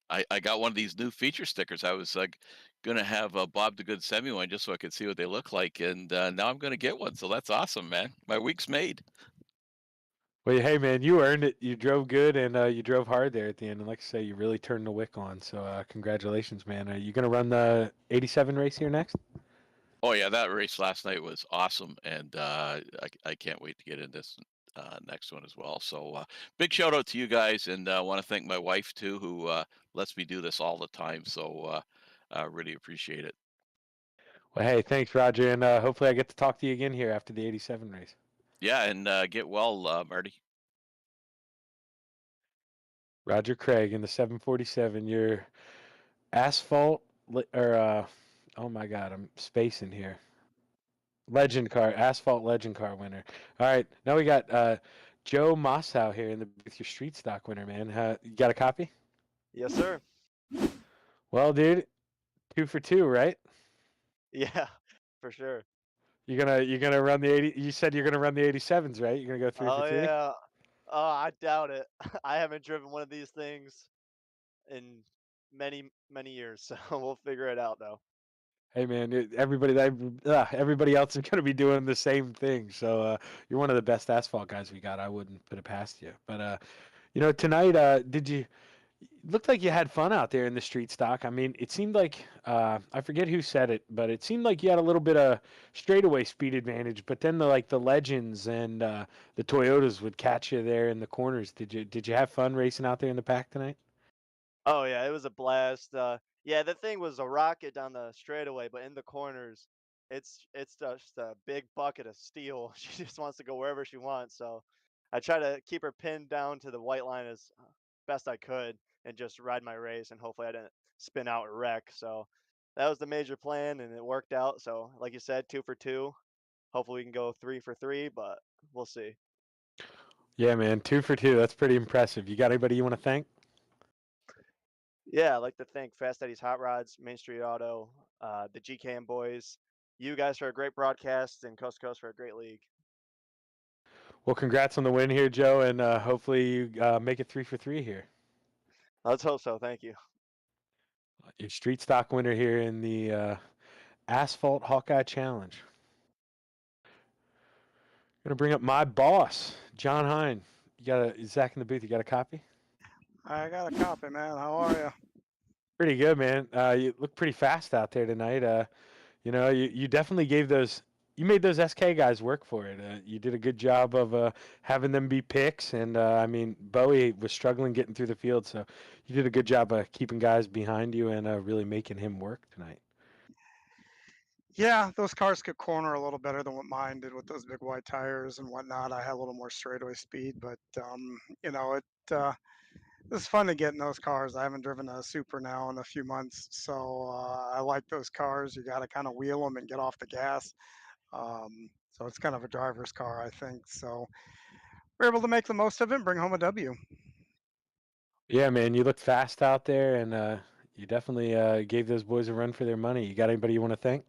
I got one of these new feature stickers. I was like gonna have a Bob the Good semi one just so I could see what they look like, and now I'm gonna get one. So that's awesome, man. My week's made. Well, hey man, you earned it. You drove good and you drove hard there at the end. And like I say, you really turned the wick on. So congratulations, man. Are you gonna run the 87 race here next? Oh yeah, that race last night was awesome, and I can't wait to get in this next one as well. So big shout out to you guys, and I want to thank my wife too, who lets me do this all the time. So really appreciate it. Well, hey, thanks, Roger, and hopefully I get to talk to you again here after the 87 race. Yeah, and get well, Marty. Roger Craig in the 747. Your asphalt oh my God, I'm spacing here. Legend car, asphalt legend car winner. All right, now we got Joe Mossow here in the booth, your street stock winner, man. You got a copy? Yes, sir. Well, dude, 2 for 2, right? Yeah, for sure. You're gonna run the 80. You said you're gonna run the 87s, right? You're gonna go 3 Oh for 3. yeah. Oh, I doubt it. I haven't driven one of these things in many, many years, so we'll figure it out though. Hey man, everybody else is gonna be doing the same thing. So you're one of the best asphalt guys we got. I wouldn't put it past you. But tonight, looked like you had fun out there in the street stock. I mean, it seemed like I forget who said it, but it seemed like you had a little bit of straightaway speed advantage. But then the Legends and the Toyotas would catch you there in the corners. Did you have fun racing out there in the pack tonight? Oh yeah, it was a blast. Yeah, the thing was a rocket down the straightaway, but in the corners, it's just a big bucket of steel. She just wants to go wherever she wants. So I try to keep her pinned down to the white line as best I could and just ride my race. And hopefully I didn't spin out or wreck. So that was the major plan, and it worked out. So like you said, 2 for 2. Hopefully we can go 3 for 3, but we'll see. Yeah, man, 2 for 2. That's pretty impressive. You got anybody you want to thank? Yeah, I'd like to thank Fast Eddie's Hot Rods, Main Street Auto, the GKM boys, you guys for a great broadcast, and Coast to Coast for a great league. Well, congrats on the win here, Joe, and hopefully you make it 3 for 3 here. Let's hope so. Thank you. Your street stock winner here in the Asphalt Hawkeye Challenge. Gonna bring up my boss, John Hine. You got Zach in the booth. You got a copy? I got a copy, man. How are you? Pretty good, man. You look pretty fast out there tonight. You know, you definitely gave those. You made those SK guys work for it. You did a good job of having them be picks, and I mean, Bowie was struggling getting through the field, so you did a good job of keeping guys behind you and really making him work tonight. Yeah, those cars could corner a little better than what mine did with those big wide tires and whatnot. I had a little more straightaway speed, but you know, it's fun to get in those cars. I haven't driven a Super now in a few months, so I like those cars. You got to kind of wheel them and get off the gas. So it's kind of a driver's car, I think. So we're able to make the most of it and bring home a W. Yeah, man, you looked fast out there, and you definitely gave those boys a run for their money. You got anybody you want to thank?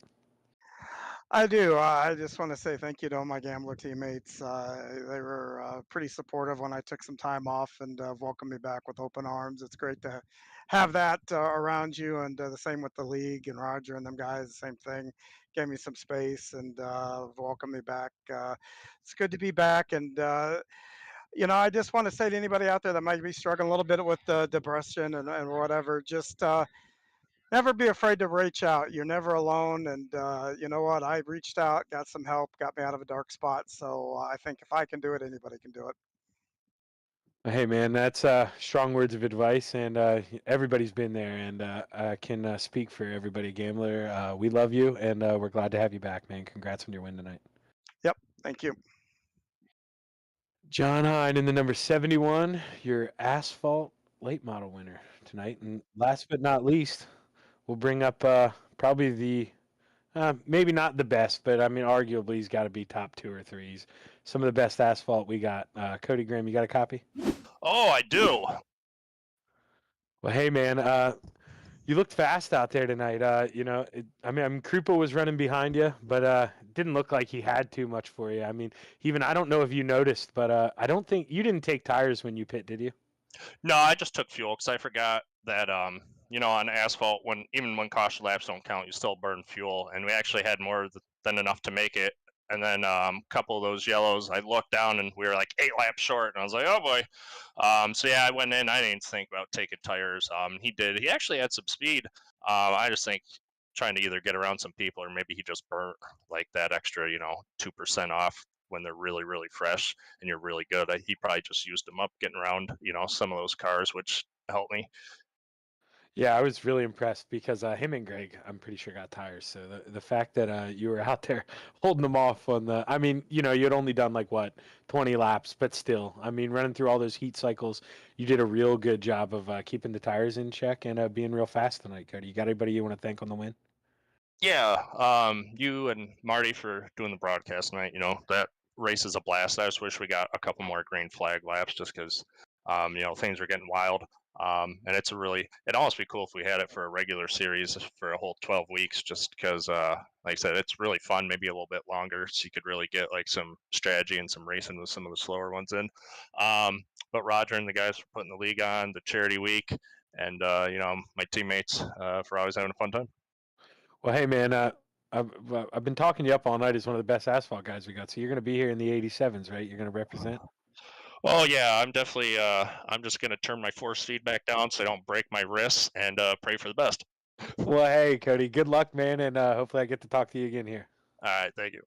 I do. I just want to say thank you to all my gambler teammates. They were pretty supportive when I took some time off and welcomed me back with open arms. It's great to have that around you, and the same with the league and Roger and them guys. The same thing. Gave me some space and welcomed me back. It's good to be back, and you know, I just want to say to anybody out there that might be struggling a little bit with depression and whatever, just never be afraid to reach out. You're never alone. And you know what? I reached out, got some help, got me out of a dark spot. So I think if I can do it, anybody can do it. Hey, man, that's strong words of advice, and everybody's been there, and I can speak for everybody, Gambler. We love you, and we're glad to have you back, man. Congrats on your win tonight. Yep, thank you. John Hine in the number 71, your Asphalt late model winner tonight. And last but not least, we'll bring up probably the maybe not the best, but I mean, arguably he's got to be top 2 or 3. Some of the best asphalt we got. Cody Graham, you got a copy? Oh, I do. Well, hey, man, you looked fast out there tonight. You know, I mean, Krupa was running behind you, but it didn't look like he had too much for you. I mean, even I don't know if you noticed, but I don't think you didn't take tires when you pit, did you? No, I just took fuel because I forgot that you know, on asphalt, even when caution laps don't count, you still burn fuel, and we actually had more than enough to make it. And then a couple of those yellows, I looked down and we were like 8 laps short, and I was like, oh boy. So yeah, I went in. I didn't think about taking tires. He did. He actually had some speed. I just think trying to either get around some people or maybe he just burnt like that extra, you know, 2% off when they're really, really fresh and you're really good. He probably just used them up getting around, you know, some of those cars, which helped me. Yeah, I was really impressed because him and Greg, I'm pretty sure, got tires. So the fact that you were out there holding them off on the, I mean, you know, you had only done like what 20 laps, but still, I mean, running through all those heat cycles, you did a real good job of keeping the tires in check and being real fast tonight, Cody. You got anybody you want to thank on the win? Yeah, you and Marty for doing the broadcast tonight. You know, that race is a blast. I just wish we got a couple more green flag laps just because, you know, things are getting wild. And it'd almost be cool if we had it for a regular series for a whole 12 weeks, just because, like I said, it's really fun, maybe a little bit longer, so you could really get like some strategy and some racing with some of the slower ones in. But Roger and the guys for putting the league on, the charity week, and, you know, my teammates for always having a fun time. Well, hey, man, I've been talking you up all night as one of the best asphalt guys we got. So you're going to be here in the 87s, right? You're going to represent? Oh yeah, I'm definitely. I'm just gonna turn my force feedback down so I don't break my wrists and pray for the best. Well, hey, Cody, good luck, man, and hopefully I get to talk to you again here. All right, thank you.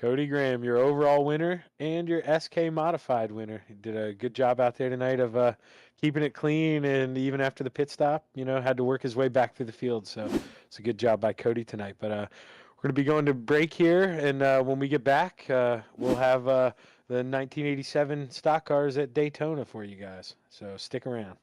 Cody Graham, your overall winner and your SK modified winner. He did a good job out there tonight of keeping it clean, and even after the pit stop, you know, had to work his way back through the field. So it's a good job by Cody tonight. But We're going to be going to break here, and when we get back, we'll have the 1987 stock cars at Daytona for you guys. So stick around.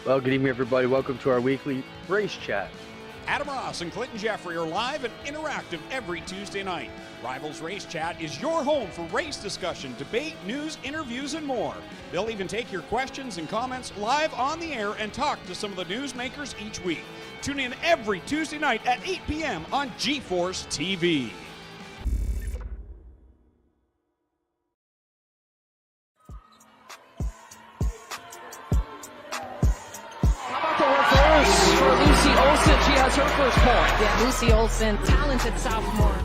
Well, good evening, everybody. Welcome to our weekly race chat. Adam Ross and Clinton Jeffrey are live and interactive every Tuesday night. Rivals Race Chat is your home for race discussion, debate, news, interviews, and more. They'll even take your questions and comments live on the air and talk to some of the newsmakers each week. Tune in every Tuesday night at 8 p.m. on GeForce TV. For Lucy Olson, she has her first point. Yeah, Lucy Olson, talented sophomore.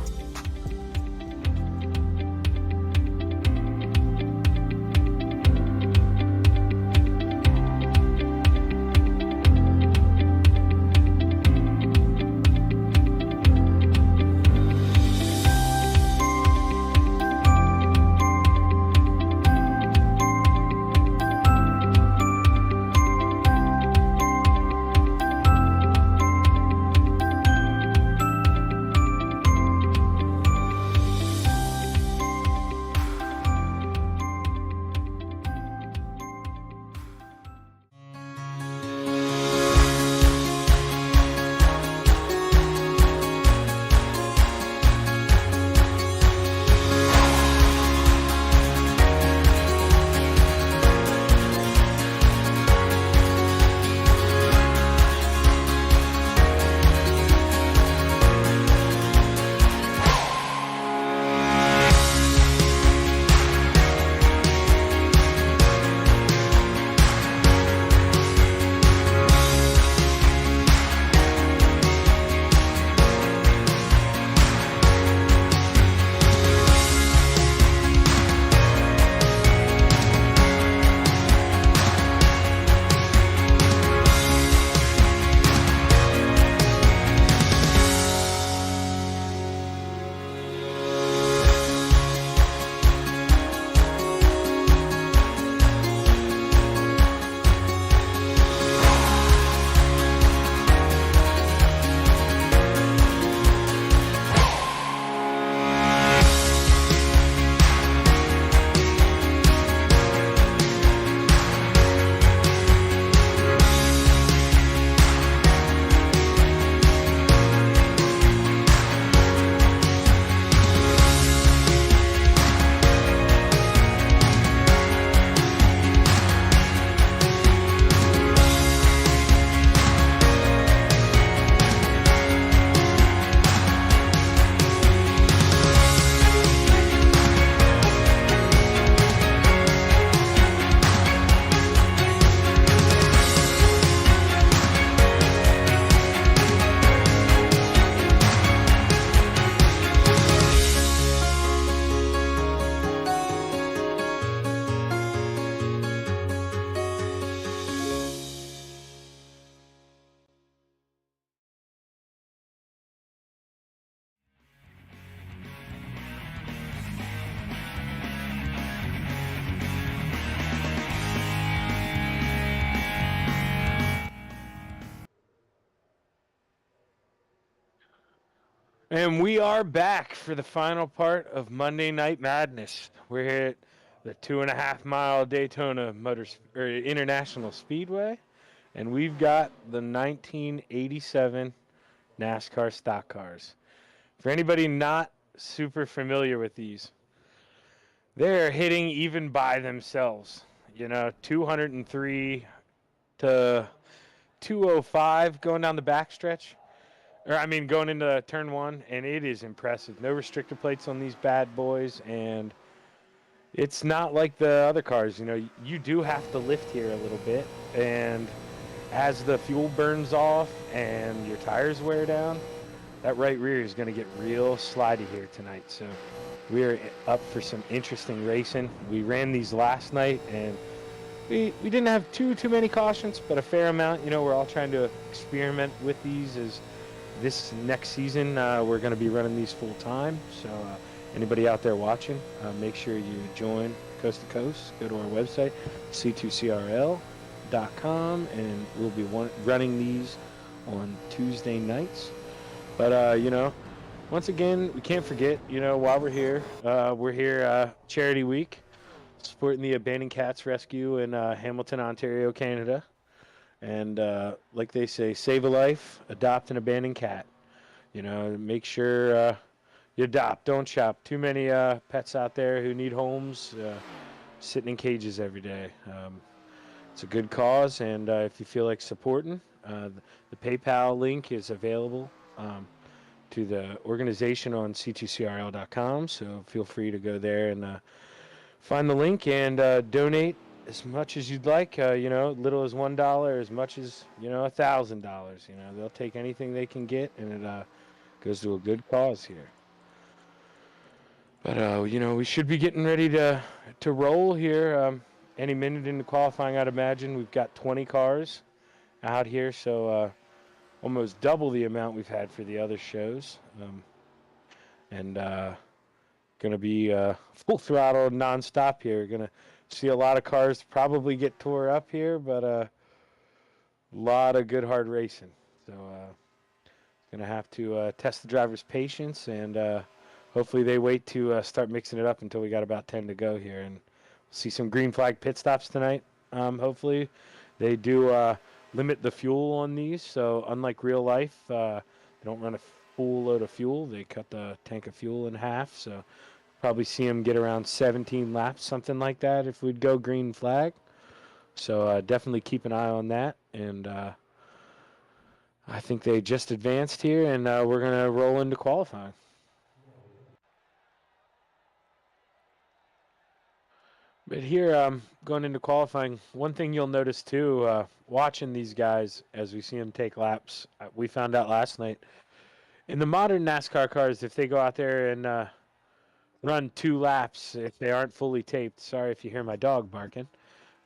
And we are back for the final part of Monday Night Madness. We're here at the 2.5 mile Daytona International Speedway, and we've got the 1987 NASCAR stock cars. For anybody not super familiar with these, they're hitting even by themselves. 203 to 205 going down the backstretch. Going into turn one, and it is impressive. No restrictor plates on these bad boys, and it's not like the other cars. You do have to lift here a little bit, and as the fuel burns off and your tires wear down, that right rear is going to get real slidey here tonight. So we're up for some interesting racing. We ran these last night, and we didn't have too many cautions, but a fair amount. We're all trying to experiment with these as this next season, we're going to be running these full time. So anybody out there watching, make sure you join Coast to Coast. Go to our website, C2CRL.com, and we'll be running these on Tuesday nights. But, once again, we can't forget, while we're here Charity Week, supporting the Abandoned Cats Rescue in Hamilton, Ontario, Canada. And like they say, save a life, adopt an abandoned cat. Make sure you adopt, don't shop. Too many pets out there who need homes, sitting in cages every day. It's a good cause, and if you feel like supporting, the PayPal link is available to the organization on C2CRL.com, so feel free to go there and find the link and donate as much as you'd like, little as $1, as much as, $1,000. They'll take anything they can get, and it goes to a good cause here. But, we should be getting ready to roll here any minute into qualifying, I'd imagine. We've got 20 cars out here, so almost double the amount we've had for the other shows. And going to be full throttle, nonstop here. Going to see a lot of cars probably get tore up here, but a lot of good hard racing. So going to have to test the driver's patience, and hopefully they wait to start mixing it up until we got about 10 to go here. And we'll see some green flag pit stops tonight, hopefully. They do limit the fuel on these, so unlike real life, they don't run a full load of fuel. They cut the tank of fuel in half, so probably see them get around 17 laps, something like that, if we'd go green flag. So definitely keep an eye on that. And I think they just advanced here, and we're going to roll into qualifying. But here, going into qualifying, one thing you'll notice too, watching these guys as we see them take laps, we found out last night, in the modern NASCAR cars, if they go out there and run 2 laps, if they aren't fully taped, sorry if you hear my dog barking,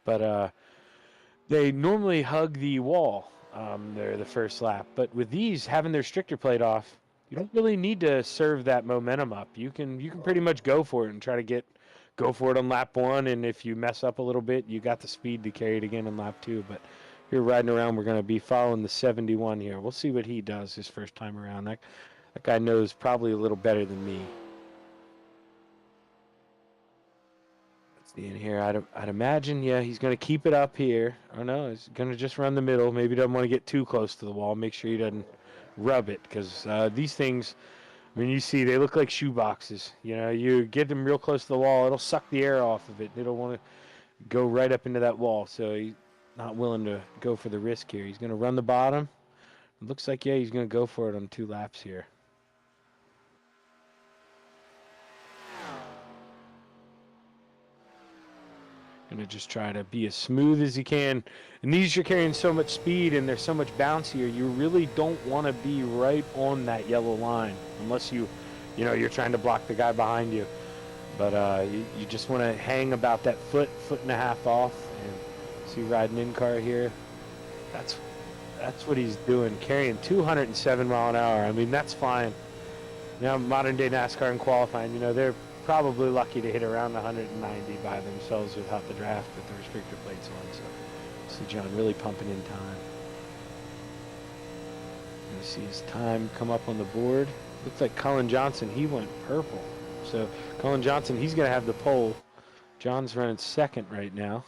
but they normally hug the wall there the first lap. But with these, having their restrictor plate off, you don't really need to serve that momentum up. You can pretty much go for it and try to go for it on lap 1, and if you mess up a little bit, you got the speed to carry it again in lap 2. But here riding around, we're going to be following the 71 here. We'll see what he does his first time around. That guy knows probably a little better than me. In here, I'd imagine, yeah, he's going to keep it up here. Oh no, he's going to just run the middle. Maybe doesn't want to get too close to the wall. Make sure he doesn't rub it, because these things, you see, they look like shoe boxes. You get them real close to the wall, it'll suck the air off of it. They don't want to go right up into that wall, so he's not willing to go for the risk here. He's going to run the bottom. It looks like, yeah, he's going to go for it on 2 laps here. Going to just try to be as smooth as you can. And these, you're carrying so much speed and they're so much bouncier, you really don't want to be right on that yellow line unless you're trying to block the guy behind you. But you just want to hang about that foot and a half off. And see, riding in car here, that's what he's doing, carrying 207 mile an hour. That's fine. Modern day NASCAR and qualifying, they're probably lucky to hit around 190 by themselves without the draft with the restrictor plates on. So see John really pumping in time. You see his time come up on the board. Looks like Cullen Johnson, he went purple. So Cullen Johnson, he's going to have the pole. John's running second right now.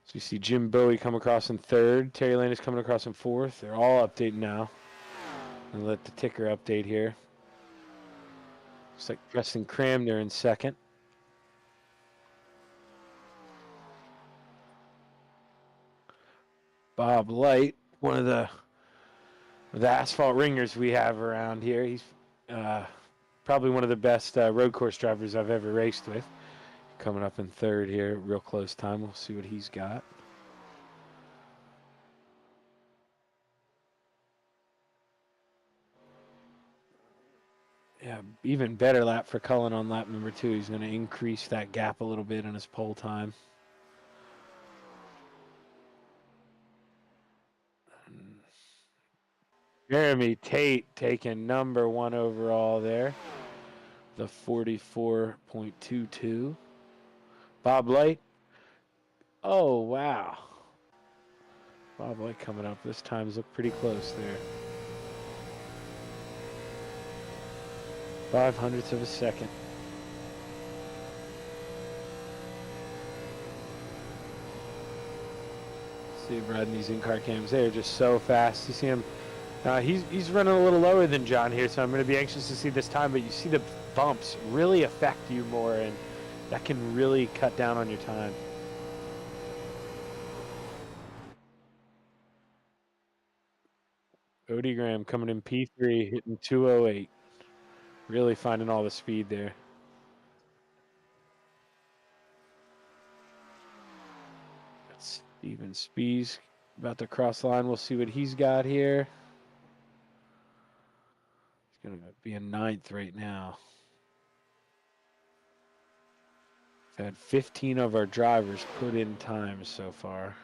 So you see Jim Bowie come across in third. Terry Landis coming across in fourth. They're all updating now. And let the ticker update here. Looks like Preston Cramner in second. Bob Light, one of the asphalt ringers we have around here. He's probably one of the best road course drivers I've ever raced with. Coming up in third here, real close time. We'll see what he's got. Yeah, even better lap for Cullen on lap number 2. He's going to increase that gap a little bit in his pole time. Jeremy Tate taking number 1 overall there. The 44.22. Bob Light. Oh, wow. Bob Light coming up. This time's look pretty close there. 0.05 of a second. See him riding these in-car cams. They are just so fast. You see him. He's running a little lower than John here, so I'm going to be anxious to see this time. But you see the bumps really affect you more, and that can really cut down on your time. Odie Graham coming in P3, hitting 208. Really finding all the speed there. That's Steven Spees about to cross the line. We'll see what he's got here. He's going to be in 9th right now. We've had 15 of our drivers put in times so far.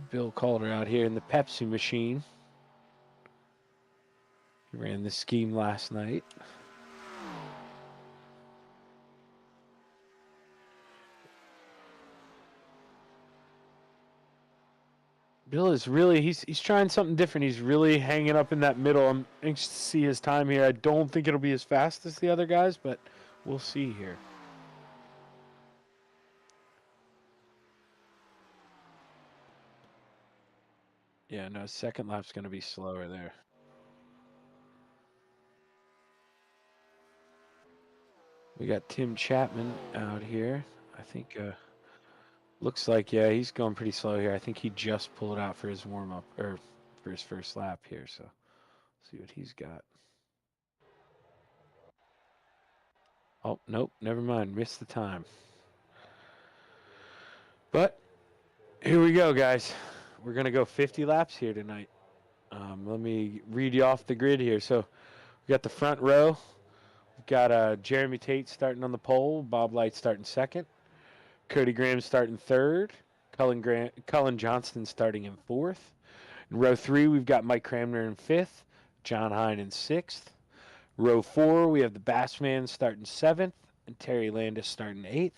Bill Calder out here in the Pepsi machine. He ran the scheme last night. Bill is really, he's trying something different. He's really hanging up in that middle. I'm anxious to see his time here. I don't think it'll be as fast as the other guys, but we'll see here. Yeah, no, second lap's going to be slower there. We got Tim Chapman out here. I think, looks like, yeah, he's going pretty slow here. I think he just pulled out for his warm-up, or for his first lap here, so see what he's got. Oh, nope, never mind. Missed the time. But here we go, guys. We're going to go 50 laps here tonight. Let me read you off the grid here. So we got the front row. We've got Jeremy Tate starting on the pole. Bob Light starting second. Cody Graham starting third. Cullen Johnston starting in fourth. In row 3, we've got Mike Cramner in fifth. John Hine in sixth. Row 4, we have the Bassman starting 7th, and Terry Landis starting 8th.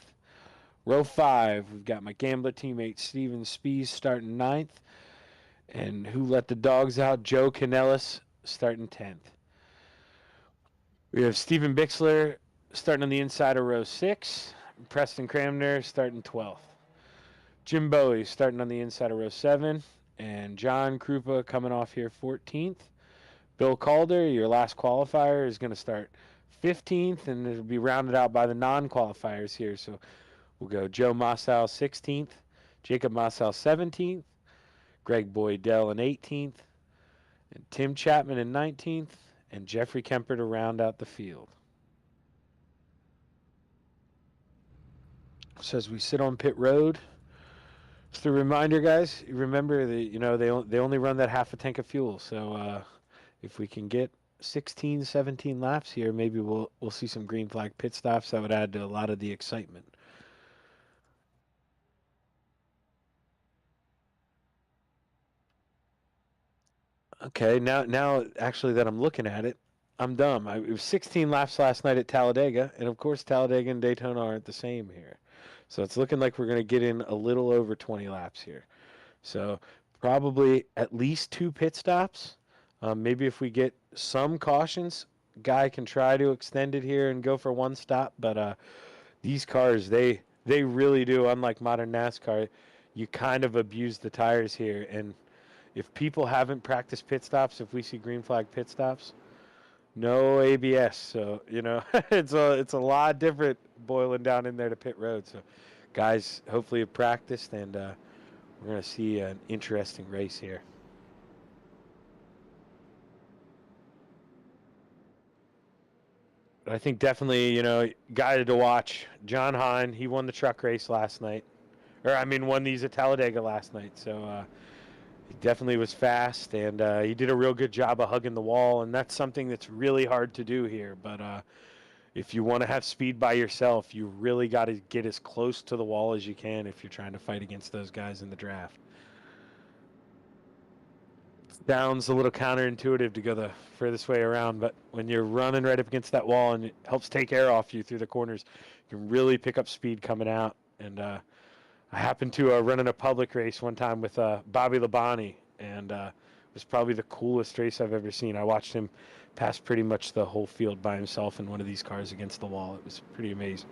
Row 5, we've got my Gambler teammate Steven Spees starting 9th, and who let the dogs out, Joe Canellis starting 10th. We have Steven Bixler starting on the inside of row 6, and Preston Cramner starting 12th. Jim Bowie starting on the inside of row 7, and John Krupa coming off here 14th. Bill Calder, your last qualifier, is going to start 15th, and it'll be rounded out by the non-qualifiers here. So we'll go Joe Mossow 16th, Jacob Mossow 17th, Greg Boydell in 18th, and Tim Chapman in 19th, and Jeffrey Kemper to round out the field. So as we sit on pit road, just a reminder, guys, remember that they only run that half a tank of fuel. So if we can get 16, 17 laps here, maybe we'll see some green flag pit stops. That would add to a lot of the excitement. Okay, now actually that I'm looking at it, I'm dumb. It was 16 laps last night at Talladega, and of course Talladega and Daytona aren't the same here. So it's looking like we're going to get in a little over 20 laps here. So probably at least 2 pit stops. Maybe if we get some cautions, guy can try to extend it here and go for 1 stop. But these cars, they really do, unlike modern NASCAR, you kind of abuse the tires here. And if people haven't practiced pit stops, if we see green flag pit stops, no ABS. So, it's a lot different boiling down in there to pit road. So guys hopefully have practiced, and we're going to see an interesting race here. But I think definitely, guy to watch, John Hine. He won the truck race last night. Won these at Talladega last night. So he definitely was fast, and he did a real good job of hugging the wall, and that's something that's really hard to do here. But if you want to have speed by yourself, you really got to get as close to the wall as you can if you're trying to fight against those guys in the draft. Sounds a little counterintuitive to go the furthest way around, but when you're running right up against that wall and it helps take air off you through the corners, you can really pick up speed coming out. And I happened to run in a public race one time with Bobby Labonte, and it was probably the coolest race I've ever seen. I watched him pass pretty much the whole field by himself in one of these cars against the wall. It was pretty amazing.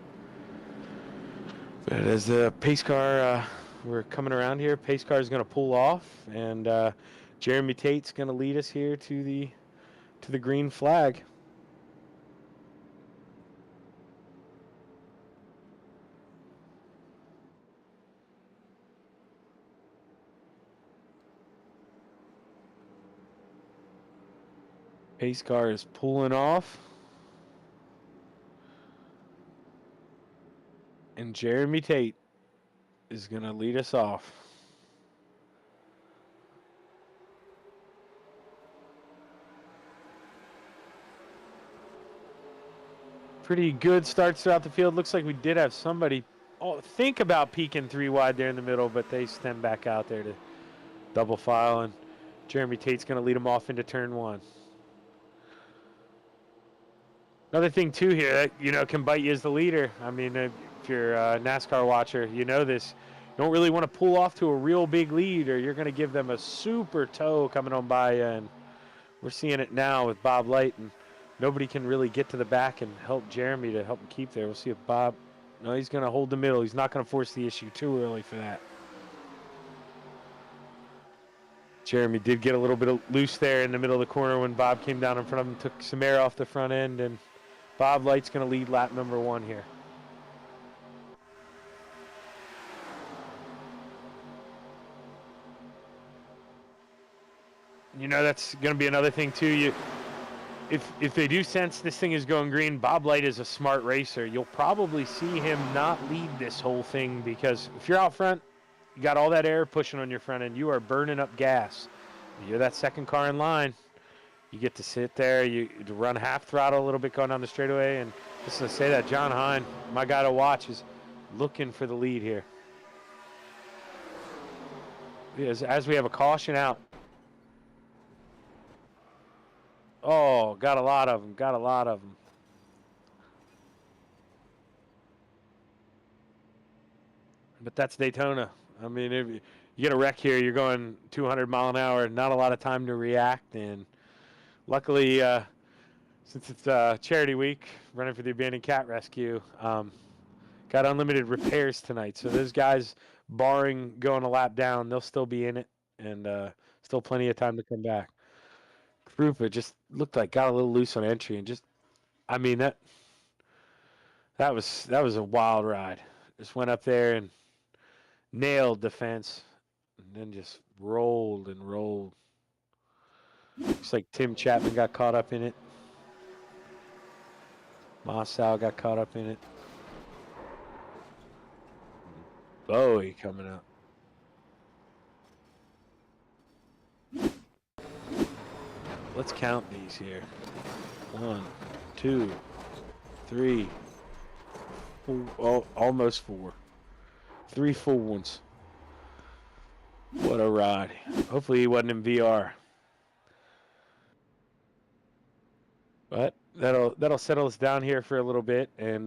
But as the pace car, we're coming around here, pace car is going to pull off, and Jeremy Tate's going to lead us here to the green flag. Pace car is pulling off. And Jeremy Tate is going to lead us off. Pretty good starts throughout the field. Looks like we did have somebody think about peeking 3 wide there in the middle, but they stem back out there to double file, and Jeremy Tate's going to lead them off into turn 1. Another thing, too, here that, can bite you as the leader. If you're a NASCAR watcher, you know this. You don't really want to pull off to a real big lead, or you're going to give them a super tow coming on by you, and we're seeing it now with Bob Light, and nobody can really get to the back and help Jeremy to help him keep there. We'll see if Bob... No, he's going to hold the middle. He's not going to force the issue too early for that. Jeremy did get a little bit loose there in the middle of the corner when Bob came down in front of him, took some air off the front end, and Bob Light's going to lead lap number 1 here. That's going to be another thing, too. If they do sense this thing is going green, Bob Light is a smart racer. You'll probably see him not lead this whole thing, because if you're out front, you got all that air pushing on your front end. You are burning up gas. You're that second car in line. You get to sit there. You run half throttle a little bit going down the straightaway. And just to say that, John Hine, my guy to watch, is looking for the lead here. As we have a caution out. Oh, got a lot of them. But that's Daytona. If you get a wreck here, you're going 200 mile an hour, not a lot of time to react. And luckily, since it's charity week, running for the abandoned cat rescue, got unlimited repairs tonight. So those guys, barring going a lap down, they'll still be in it, and still plenty of time to come back. Krupa just looked like got a little loose on entry, and that was a wild ride. Just went up there and nailed the fence, and then just rolled and rolled. Looks like Tim Chapman got caught up in it. Mossau got caught up in it. Bowie coming up. Let's count these here. 1, 2, 3, 4, almost 4. 3 full ones. What a ride. Hopefully he wasn't in VR. But that'll settle us down here for a little bit. And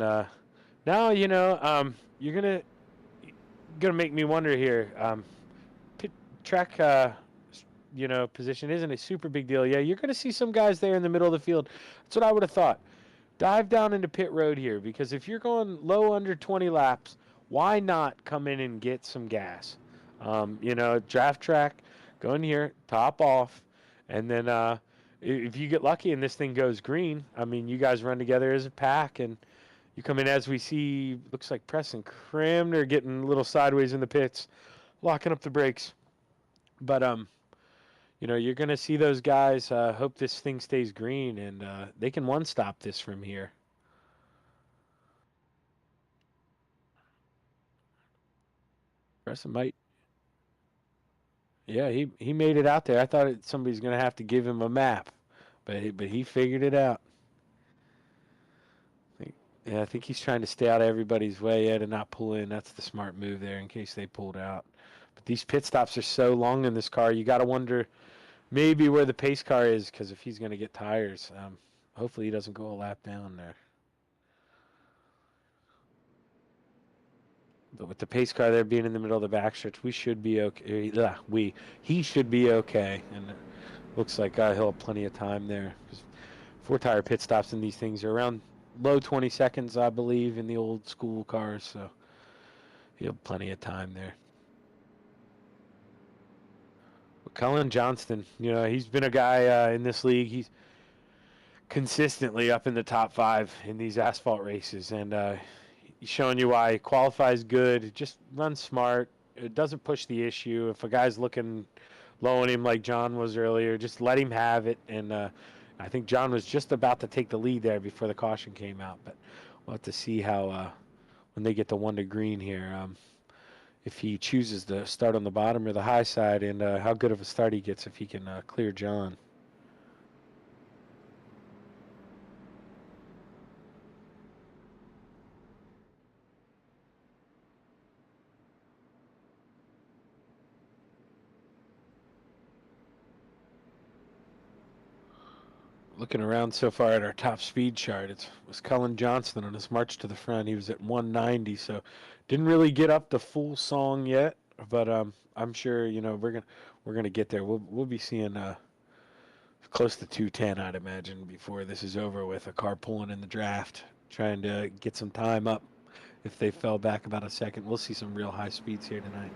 now, you're gonna make me wonder here. track position isn't a super big deal. Yeah, you're going to see some guys there in the middle of the field. That's what I would have thought. Dive down into pit road here, because if you're going low under 20 laps, why not come in and get some gas? Draft track, go in here, top off, and then if you get lucky and this thing goes green, I mean, you guys run together as a pack, and you come in, as we see, looks like Preston Cramner getting a little sideways in the pits, locking up the brakes. But you're going to see those guys hope this thing stays green, and they can one-stop this from here. Preston might. Yeah, he made it out there. I thought somebody's going to have to give him a map, but he figured it out. I think he's trying to stay out of everybody's way to not pull in. That's the smart move there in case they pulled out. But these pit stops are so long in this car, you got to wonder maybe where the pace car is, because if he's going to get tires, hopefully he doesn't go a lap down there. But with the pace car there being in the middle of the backstretch, we should be okay. He should be okay, and it looks like he'll have plenty of time there. 4-tire pit stops in these things are around low 20 seconds, I believe, in the old school cars, so he'll have plenty of time there. But Cullen Johnston, he's been a guy in this league. He's consistently up in the top 5 in these asphalt races, and he's showing you why. He qualifies good, just runs smart. It doesn't push the issue. If a guy's looking low on him like John was earlier, just let him have it. And I think John was just about to take the lead there before the caution came out. But we'll have to see how, when they get the 1 to green here, if he chooses to start on the bottom or the high side, and how good of a start he gets if he can clear John. Looking around so far at our top speed chart, it was Cullen Johnston on his march to the front. He was at 190, so didn't really get up the full song yet. But I'm sure we're gonna get there. We'll be seeing close to 210, I'd imagine, before this is over with. A car pulling in the draft, trying to get some time up. If they fell back about a second, we'll see some real high speeds here tonight.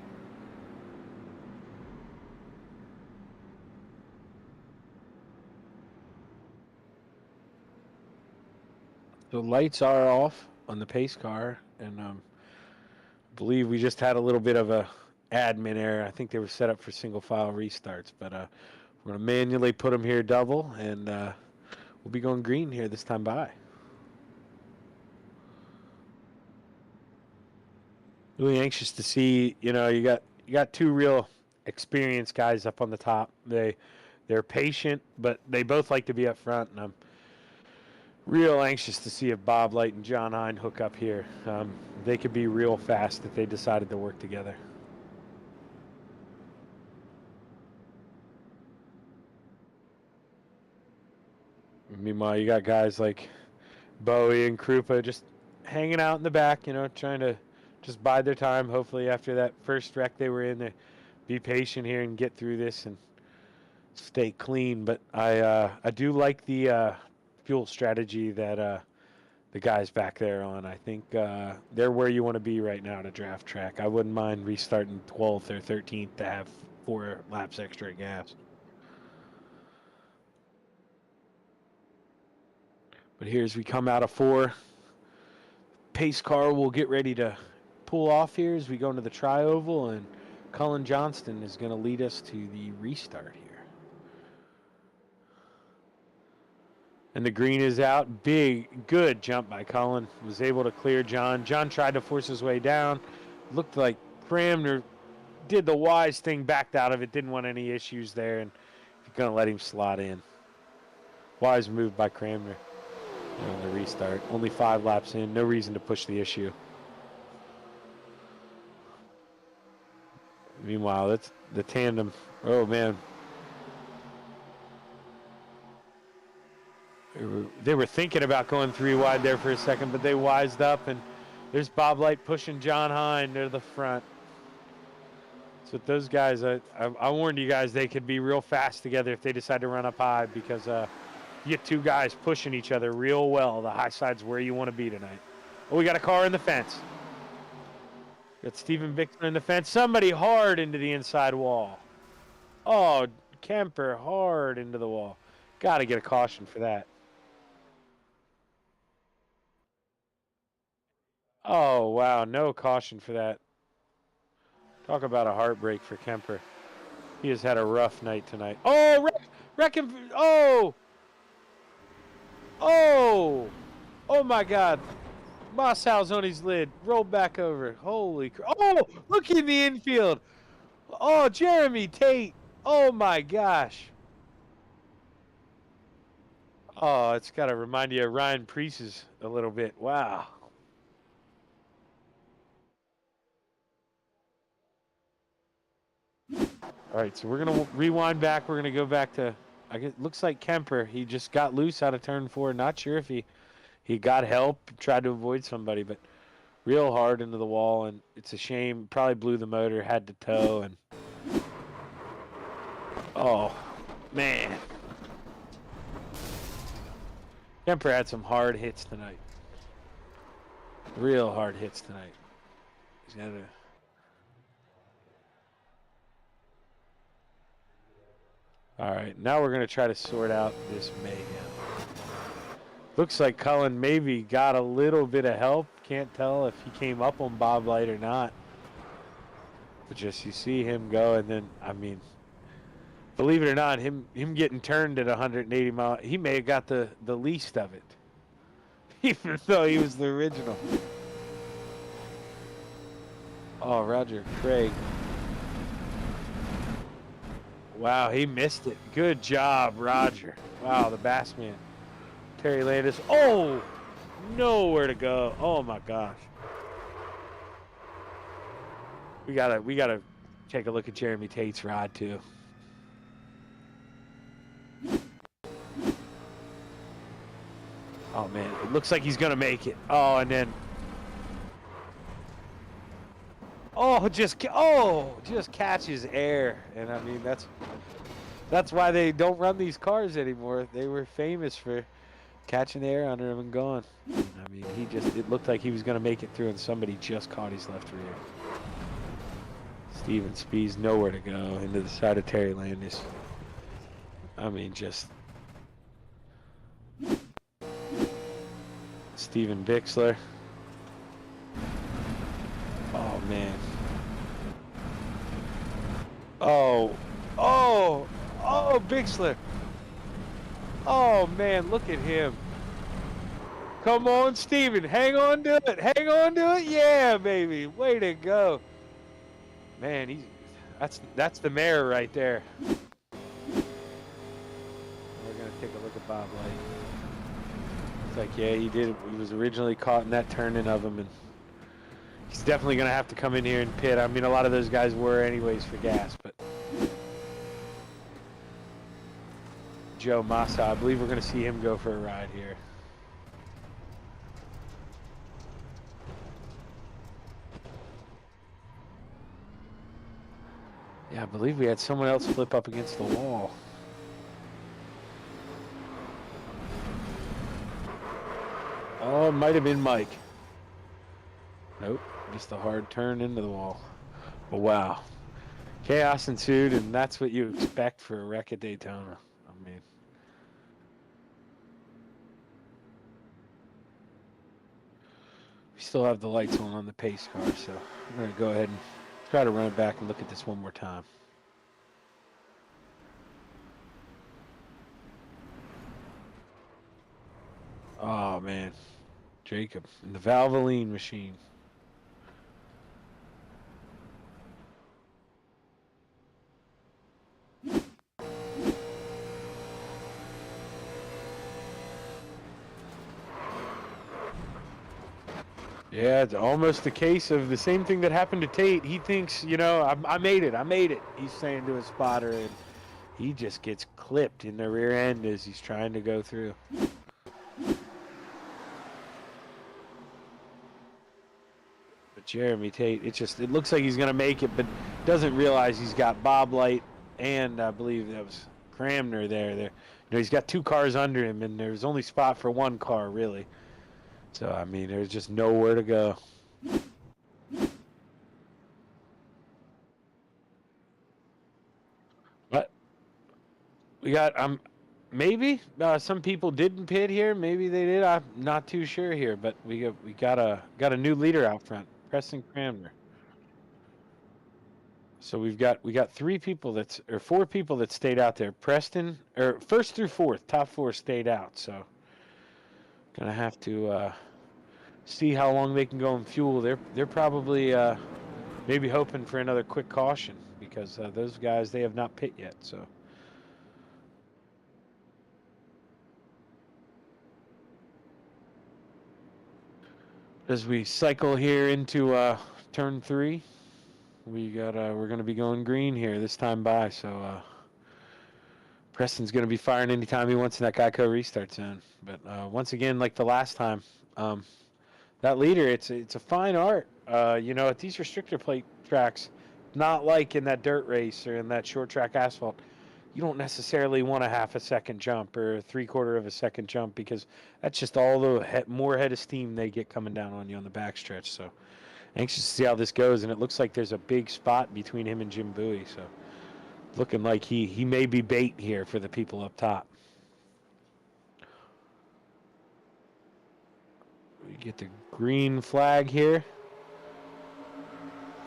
The lights are off on the pace car, and I believe we just had a little bit of a admin error. I think they were set up for single file restarts, but we're going to manually put them here double, and we'll be going green here this time by. Really anxious to see, you got 2 real experienced guys up on the top. They're patient, but they both like to be up front, and I'm real anxious to see if Bob Light and John Hine hook up here. They could be real fast if they decided to work together. Meanwhile, you got guys like Bowie and Krupa just hanging out in the back, trying to just bide their time. Hopefully after that first wreck they were in, they be patient here and get through this and stay clean. But I do like the fuel strategy that the guys back there on. I think they're where you want to be right now to draft track. I wouldn't mind restarting 12th or 13th to have 4 laps extra gas. But here as we come out of 4, pace car will get ready to pull off here as we go into the tri-oval, and Cullen Johnston is going to lead us to the restart here. And the green is out. Good jump by Cullen. Was able to clear John. John tried to force his way down. Looked like Cramner did the wise thing, backed out of it, didn't want any issues there, and going to let him slot in. Wise move by Cramner on the restart. Only 5 laps in. No reason to push the issue. Meanwhile, that's the tandem. Oh, man. They were thinking about going 3 wide there for a second, but they wised up, and there's Bob Light pushing John Hine to the front. So with those guys, I warned you guys they could be real fast together if they decide to run up high because you get two guys pushing each other real well. The high side's where you want to be tonight. Oh, we got a car in the fence. Got Steven Bixler in the fence. Somebody hard into the inside wall. Oh, Kemper hard into the wall. Got to get a caution for that. Oh, wow. No caution for that. Talk about a heartbreak for Kemper. He has had a rough night tonight. Oh, oh! Oh! Oh, my God. Moss Salzoni's lid. Rolled back over. Holy crap. Oh, look in the infield. Oh, Jeremy Tate. Oh, my gosh. Oh, it's got to remind you of Ryan Preece's a little bit. Wow. All right, so we're going to rewind back. We're going to go back to, I guess, looks like Kemper. He just got loose out of turn 4. Not sure if he got help, tried to avoid somebody, but real hard into the wall, and it's a shame. Probably blew the motor, had to tow, and oh, man. Kemper had some hard hits tonight. Real hard hits tonight. He's got to... All right, now we're going to try to sort out this mayhem. Looks like Cullen maybe got a little bit of help. Can't tell if he came up on Bob Light or not. But just you see him go, and then, I mean, believe it or not, him getting turned at 180 miles, he may have got the least of it. Even though he was the original. Oh, Roger Craig. Wow, he missed it. Good job, Roger. Wow, the Bassman. Terry Landis. Oh, nowhere to go. Oh my gosh. We gotta take a look at Jeremy Tate's rod too. Oh man, it looks like he's gonna make it. Oh, and then just catches air, and I mean that's why they don't run these cars anymore. They were famous for catching air under them and going. I mean, it looked like he was going to make it through, and somebody just caught his left rear. Steven Spees nowhere to go into the side of Terry Landis. I mean, just Steven Bixler. Oh man. Oh, Bixler. Oh, man, look at him. Come on, Steven. Hang on to it. Hang on to it. Yeah, baby. Way to go. Man, that's the mayor right there. We're going to take a look at Bob Light. It's like, yeah, he did. He was originally caught in that turning of him, and he's definitely going to have to come in here and pit. I mean, a lot of those guys were anyways for gas, but Joe Massa, I believe we're going to see him go for a ride here. Yeah, I believe we had someone else flip up against the wall. Oh, it might have been Mike. Nope, just a hard turn into the wall. But wow. Chaos ensued, and that's what you expect for a wreck at Daytona. I mean, we still have the lights on the pace car, so I'm going to go ahead and try to run it back and look at this one more time. Oh, man. Jacob in the Valvoline machine. Yeah, it's almost the case of the same thing that happened to Tate. He thinks, you know, I made it. He's saying to his spotter, and he just gets clipped in the rear end as he's trying to go through. But Jeremy Tate, it looks like he's going to make it, but doesn't realize he's got Bob Light and I believe that was Cramner there. You know, he's got 2 cars under him, and there's only spot for 1 car, really. So, I mean, there's just nowhere to go. But we got, maybe some people didn't pit here. Maybe they did. I'm not too sure here, but we got a new leader out front, Preston Cramner. So we got 4 people that stayed out there. Preston, or 1st through 4th, top 4 stayed out. So gonna have to see how long they can go in fuel. They're probably maybe hoping for another quick caution because those guys, they have not pit yet. So as we cycle here into turn 3. We're going to be going green here this time by, so Preston's going to be firing anytime he wants in that Geico restart zone. But once again, like the last time, that leader, it's a fine art. You know, at these restrictor plate tracks, not like in that dirt race or in that short track asphalt, you don't necessarily want a half a second jump or a 3/4 of a second jump because that's just all the more head of steam they get coming down on you on the backstretch. So anxious to see how this goes, and it looks like there's a big spot between him and Jim Bowie, so looking like he may be bait here for the people up top. We get the green flag here.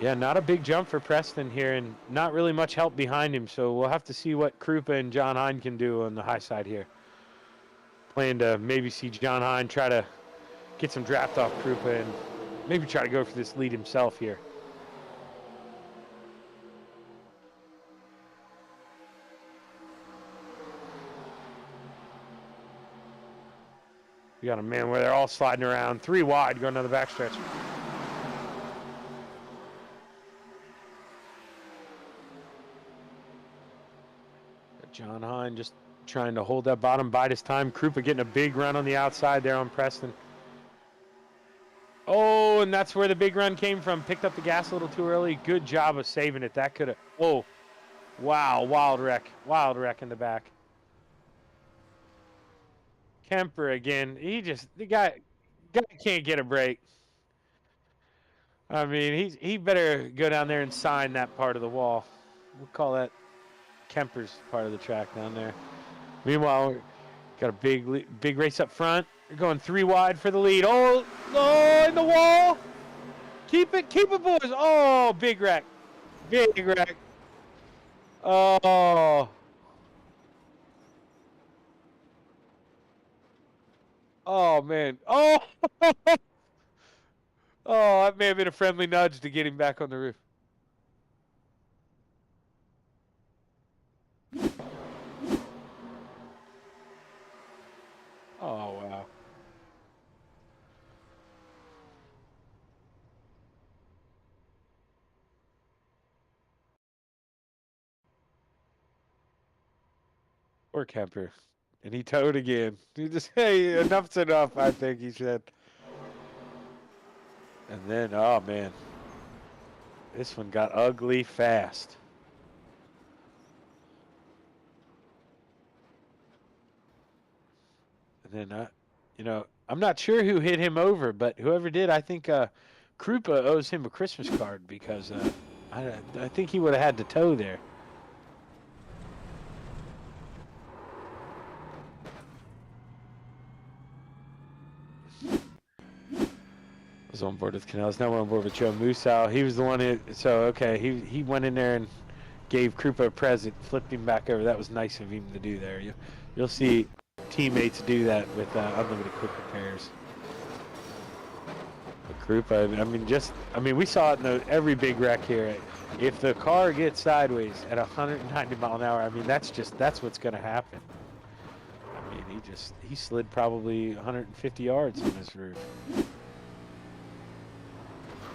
Yeah, not a big jump for Preston here, and not really much help behind him, so we'll have to see what Krupa and John Hine can do on the high side here. Plan to maybe see John Hine try to get some draft off Krupa and maybe try to go for this lead himself here. We got a man where they're all sliding around. 3 wide going down the backstretch. John Hine just trying to hold that bottom, bide his time. Krupa getting a big run on the outside there on Preston. Oh, and that's where the big run came from. Picked up the gas a little too early. Good job of saving it. That could have... Whoa. Wow, wild wreck. Wild wreck in the back. Kemper again. The guy can't get a break. I mean, he better go down there and sign that part of the wall. We'll call that Kemper's part of the track down there. Meanwhile, we got a big race up front. They're going 3 wide for the lead. Oh, in the wall. Keep it, boys. Oh, big wreck. Big wreck. Oh. Oh, man. Oh. Oh, that may have been a friendly nudge to get him back on the roof. Oh, wow. Poor Kemper. And he towed again. He just, hey, enough's enough, I think he said. And then, oh, man. This one got ugly fast. And then, you know, I'm not sure who hit him over, but whoever did, I think Krupa owes him a Christmas card because I think he would have had to tow there. Was on board with Canales, now we're on board with Joe Musau. He was the one who, so okay, he went in there and gave Krupa a present, flipped him back over. That was nice of him to do there. You'll see teammates do that with unlimited quick repairs. But Krupa, I mean, we saw it in every big wreck here. If the car gets sideways at 190 mile an hour, I mean, that's what's going to happen. I mean, he slid probably 150 yards on this roof.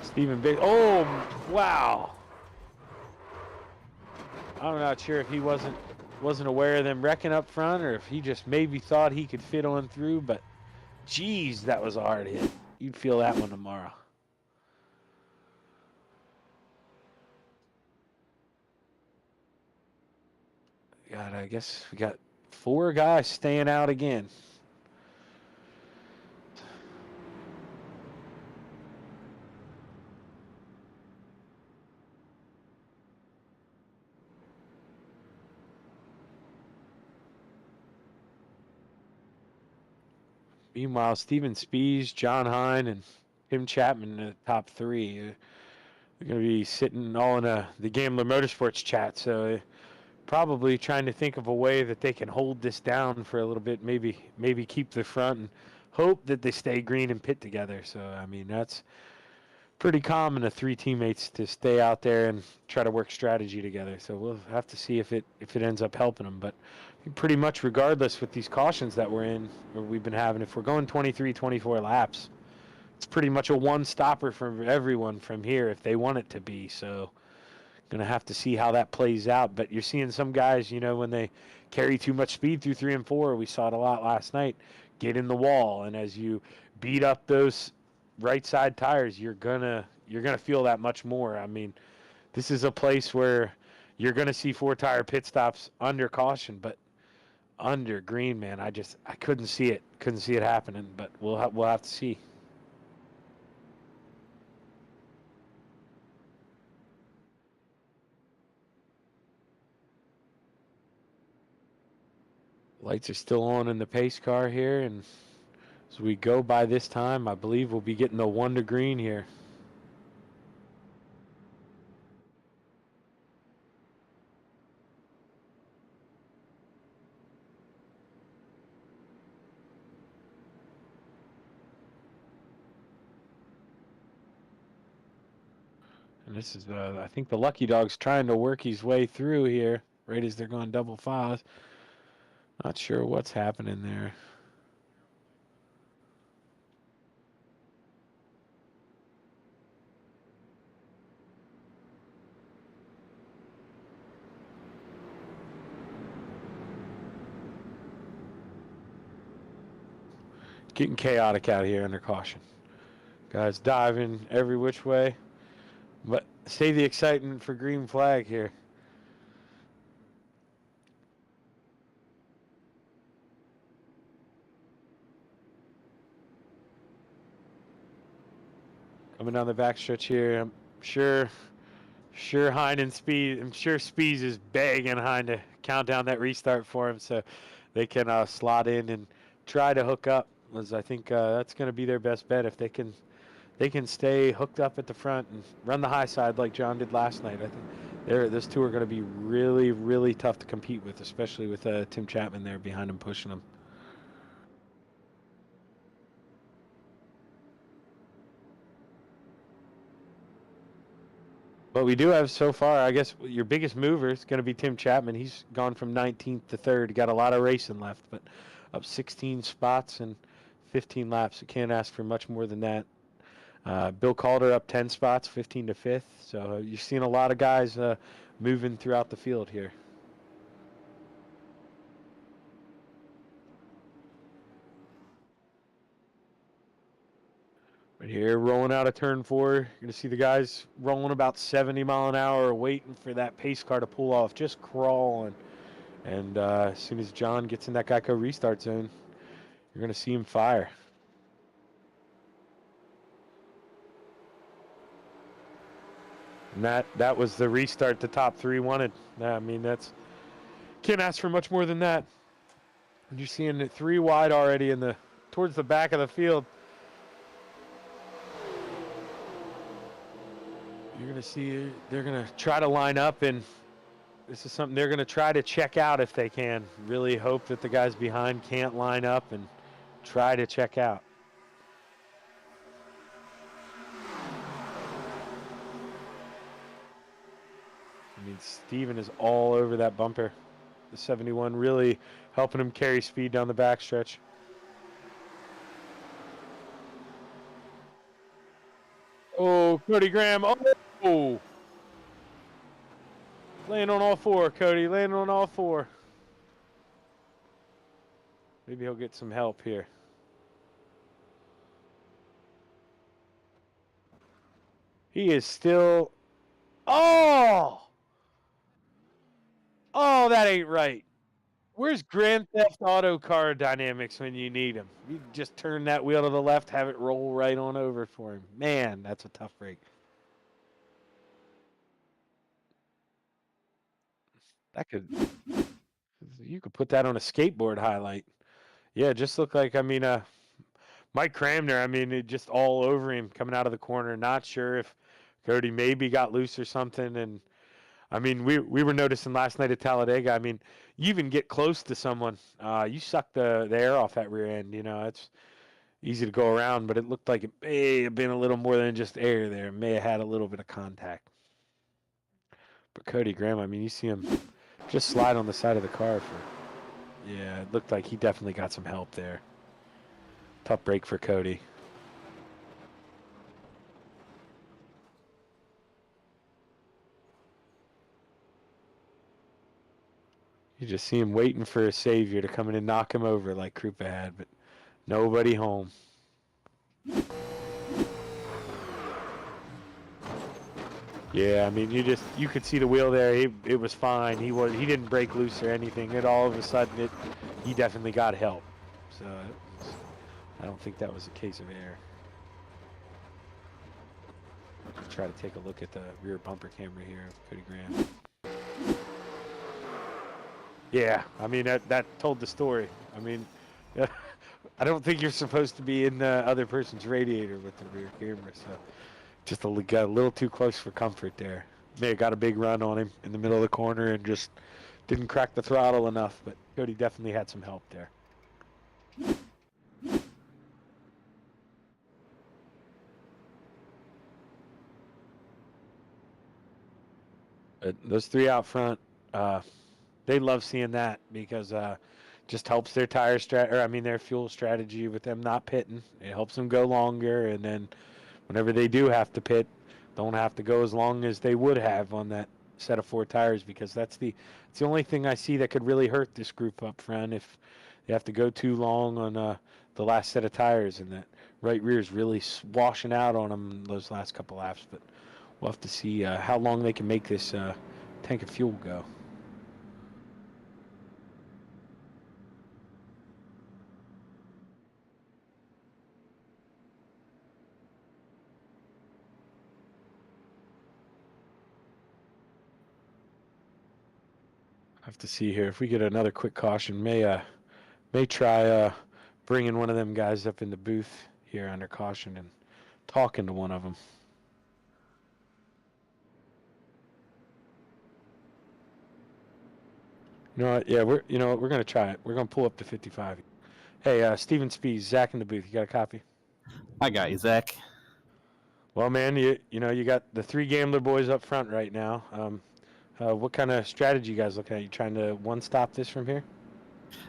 Stephen Big. Oh, wow. I'm not sure if he wasn't aware of them wrecking up front or if he just maybe thought he could fit on through, but geez, that was a hard hit. You'd feel that one tomorrow. I guess we got 4 guys staying out again. Meanwhile, Steven Spees, John Hine, and Tim Chapman in the top 3. They're going to be sitting all in the Gambler Motorsports chat, so probably trying to think of a way that they can hold this down for a little bit, maybe keep the front and hope that they stay green and pit together. So, I mean, that's pretty common of 3 teammates to stay out there and try to work strategy together. So we'll have to see if it ends up helping them. But pretty much regardless with these cautions that we're in, or we've been having, if we're going 23, 24 laps, it's pretty much a one-stopper for everyone from here if they want it to be. So going to have to see how that plays out. But you're seeing some guys, when they carry too much speed through 3 and 4, we saw it a lot last night, get in the wall. And as you beat up those right side tires, you're gonna feel that much more. I mean, this is a place where you're gonna see 4-tire pit stops under caution, but under green, man, I couldn't see it happening. But we'll have to see. Lights are still on in the pace car here, and as we go by this time, I believe we'll be getting a 1 to green here. And this is, I think the Lucky Dog's trying to work his way through here, right as they're going double files. Not sure what's happening there. Getting chaotic out here under caution. Guys diving every which way. But save the excitement for green flag here. Coming down the backstretch here, I'm sure Hine and Speed, I'm sure Speeds is begging Hine to count down that restart for him so they can slot in and try to hook up. As I think that's going to be their best bet if they can stay hooked up at the front and run the high side like John did last night. I think those 2 are going to be really, really tough to compete with, especially with Tim Chapman there behind him pushing them. But we do have so far, I guess, your biggest mover is going to be Tim Chapman. He's gone from 19th to 3rd. Got a lot of racing left, but up 16 spots and 15 laps. You can't ask for much more than that. Bill Calder up 10 spots, 15 to 5th. So you're seeing a lot of guys moving throughout the field here. Right here, rolling out of turn 4. You're going to see the guys rolling about 70 mile an hour, waiting for that pace car to pull off, just crawling. And as soon as John gets in that Geico restart zone, you're going to see him fire. And that was the restart the top 3 wanted. I mean, can't ask for much more than that. And you're seeing it 3 wide already towards the back of the field. You're going to see they're going to try to line up, and this is something they're going to try to check out if they can. Really hope that the guys behind can't line up and try to check out. I mean, Steven is all over that bumper. The 71 really helping him carry speed down the backstretch. Oh, Cody Graham. Oh! Laying on all 4, Cody. Laying on all 4. Maybe he'll get some help here. He is still... Oh! Oh, that ain't right. Where's Grand Theft Auto car dynamics when you need them? You just turn that wheel to the left, have it roll right on over for him. Man, that's a tough break. That could, you could put that on a skateboard highlight. Yeah, it just looked like, Mike Cramner, it just all over him coming out of the corner. Not sure if Cody maybe got loose or something. And we were noticing last night at Talladega. You even get close to someone, you suck the air off that rear end. It's easy to go around, but it looked like it may have been a little more than just air there. It may have had a little bit of contact. But Cody Graham, you see him just slide on the side of the car yeah, it looked like he definitely got some help there. Tough break for Cody. You just see him waiting for a savior to come in and knock him over like Krupa had, but nobody home. Yeah, you could see the wheel there. It was fine. He didn't break loose or anything. And all of a sudden, he definitely got help. So I don't think that was a case of air. Let's try to take a look at the rear bumper camera here of Cody Graham. Yeah, that told the story. I don't think you're supposed to be in the other person's radiator with the rear camera, so just got a little too close for comfort there. May have got a big run on him in the middle of the corner and just didn't crack the throttle enough, but Cody definitely had some help there. But those three out front, they love seeing that because just helps their their fuel strategy with them not pitting. It helps them go longer, and then whenever they do have to pit, don't have to go as long as they would have on that set of 4 tires, because that's the only thing I see that could really hurt this group up front if they have to go too long on the last set of tires, and that right rear is really washing out on them those last couple laps. But we'll have to see how long they can make this tank of fuel go. Have to see here if we get another quick caution. May try bringing one of them guys up in the booth here under caution and talking to one of them. You know what? Yeah, we're gonna try it. We're gonna pull up to 55. Hey, Steven Spees, Zach in the booth. You got a copy? I got you, Zach. Well, man, you got the 3 Gambler boys up front right now. What kind of strategy you guys looking at? You trying to one-stop this from here?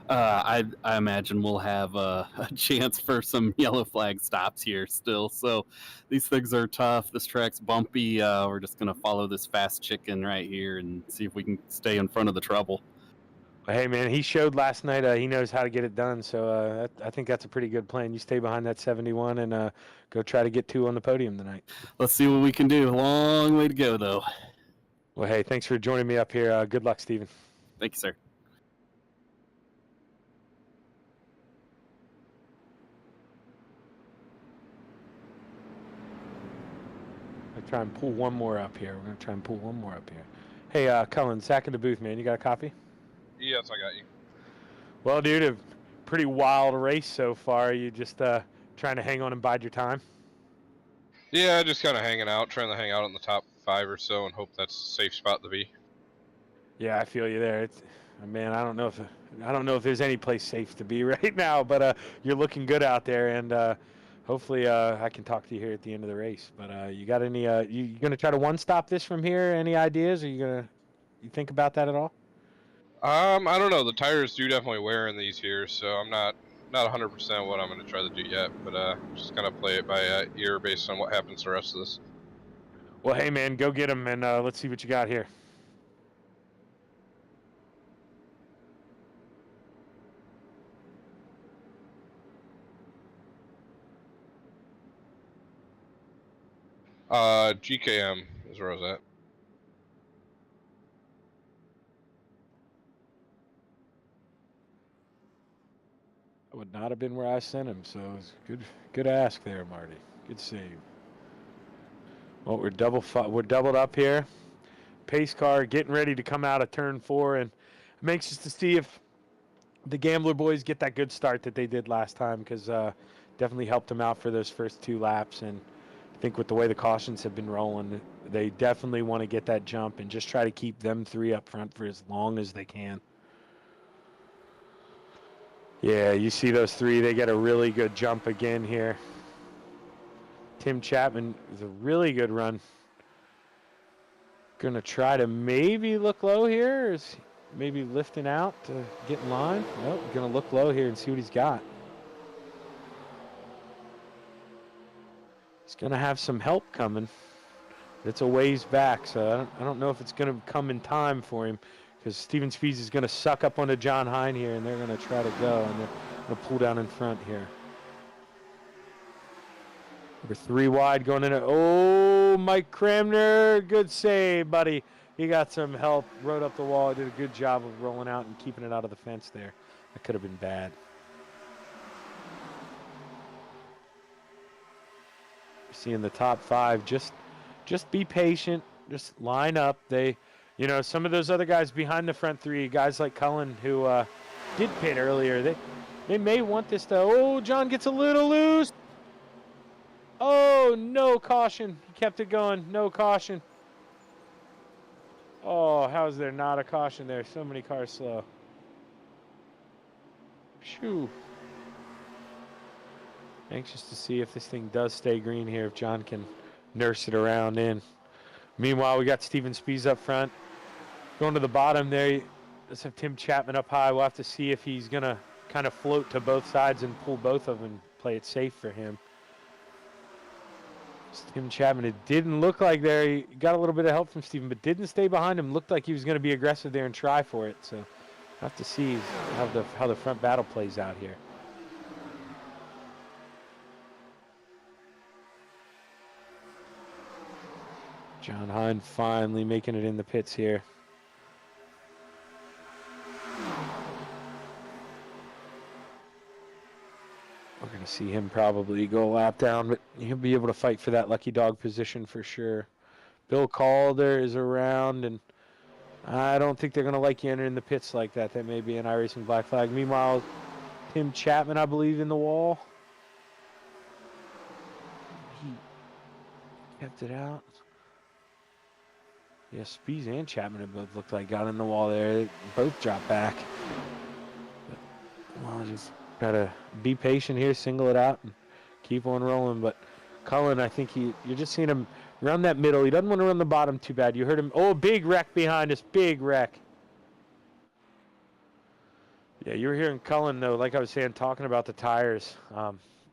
I imagine we'll have a chance for some yellow flag stops here still. So these things are tough. This track's bumpy. We're just going to follow this fast chicken right here and see if we can stay in front of the trouble. Hey, man, he showed last night he knows how to get it done. So I think that's a pretty good plan. You stay behind that 71 and go try to get 2 on the podium tonight. Let's see what we can do. Long way to go, though. Well, hey, thanks for joining me up here. Good luck, Steven. Thank you, sir. I'm gonna try and pull one more up here. Hey, Cullen, Zach in the booth, man. You got a copy? Yes, I got you. Well, dude, a pretty wild race so far. You just trying to hang on and bide your time? Yeah, just kind of hanging out, trying to hang out in the top 5 or so and hope that's a safe spot to be. Yeah, I feel you there. Man, I don't know if there's any place safe to be right now, but you're looking good out there, and hopefully I can talk to you here at the end of the race. But you got any? You gonna try to one-stop this from here? Any ideas? Are you think about that at all? I don't know. The tires do definitely wear in these here, so I'm not 100% what I'm going to try to do yet, but just kind of play it by ear based on what happens the rest of this. Well, hey, man, go get them, and let's see what you got here. GKM is where I was at. would not have been where I sent him. So it was good ask there, Marty. Good save. Well, we're doubled up here. Pace car getting ready to come out of turn 4, and I'm anxious to see if the Gambler boys get that good start that they did last time, because definitely helped them out for those first 2 laps. And I think with the way the cautions have been rolling, they definitely want to get that jump and just try to keep them 3 up front for as long as they can. Yeah, you see those 3, they get a really good jump again here. Tim Chapman is a really good run. Gonna try to maybe look low here. Is maybe lifting out to get in line. Nope, gonna look low here and see what he's got. He's gonna have some help coming. It's a ways back, so I don't know if it's gonna come in time for him, because Steven Spies is gonna suck up onto John Hine here, and they're gonna try to go, and they're gonna pull down in front here. Number 3 wide going in. Oh, Mike Cramner, good save, buddy. He got some help, rode up the wall, did a good job of rolling out and keeping it out of the fence there. That could have been bad. Seeing the top 5, just be patient, just line up. Some of those other guys behind the front 3, guys like Cullen who did pit earlier, they may want this to. Oh, John gets a little loose. Oh, no caution. He kept it going. No caution. Oh, how is there not a caution there? So many cars slow. Phew. Anxious to see if this thing does stay green here, if John can nurse it around in. Meanwhile, we got Steven Spies up front. Going to the bottom there. Let's have Tim Chapman up high. We'll have to see if he's going to kind of float to both sides and pull both of them and play it safe for him. Tim Chapman, it didn't look like there. He got a little bit of help from Steven, but didn't stay behind him. Looked like he was going to be aggressive there and try for it. So we'll have to see how the front battle plays out here. John Hine finally making it in the pits here. We're going to see him probably go a lap down, but he'll be able to fight for that lucky dog position for sure. Bill Calder is around, and I don't think they're going to like you entering the pits like that. That may be an iRacing black flag. Meanwhile, Tim Chapman, I believe, in the wall. He kept it out. Yeah, Spies and Chapman have both looked like got in the wall there. They both dropped back. But, well, just got to be patient here, single it out, and keep on rolling. But Cullen, I think you're just seeing him run that middle. He doesn't want to run the bottom too bad. You heard him. Oh, big wreck behind us. Big wreck. Yeah, you were hearing Cullen, though, like I was saying, talking about the tires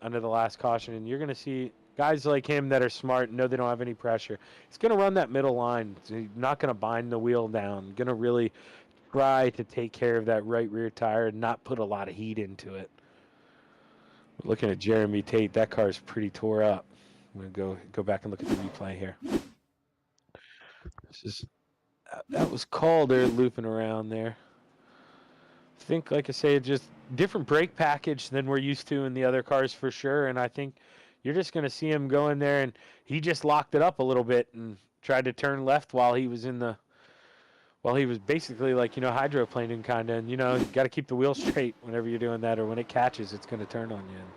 under the last caution. And you're going to see guys like him that are smart, know they don't have any pressure. He's going to run that middle line. He's not going to bind the wheel down. Going to really try to take care of that right rear tire and not put a lot of heat into it. Looking at Jeremy Tate, that car is pretty tore up. I'm going to go back and look at the replay here. That was Calder looping around there. I think, like I say, just different brake package than we're used to in the other cars for sure. And I think you're just going to see him go in there, and he just locked it up a little bit and tried to turn left while he was basically like, hydroplaning kind of. And, you got to keep the wheel straight whenever you're doing that, or when it catches, it's going to turn on you. And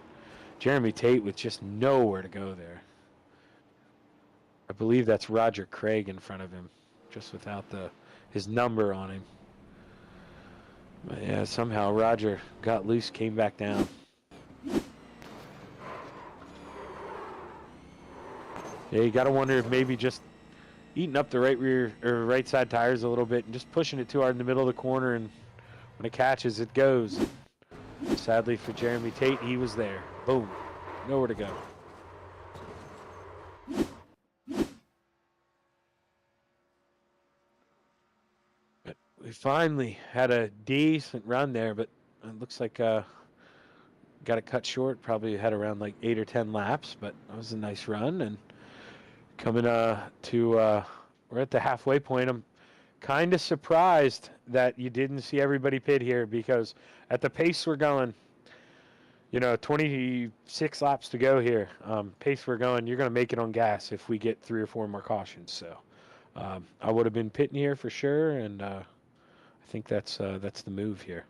Jeremy Tate with just nowhere to go there. I believe that's Roger Craig in front of him, just without his number on him. But yeah, somehow Roger got loose, came back down. Yeah, you got to wonder if maybe just eating up the right rear or right side tires a little bit and just pushing it too hard in the middle of the corner, and when it catches, it goes. Sadly for Jeremy Tate, he was there. Boom. Nowhere to go. But we finally had a decent run there, but it looks like got it cut short. Probably had around like 8 or 10 laps, but that was a nice run. And coming we're at the halfway point. I'm kind of surprised that you didn't see everybody pit here, because at the pace we're going, You know, 26 laps to go here. Pace we're going, you're going to make it on gas if we get 3 or 4 more cautions. So I would have been pitting here for sure, and I think that's the move here.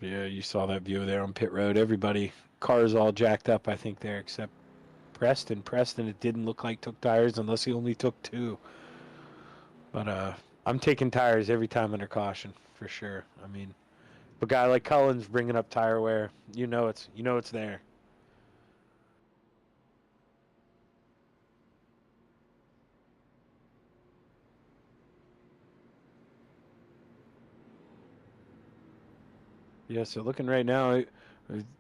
Yeah, you saw that view there on pit road. Everybody, cars all jacked up, I think, there, except Preston. Preston, it didn't look like took tires unless he only took 2. But I'm taking tires every time under caution for sure. I mean, a guy like Cullen's bringing up tire wear, you know it's there. Yeah, so looking right now,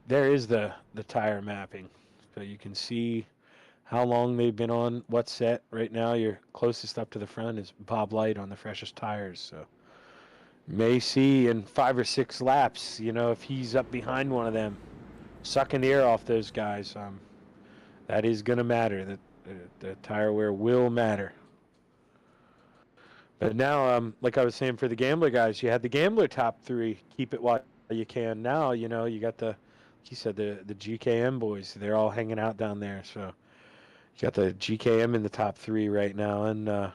there is the tire mapping, so you can see how long they've been on what set. Right now, your closest up to the front is Bob Light on the freshest tires. So may see in 5 or 6 laps, you know, if he's up behind one of them, sucking the air off those guys. That is going to matter. The tire wear will matter. But now, like I was saying for the Gambler guys, you had the Gambler top 3. Keep it while you can. Now, you know, you got like you said, the GKM boys. They're all hanging out down there. So you got the GKM in the top 3 right now. And I'm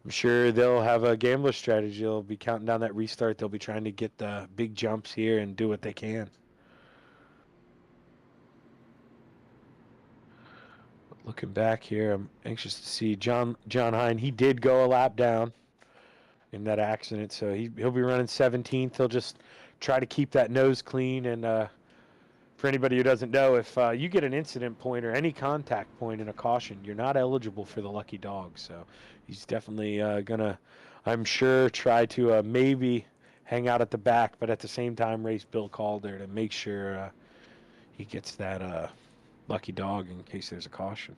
sure they'll have a Gambler strategy. They'll be counting down that restart. They'll be trying to get the big jumps here and do what they can. Looking back here, I'm anxious to see John Hine. He did go a lap down in that accident, so he'll be running 17th. He'll just try to keep that nose clean. And for anybody who doesn't know, if you get an incident point or any contact point in a caution, you're not eligible for the lucky dog. So he's definitely gonna, I'm sure, try to maybe hang out at the back, but at the same time race Bill Calder to make sure he gets that lucky dog in case there's a caution.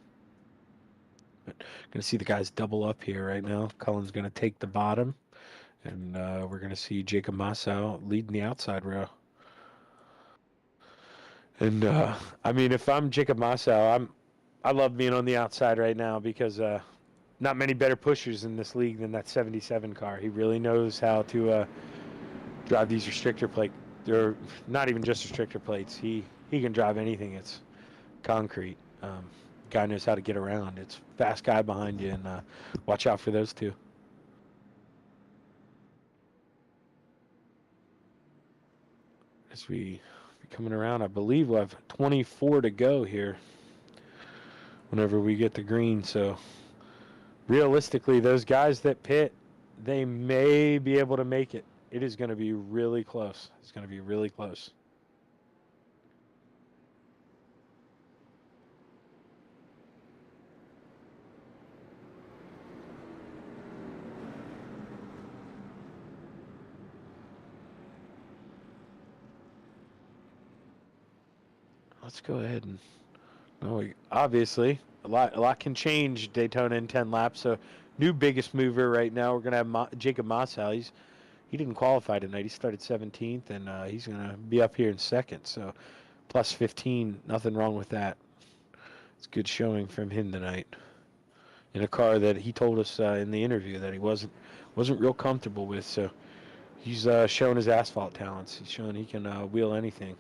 But gonna see the guys double up here right now. Cullen's gonna take the bottom, and we're gonna see Jacob Massau leading the outside row. And I mean, if I'm Jacob Massau, I love being on the outside right now because not many better pushers in this league than that 77 car. He really knows how to drive these restrictor plates. They're not even just restrictor plates. He can drive anything. It's concrete. Guy knows how to get around. It's fast guy behind you, and watch out for those two. As we coming around, I believe we'll have 24 to go here whenever we get the green. So realistically, those guys that pit, they may be able to make it. It is going to be really close. It's going to be really close. Let's go ahead and obviously a lot can change Daytona in 10 laps. So new biggest mover right now, we're gonna have Jacob Massau. He didn't qualify tonight. He started 17th, and he's gonna be up here in second. So plus 15, nothing wrong with that. It's good showing from him tonight in a car that he told us in the interview that he wasn't real comfortable with. So he's showing his asphalt talents. He's showing he can wheel anything.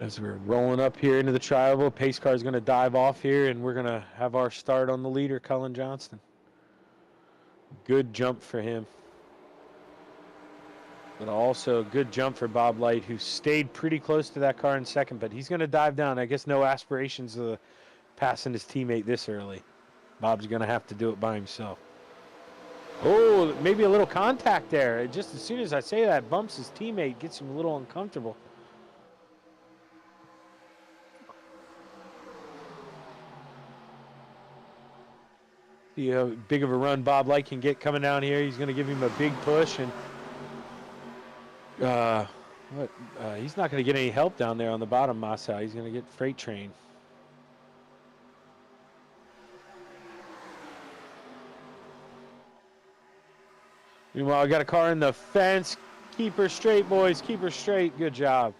As we're rolling up here into the trioval, pace car is going to dive off here, and we're going to have our start on the leader, Cullen Johnston. Good jump for him. But also a good jump for Bob Light, who stayed pretty close to that car in second, but he's going to dive down. I guess no aspirations of passing his teammate this early. Bob's going to have to do it by himself. Oh, maybe a little contact there. Just as soon as I say that, bumps his teammate, gets him a little uncomfortable. See how big of a run Bob Light can get coming down here. He's going to give him a big push, and he's not going to get any help down there on the bottom, Massau. He's going to get freight train. Meanwhile, I got a car in the fence. Keep her straight, boys. Keep her straight. Good job.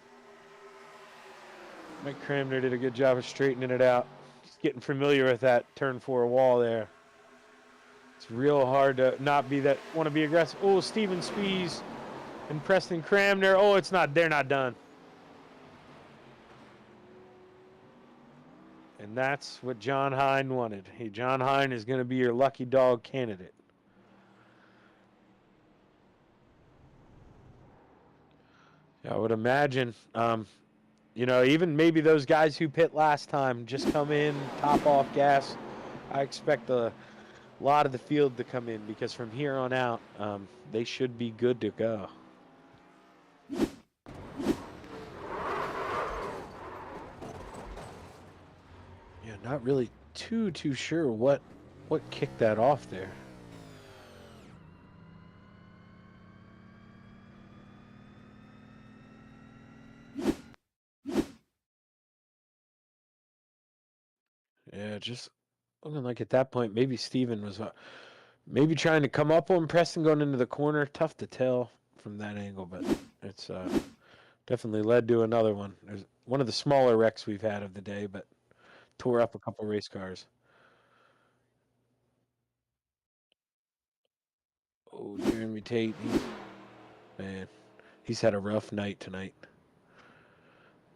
Mike Cramner did a good job of straightening it out. Just getting familiar with that turn 4 wall there. It's real hard to not be that, want to be aggressive. Oh, Steven Spies and Preston Cramner. Oh, it's not, they're not done. And that's what John Hine wanted. Hey, John Hine is going to be your lucky dog candidate. I would imagine, you know, even maybe those guys who pit last time just come in, top off gas. I expect a lot of the field to come in because from here on out, they should be good to go. Yeah, not really too sure what kicked that off there. Yeah, just looking like at that point, maybe Steven was maybe trying to come up on Preston going into the corner. Tough to tell from that angle, but it's definitely led to another one. There's one of the smaller wrecks we've had of the day, but tore up a couple race cars. Oh, Jeremy Tate, man, he's had a rough night tonight.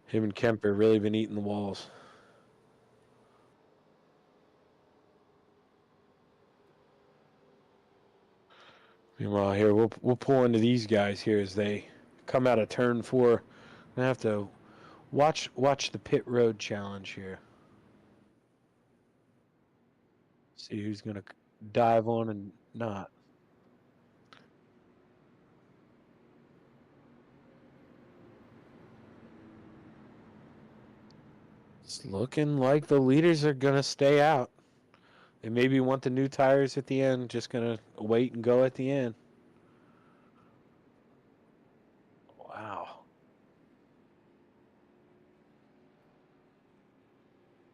Him and Kemper really been eating the walls. Meanwhile, here we'll pull into these guys here as they come out of turn 4. I have to watch the pit road challenge here. See who's gonna dive on and not. It's looking like the leaders are gonna stay out. They maybe want the new tires at the end. Just gonna wait and go at the end. Wow.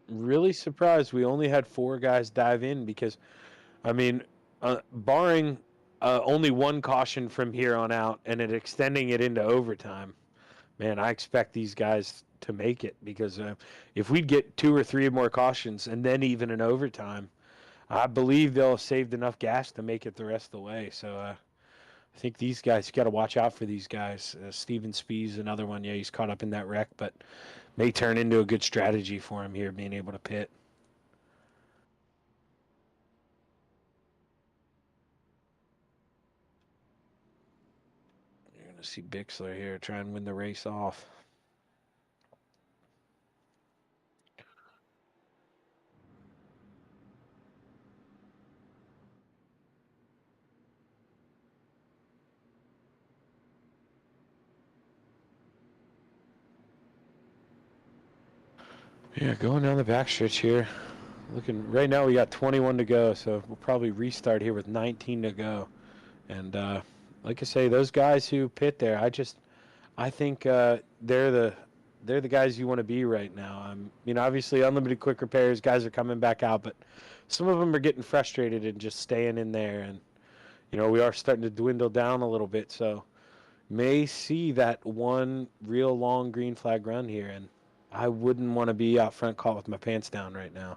Really surprised we only had 4 guys dive in because, I mean, barring only one caution from here on out and it extending it into overtime, man, I expect these guys to make it because if we get 2 or 3 more cautions and then even an overtime, I believe they'll have saved enough gas to make it the rest of the way. So I think these guys, got to watch out for these guys. Steven Spies, another one. Yeah, he's caught up in that wreck, but may turn into a good strategy for him here, being able to pit. You're going to see Bixler here try and win the race off. Yeah, going down the backstretch here. Looking right now, we got 21 to go, so we'll probably restart here with 19 to go. And like I say, those guys who pit there, I think they're the guys you want to be right now. You know, obviously unlimited quick repairs, guys are coming back out, but some of them are getting frustrated and just staying in there. And you know, we are starting to dwindle down a little bit, so may see that one real long green flag run here, and I wouldn't want to be out front caught with my pants down right now.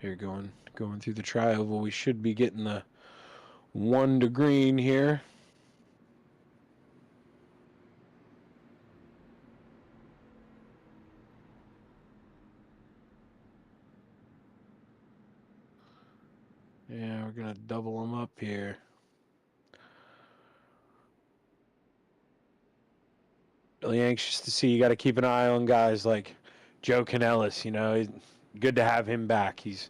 Here going through the tri-oval, we should be getting the 1 to green here. Yeah, we're gonna double them up here. Really anxious to see. You got to keep an eye on guys like Joe Canellis. You know, good to have him back. He's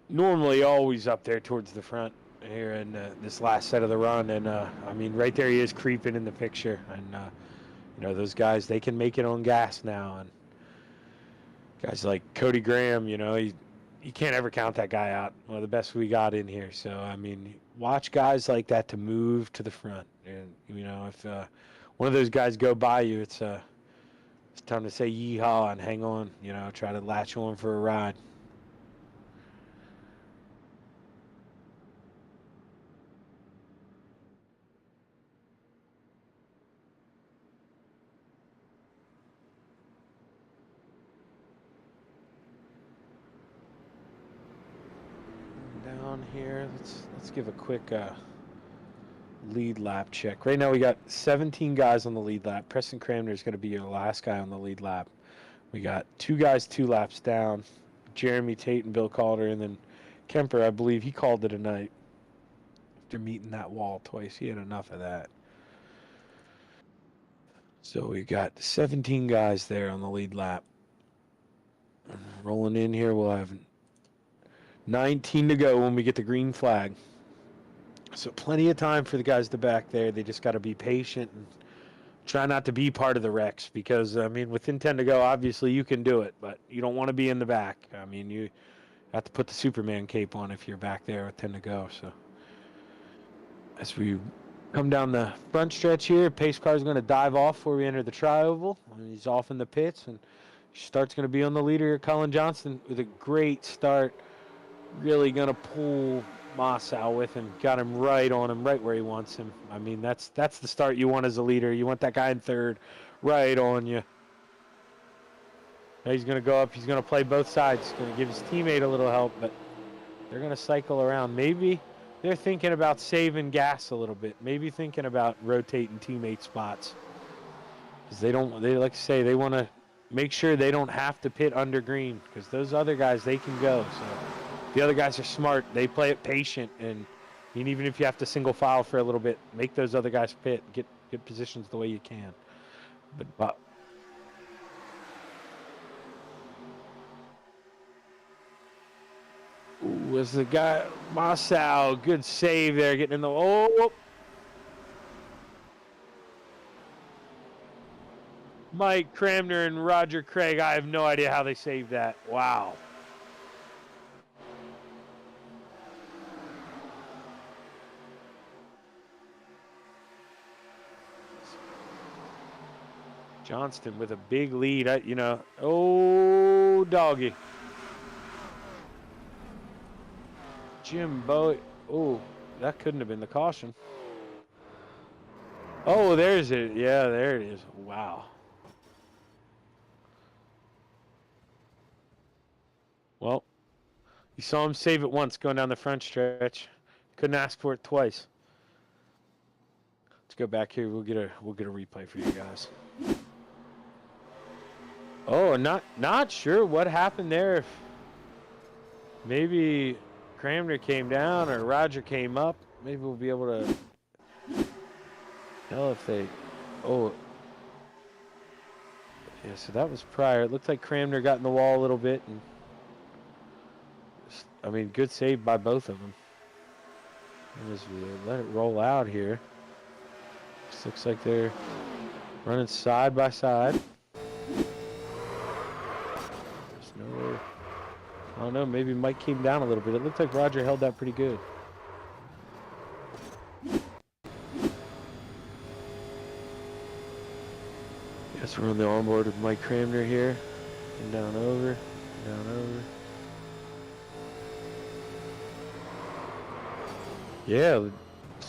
normally always up there towards the front here in this last set of the run, and I mean, right there he is creeping in the picture. And you know, those guys, they can make it on gas now, and guys like Cody Graham, you know, you can't ever count that guy out. One of the best we got in here. So, I mean, watch guys like that to move to the front. And, you know, if one of those guys go by you, it's time to say yeehaw and hang on, you know, try to latch on for a ride. Down here, let's give a quick lead lap check. Right now we got 17 guys on the lead lap. Preston Cramner is going to be your last guy on the lead lap. We got 2 guys 2 laps down. Jeremy Tate and Bill Calder, and then Kemper, I believe he called it a night after meeting that wall twice. He had enough of that. So we got 17 guys there on the lead lap. Rolling in here, we'll have 19 to go when we get the green flag. So plenty of time for the guys to back there. They just got to be patient and try not to be part of the wrecks because, I mean, within 10 to go, obviously you can do it, but you don't want to be in the back. I mean, you have to put the Superman cape on if you're back there with 10 to go. So as we come down the front stretch here, pace car is going to dive off before we enter the tri-oval. He's off in the pits, and start's going to be on the leader, Colin Johnston, with a great start. Really going to pull Mossau with him. Got him right on him, right where he wants him. I mean, that's the start you want as a leader. You want that guy in third, right on you. Now he's going to go up. He's going to play both sides. He's going to give his teammate a little help, but they're going to cycle around. Maybe they're thinking about saving gas a little bit. Maybe thinking about rotating teammate spots. Because they like to say, they want to make sure they don't have to pit under green because those other guys, they can go. So the other guys are smart. They play it patient, and even if you have to single file for a little bit, make those other guys pit, get positions the way you can. But was the guy Mossau? Good save there, getting in the Mike Cramner and Roger Craig. I have no idea how they saved that. Wow. Johnston with a big lead, oh, doggy. Jim Bowie, oh, that couldn't have been the caution. Oh, there's it. Yeah, there it is. Wow. Well, you saw him save it once going down the front stretch. Couldn't ask for it twice. Let's go back here. We'll get a replay for you guys. Oh, not sure what happened there. If maybe Cramner came down or Roger came up. Maybe we'll be able to tell if they. Oh, yeah. So that was prior. It looked like Cramner got in the wall a little bit, and I mean, good save by both of them. And as we let it roll out here, this looks like they're running side by side. I don't know, maybe Mike came down a little bit. It looked like Roger held that pretty good. Guess we're on the onboard with Mike Cramner here. And down over, down over. Yeah, it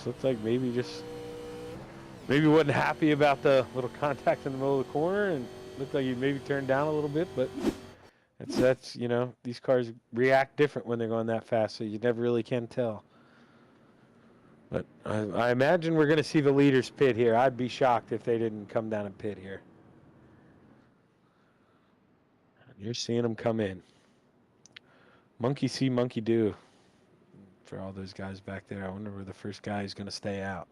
looked like maybe wasn't happy about the little contact in the middle of the corner, and looked like he maybe turned down a little bit, but that's these cars react different when they're going that fast, so you never really can tell. But I imagine we're going to see the leaders pit here. I'd be shocked if they didn't come down and pit here. You're seeing them come in. Monkey see, monkey do. For all those guys back there, I wonder where the first guy is going to stay out.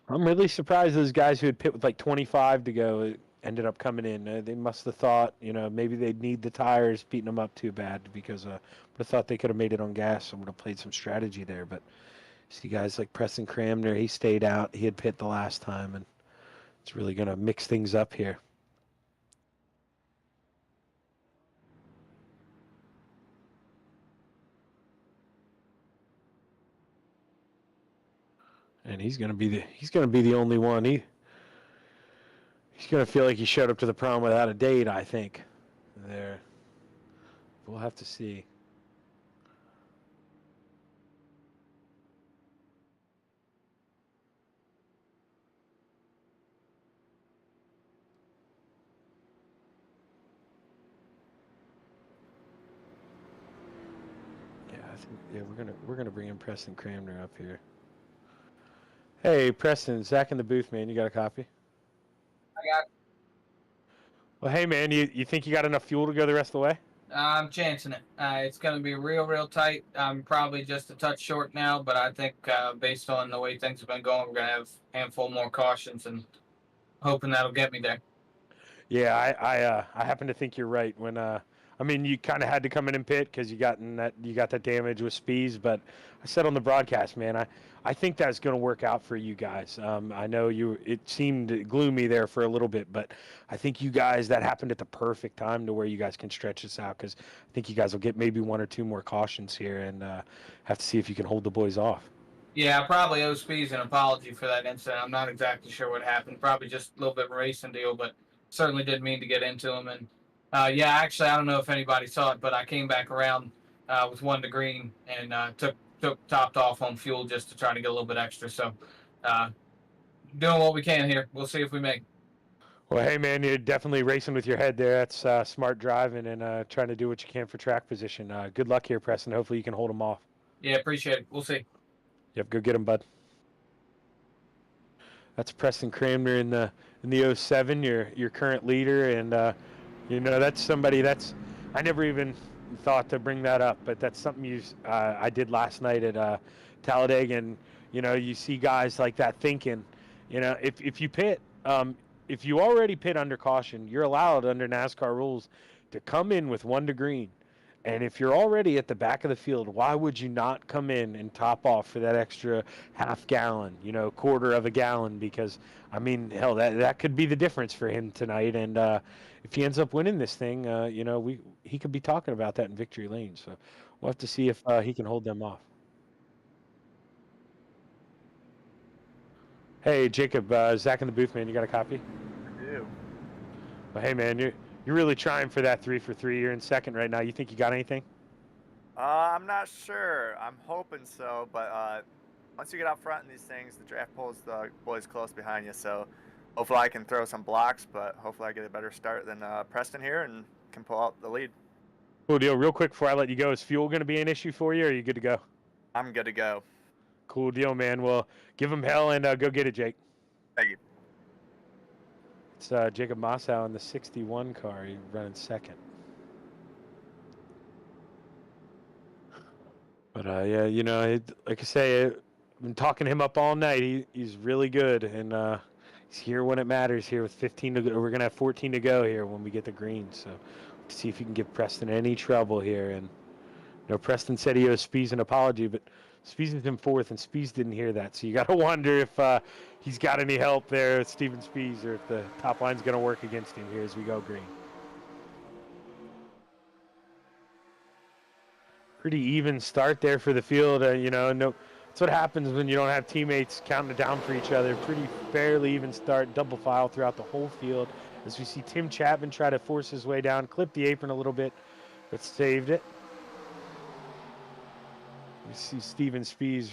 I'm really surprised those guys who had pit with like 25 to go ended up coming in. They must have thought, maybe they'd need the tires beating them up too bad because I would have thought they could have made it on gas and would have played some strategy there. But See guys like Preston Cramner, he stayed out. He had pit the last time, and it's really going to mix things up here. And he's going to be the only one. He's going to feel like he showed up to the prom without a date, I think. There. We'll have to see. Yeah, we're gonna bring in Preston Cramner up here. Hey, Preston, Zach in the booth, man. You got a copy? I got. Well, hey, man. You think you got enough fuel to go the rest of the way? I'm chancing it. It's going to be real tight. I'm probably just a touch short now, but I think based on the way things have been going, we're going to have a handful more cautions, and hoping that'll get me there. Yeah, I happen to think you're right. When I mean, you kind of had to come in and pit because you got that damage with Spies, but I said on the broadcast, man, I think that's going to work out for you guys. I know it seemed gloomy there for a little bit, but I think you guys, that happened at the perfect time to where you guys can stretch this out, because I think you guys will get maybe 1 or 2 more cautions here, and have to see if you can hold the boys off. Yeah, I probably owe Spies an apology for that incident. I'm not exactly sure what happened. Probably just a little bit of a racing deal, but certainly didn't mean to get into him. And yeah, actually, I don't know if anybody saw it, but I came back around with 1 to green and topped off on fuel just to try to get a little bit extra. So doing what we can here. We'll see if we make it. Well, hey, man, you're definitely racing with your head there. That's smart driving and trying to do what you can for track position. Good luck here, Preston. Hopefully you can hold them off. Yeah, appreciate it. We'll see. Yep, go get him, bud. That's Preston Cramner in the 07, your current leader, and that's somebody I never even thought to bring that up, but that's something I did last night at Talladega, and you see guys like that thinking, if you pit, if you already pit under caution, you're allowed under NASCAR rules to come in with 1 to green. And if you're already at the back of the field, why would you not come in and top off for that extra half gallon, quarter of a gallon? Because, I mean, hell, that could be the difference for him tonight. And if he ends up winning this thing, he could be talking about that in victory lane. So we'll have to see if he can hold them off. Hey, Jacob, Zach in the booth, man. You got a copy? I do. Well, hey, man, you're really trying for that 3 for 3. You're in second right now. You think you got anything? I'm not sure. I'm hoping so, but once you get out front in these things, the draft pulls the boys close behind you. So hopefully I can throw some blocks, but hopefully I get a better start than Preston here and can pull out the lead. Cool deal. Real quick before I let you go, is fuel going to be an issue for you, or are you good to go? I'm good to go. Cool deal, man. Well, give him hell and go get it, Jake. Thank you. It's Jacob Mossow in the 61 car. He's running second. But yeah, like I say, I've been talking him up all night. He's really good, and he's here when it matters. Here with 15 to go, we're gonna have 14 to go here when we get the green. So, to see if you can give Preston any trouble here. And Preston said he owes Spies an apology, but Spies is in 4th, and Spies didn't hear that. So you got to wonder if he's got any help there with Steven Spies, or if the top line's going to work against him here as we go green. Pretty even start there for the field. That's what happens when you don't have teammates counting it down for each other. Pretty fairly even start, double file throughout the whole field. As we see Tim Chapman try to force his way down, clip the apron a little bit, but saved it. We see Steven Spies,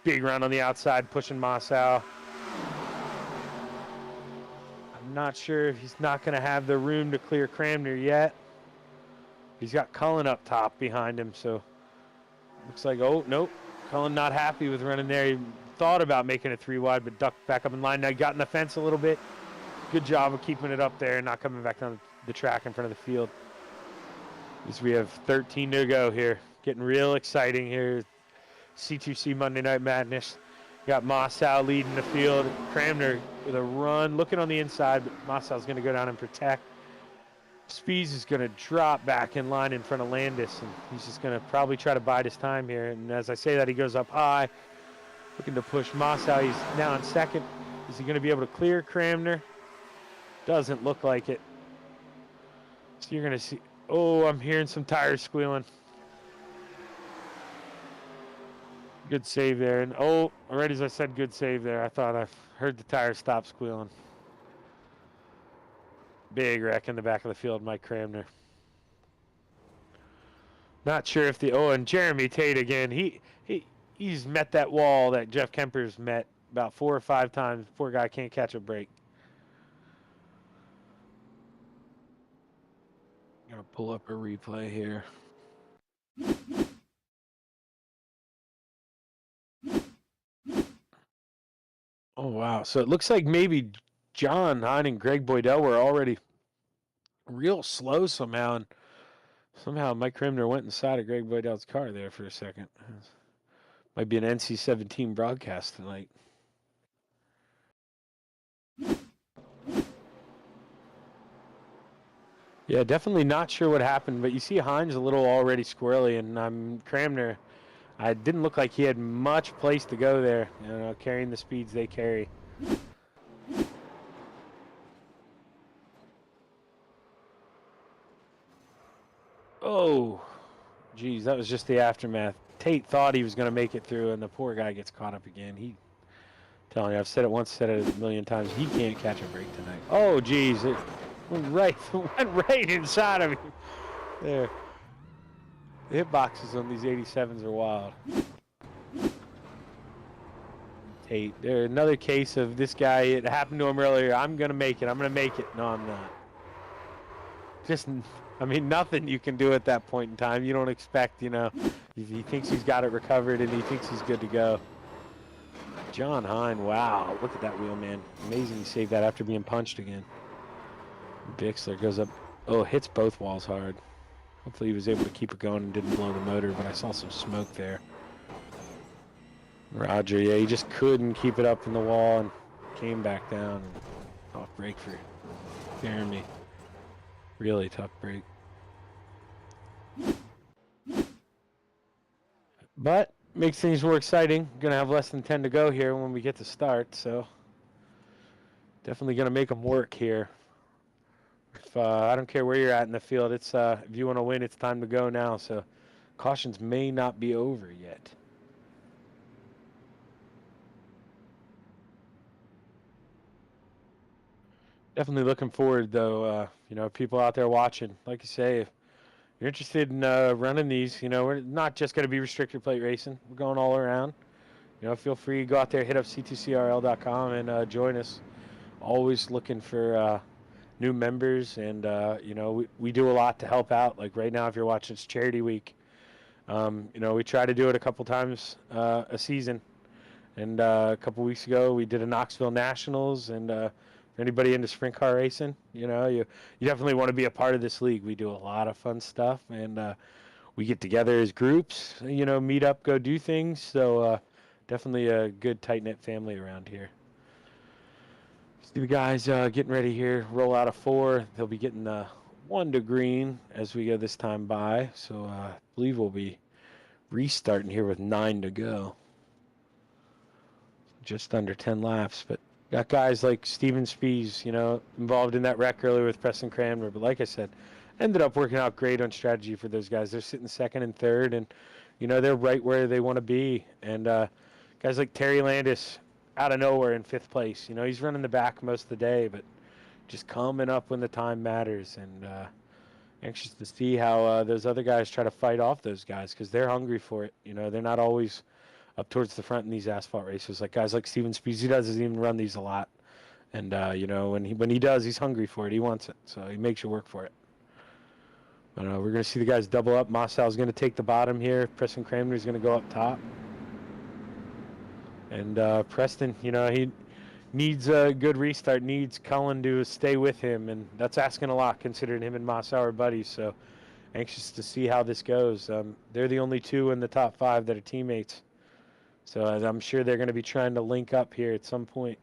big run on the outside, pushing Mossow. I'm not sure if he's not going to have the room to clear Cramner yet. He's got Cullen up top behind him, so looks like, oh, nope. Cullen not happy with running there. He thought about making it 3 wide, but ducked back up in line. Now he got in the fence a little bit. Good job of keeping it up there and not coming back down the track in front of the field. As we have 13 to go here. Getting real exciting here. C2C Monday Night Madness. Got Mossow leading the field. Cramner with a run, looking on the inside, but Mossow's going to go down and protect. Spies is going to drop back in line in front of Landis, and he's just going to probably try to bide his time here. And as I say that, he goes up high. Looking to push Mossow. He's now in second. Is he going to be able to clear Cramner? Doesn't look like it. So you're going to see. Oh, I'm hearing some tires squealing. Good save there. And oh, right as I said good save there, I thought I heard the tires stop squealing. Big wreck in the back of the field, Mike Cramner. Not sure if the and Jeremy Tate again. He's met that wall that Jeff Kemper's met about 4 or 5 times. Poor guy can't catch a break. I'm gonna pull up a replay here. Oh wow! So it looks like maybe John Hine and Greg Boydell were already real slow somehow, and somehow Mike Cramner went inside of Greg Boydell's car there for a second. Might be an NC-17 broadcast tonight. Yeah, definitely not sure what happened, but you see Hines a little already squirrely, and Cramner. I didn't look like he had much place to go there, carrying the speeds they carry. Oh, geez, that was just the aftermath. Tate thought he was going to make it through, and the poor guy gets caught up again. Telling you, I've said it once, said it a million times. He can't catch a break tonight. Oh, geez, it went right inside of him. There. The hitboxes on these 87s are wild. Tate, there's another case of this guy. It happened to him earlier. I'm going to make it. I'm going to make it. No, I'm not. Nothing you can do at that point in time. You don't expect, if he thinks he's got it recovered and he thinks he's good to go. John Hine, wow. Look at that wheel, man. Amazing he saved that after being punched again. Bixler goes up. Oh, hits both walls hard. Hopefully he was able to keep it going and didn't blow the motor, but I saw some smoke there. Roger, yeah, he just couldn't keep it up in the wall and came back down. And tough break for Jeremy. Really tough break. But makes things more exciting. Gonna have less than 10 to go here when we get to start, so definitely gonna make them work here. If I don't care where you're at in the field, it's if you want to win, it's time to go now. So cautions may not be over yet. Definitely looking forward, though. People out there watching, like you say, if you're interested in running these, we're not just going to be restrictor plate racing. We're going all around. Feel free to go out there, hit up C2CRL.com and join us. Always looking for new members, and we do a lot to help out. Like right now, if you're watching, it's Charity Week. We try to do it a couple times a season, and a couple weeks ago we did a Knoxville Nationals. And for anybody into sprint car racing, you definitely want to be a part of this league. We do a lot of fun stuff, and we get together as groups, meet up, go do things. So definitely a good tight-knit family around here. See the guys getting ready here. Roll out of 4. They'll be getting 1 to green as we go this time by. So I believe we'll be restarting here with 9 to go. Just under 10 laps. But got guys like Steven Spies, involved in that wreck earlier with Preston Cramner. But like I said, ended up working out great on strategy for those guys. They're sitting 2nd and 3rd, and, they're right where they want to be. And guys like Terry Landis, out of nowhere in 5th place. He's running the back most of the day, but just coming up when the time matters. And anxious to see how those other guys try to fight off those guys, because they're hungry for it. They're not always up towards the front in these asphalt races. Like guys like Steven Spees, he doesn't even run these a lot. And, when he does, he's hungry for it. He wants it. So he makes you work for it. But we're going to see the guys double up. Mossow's going to take the bottom here. Preston Cramner's going to go up top. And Preston, he needs a good restart, needs Cullen to stay with him, and that's asking a lot considering him and Mossow are buddies. So anxious to see how this goes. They're the only 2 in the top 5 that are teammates. So I'm sure they're going to be trying to link up here at some point.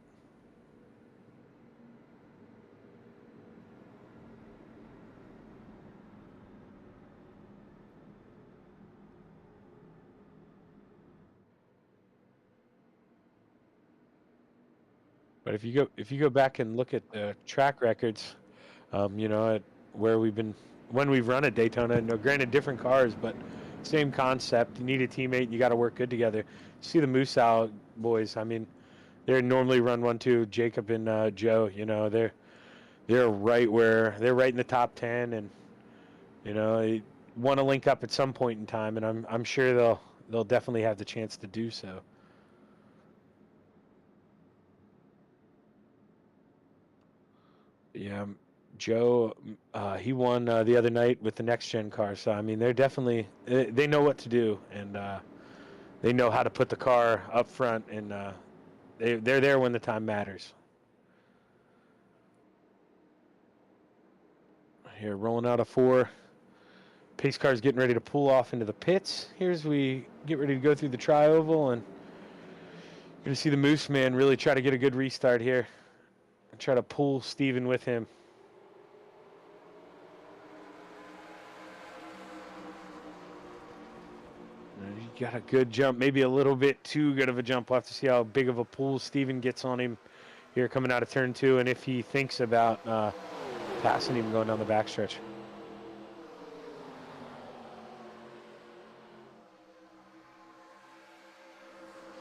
But if you go back and look at the track records, you know, at where we've been when we've run at Daytona, no, granted different cars, but same concept. You need a teammate, and you got to work good together. See the Moose Out boys. I mean, they're normally run 1-2. Jacob and Joe. You know, they're right in the top 10, and you know, they want to link up at some point in time, and I'm sure they'll definitely have the chance to do so. Yeah, Joe, he won the other night with the next gen car. So I mean, they're definitely they know what to do, and they know how to put the car up front, and they're there when the time matters. Here, rolling out a 4. Pace car's getting ready to pull off into the pits. Here's we get ready to go through the tri-oval, and you're going to see the Moose Man really try to get a good restart here and try to pull Steven with him. He got a good jump, maybe a little bit too good of a jump. We'll have to see how big of a pull Steven gets on him here coming out of turn 2, and if he thinks about passing him going down the backstretch.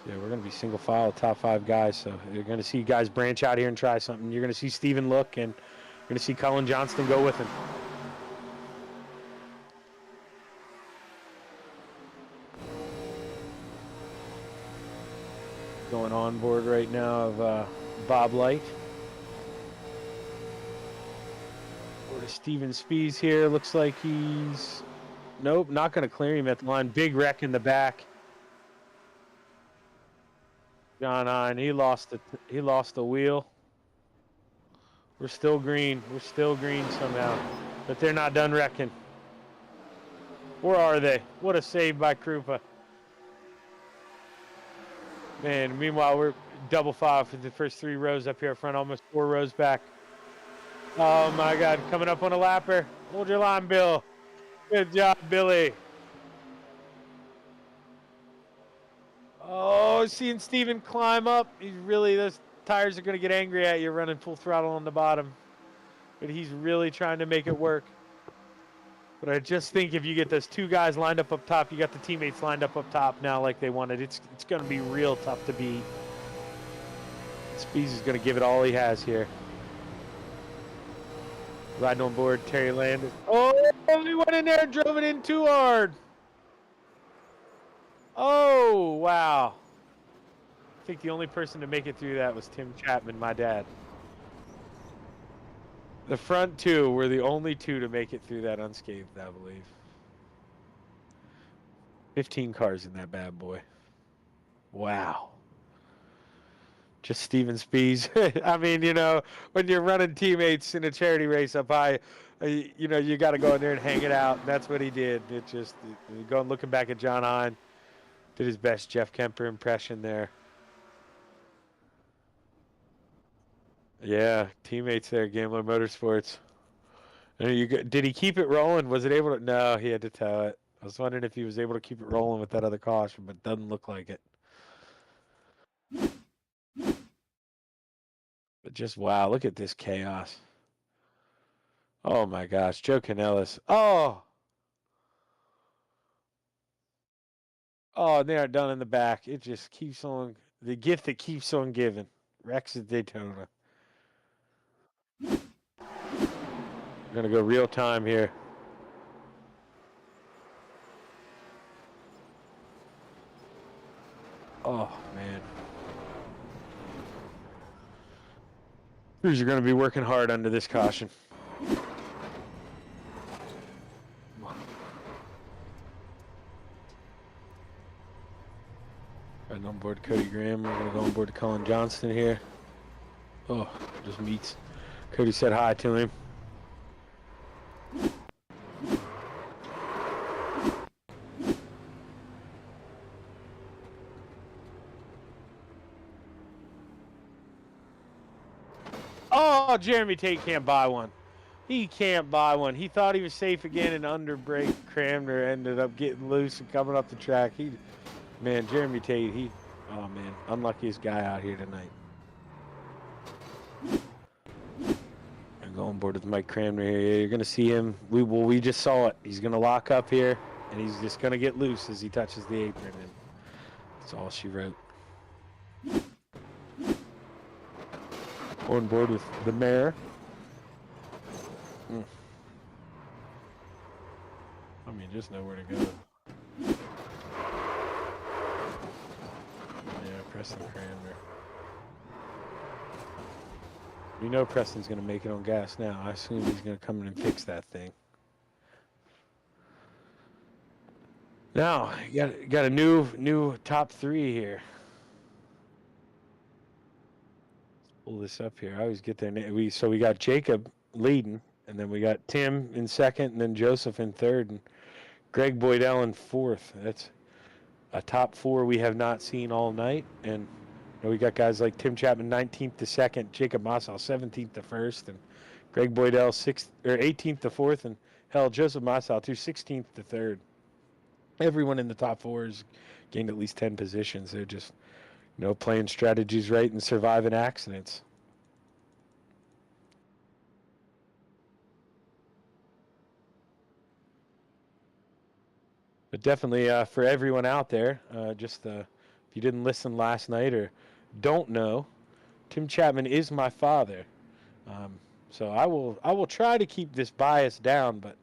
Yeah, we're going to be single file, top 5 guys, so you're going to see guys branch out here and try something. You're going to see Steven look, and you're going to see Cullen Johnston go with him. Going on board right now of Bob Light. Over to Steven Spees here. Looks like he's... Nope, not going to clear him at the line. Big wreck in the back. John Hine, he lost the wheel. We're still green. We're still green somehow. But they're not done wrecking. Or are they? What a save by Krupa. Man, meanwhile, we're double file for the first 3 rows up here front, almost 4 rows back. Oh my God, coming up on a lapper. Hold your line, Bill. Good job, Billy. Oh, seeing Steven climb up. Those tires are going to get angry at you running full throttle on the bottom. But he's really trying to make it work. But I just think if you get those 2 guys lined up top, you got the teammates lined up top now like they wanted. It's going to be real tough to beat. Spees is going to give it all he has here. Riding on board, Terry Landis. Oh, he went in there and drove it in too hard. Oh, wow. I think the only person to make it through that was Tim Chapman, my dad. The front 2 were the only 2 to make it through that unscathed, I believe. 15 cars in that bad boy. Wow. Just Steven Spees. I mean, you know, when you're running teammates in a charity race up high, you know, you got to go in there and hang it out. And that's what he did. Going looking back at John Hine. Did his best Jeff Kemper impression there. Yeah, teammates there, Gambler Motorsports. Did he keep it rolling? Was it able to? No, he had to tow it. I was wondering if he was able to keep it rolling with that other caution, but doesn't look like it. But just wow, look at this chaos. Oh my gosh, Joe Canellis. Oh, they aren't done in the back. It just keeps on. The gift that keeps on giving. Rex at Daytona. We're going to go real time here. Oh, man. Crews are going to be working hard under this caution. Right on board Cody Graham. We're going to go on board to Cullen Johnston here. Oh, just meets. Cody said hi to him. Oh, Jeremy Tate can't buy one. He can't buy one. He thought he was safe again and under brake Cramner ended up getting loose and coming up the track. Man, Jeremy Tate, oh man, unluckiest guy out here tonight. go on board with Mike Cranmer here. You're going to see him. We just saw it. He's going to lock up here, and he's just going to get loose as he touches the apron. And that's all she wrote. On board with the mare. I mean, just know where to go. Yeah, Preston Cranmer. We know Preston's going to make it on gas now. I assume he's going to come in and fix that thing. Now, you got a new top 3 here. Let's pull this up here. I always get there. So we got Jacob leading, and then we got Tim in second, and then Joseph in third, and Greg Boydell in fourth. That's a top 4 we have not seen all night, and we got guys like Tim Chapman 19th to second, Jacob Mossau 17th to first, and Greg Boydell 18th to fourth, and hell, Joseph Mossau too 16th to third. Everyone in the top 4 has gained at least 10 positions. They're just, playing strategies right and surviving accidents. But definitely for everyone out there, if you didn't listen last night or don't know, Tim Chapman is my father. So I will try to keep this bias down, but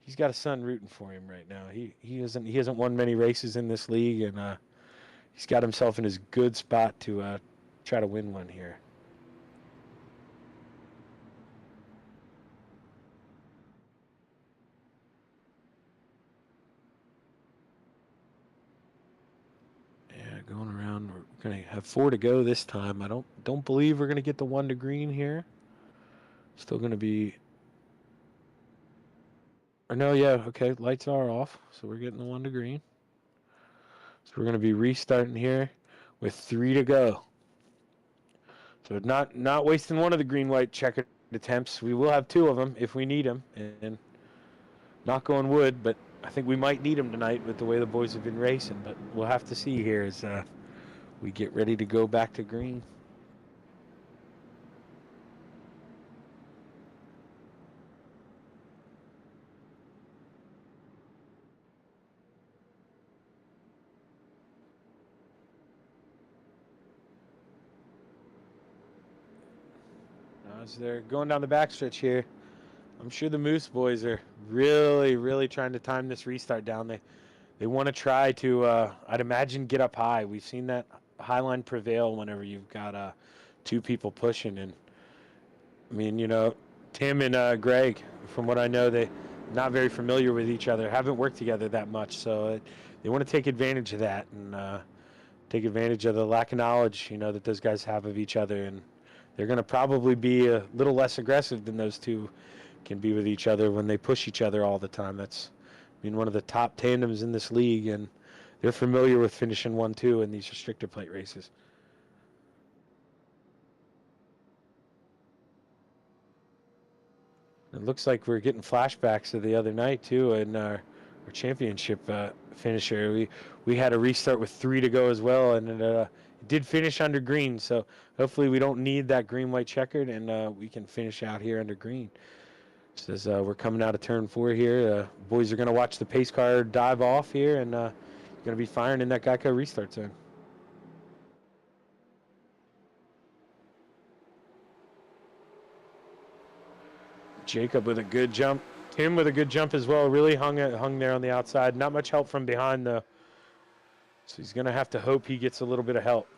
he's got a son rooting for him right now. He hasn't won many races in this league, and he's got himself in his good spot to try to win one here. Yeah, going around. We're gonna have 4 to go this time. I don't believe we're gonna get the 1 to green here. Still gonna be. Or no, yeah, okay. Lights are off, so we're getting the 1 to green. So we're gonna be restarting here with 3 to go. So not wasting one of the green-white checkered attempts. We will have 2 of them if we need them, and knock on wood, but I think we might need them tonight with the way the boys have been racing. But we'll have to see here as we get ready to go back to green. As they're going down the backstretch here, I'm sure the Moose boys are really, really trying to time this restart down. They want to try to, I'd imagine, get up high. We've seen that high line prevail whenever you've got 2 people pushing. And, I mean, Tim and Greg, from what I know, they're not very familiar with each other, haven't worked together that much. So they want to take advantage of that and take advantage of the lack of knowledge, that those guys have of each other. And they're going to probably be a little less aggressive than those 2 can be with each other when they push each other all the time. That's, one of the top tandems in this league, and they're familiar with finishing 1-2 in these restrictor plate races. It looks like we're getting flashbacks of the other night, too, in our championship finisher. We had a restart with 3 to go as well, and it did finish under green, so hopefully we don't need that green-white checkered, and we can finish out here under green. So as we're coming out of turn 4 here, boys are going to watch the pace car dive off here, and going to be firing in that Geico restart zone. Jacob with a good jump. Tim with a good jump as well. Really hung there on the outside. Not much help from behind, though. So he's going to have to hope he gets a little bit of help.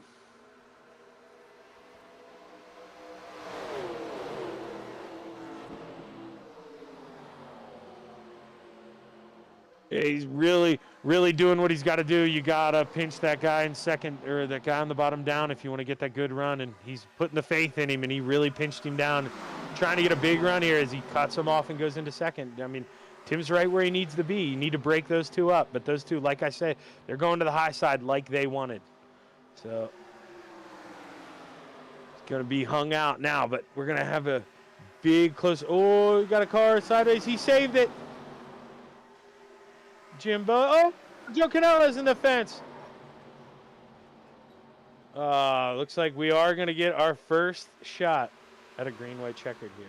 Yeah, he's really, really doing what he's got to do. You got to pinch that guy in second, or that guy on the bottom down if you want to get that good run. And he's putting the faith in him, and he really pinched him down. Trying to get a big run here as he cuts him off and goes into second. I mean, Tim's right where he needs to be. You need to break those 2 up. But those 2, like I said, they're going to the high side like they wanted. So it's going to be hung out now, but we're going to have a big close. Oh, we got a car sideways. He saved it. Jimbo. Oh, Joe Canella's in the fence. Looks like we are going to get our first shot at a green-white checkered here.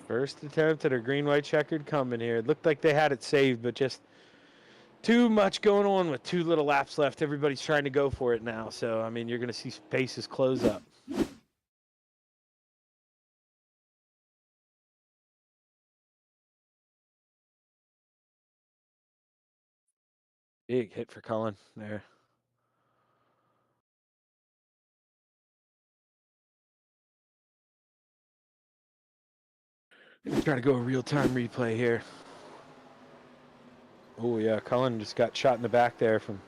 First attempt at a green-white checkered coming here. It looked like they had it saved, but just too much going on with too little laps left. Everybody's trying to go for it now. So, I mean, you're going to see paces close up. Big hit for Cullen there. We're trying to go a real-time replay here. Oh, yeah, Cullen just got shot in the back there from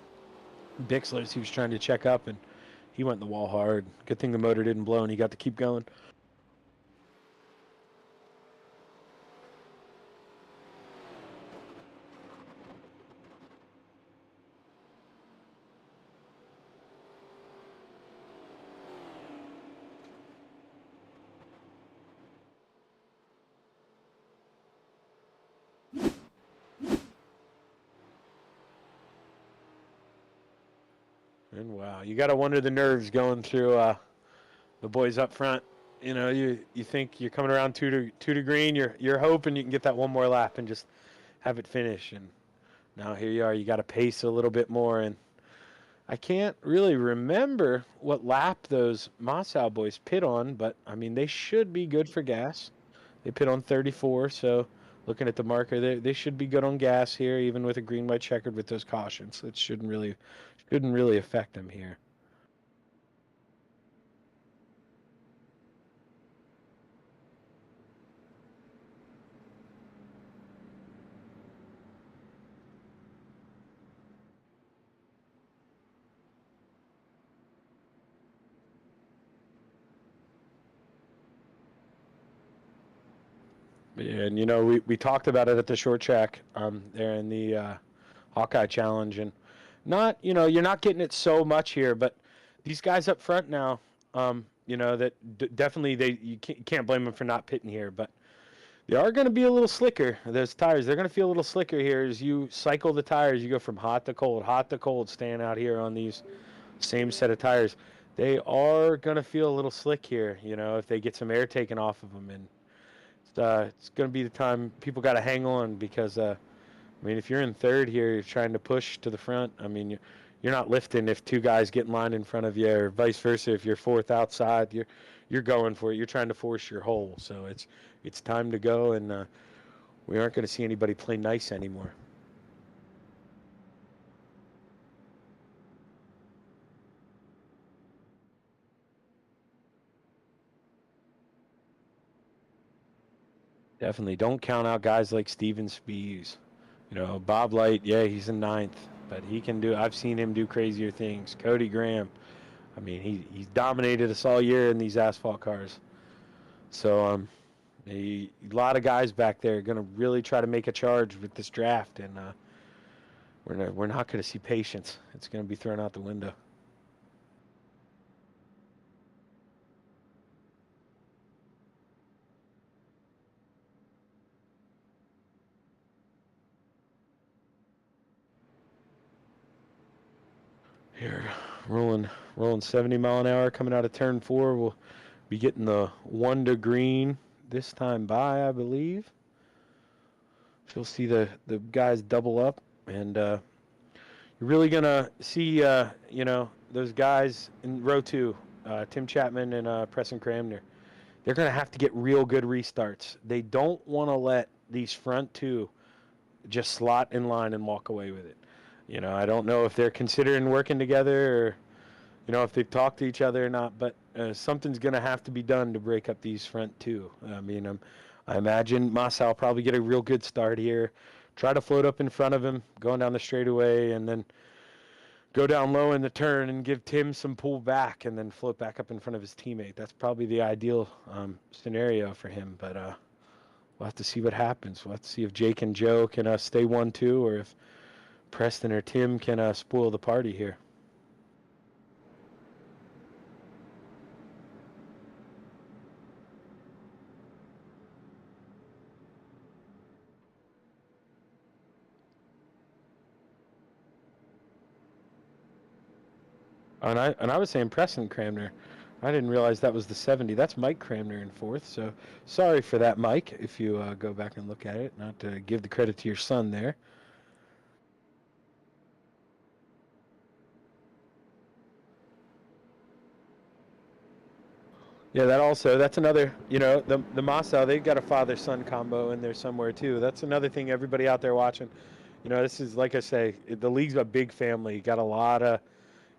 Bixler as he was trying to check up, and he went in the wall hard. Good thing the motor didn't blow, and he got to keep going. And wow, you got to wonder the nerves going through the boys up front. You know, you think you're coming around two to green. You're hoping you can get that one more lap and just have it finish. And now here you are. You got to pace a little bit more. And I can't really remember what lap those Mossow boys pit on, but I mean they should be good for gas. They pit on 34, so looking at the marker, they should be good on gas here, even with a green-white checkered with those cautions. It shouldn't really affect them here. And, you know, we talked about it at the short track there in the Hawkeye Challenge. And not, you know, you're not getting it so much here, but these guys up front now, you know, that definitely you can't blame them for not pitting here. But they are going to be a little slicker. Those tires, they're going to feel a little slicker here as you cycle the tires. You go from hot to cold, staying out here on these same set of tires. They are going to feel a little slick here, you know, if they get some air taken off of them. And it's going to be the time people got to hang on because, I mean, if you're in third here, you're trying to push to the front. I mean, you're not lifting if two guys get in line in front of you, or vice versa. If you're fourth outside, you're going for it. You're trying to force your hole. So it's time to go, and we aren't going to see anybody play nice anymore. Definitely don't count out guys like Steven Spies. You know, Bob Light, yeah, he's in ninth, but he can do. I've seen him do crazier things. Cody Graham, I mean, he's dominated us all year in these asphalt cars. So a lot of guys back there are going to really try to make a charge with this draft, and we're not going to see patience. It's going to be thrown out the window. Here, rolling 70 mile an hour coming out of turn 4. We'll be getting the 1 to green this time by, I believe. You'll see the guys double up, and you're really gonna see you know, those guys in row 2, Tim Chapman and Preston Cramner. They're gonna have to get real good restarts. They don't want to let these front 2 just slot in line and walk away with it. You know, I don't know if they're considering working together, or you know, if they've talked to each other or not, but something's going to have to be done to break up these front 2. I mean, I imagine Massa will probably get a real good start here, try to float up in front of him, going down the straightaway, and then go down low in the turn and give Tim some pull back and then float back up in front of his teammate. That's probably the ideal scenario for him, but we'll have to see what happens. We'll have to see if Jake and Joe can stay 1-2, or if Preston or Tim can spoil the party here. And I was saying Preston Cramner. I didn't realize that was the 70. That's Mike Cramner in 4th, so sorry for that, Mike, if you go back and look at it. Not to give the credit to your son there. Yeah, that's another, the Mossow, they've got a father-son combo in there somewhere too. That's another thing everybody out there watching. This is, like I say, the league's a big family. Got a lot of,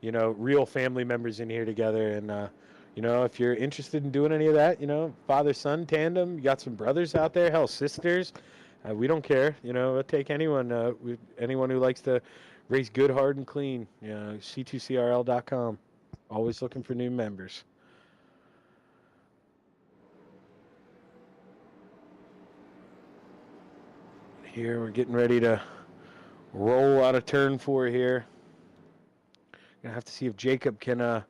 real family members in here together. And, if you're interested in doing any of that, father-son tandem, you got some brothers out there, hell, sisters. We don't care. We'll take anyone, anyone who likes to race good, hard, and clean. C2CRL.com. Always looking for new members. Here we're getting ready to roll out of turn 4 here. Gonna have to see if Jacob can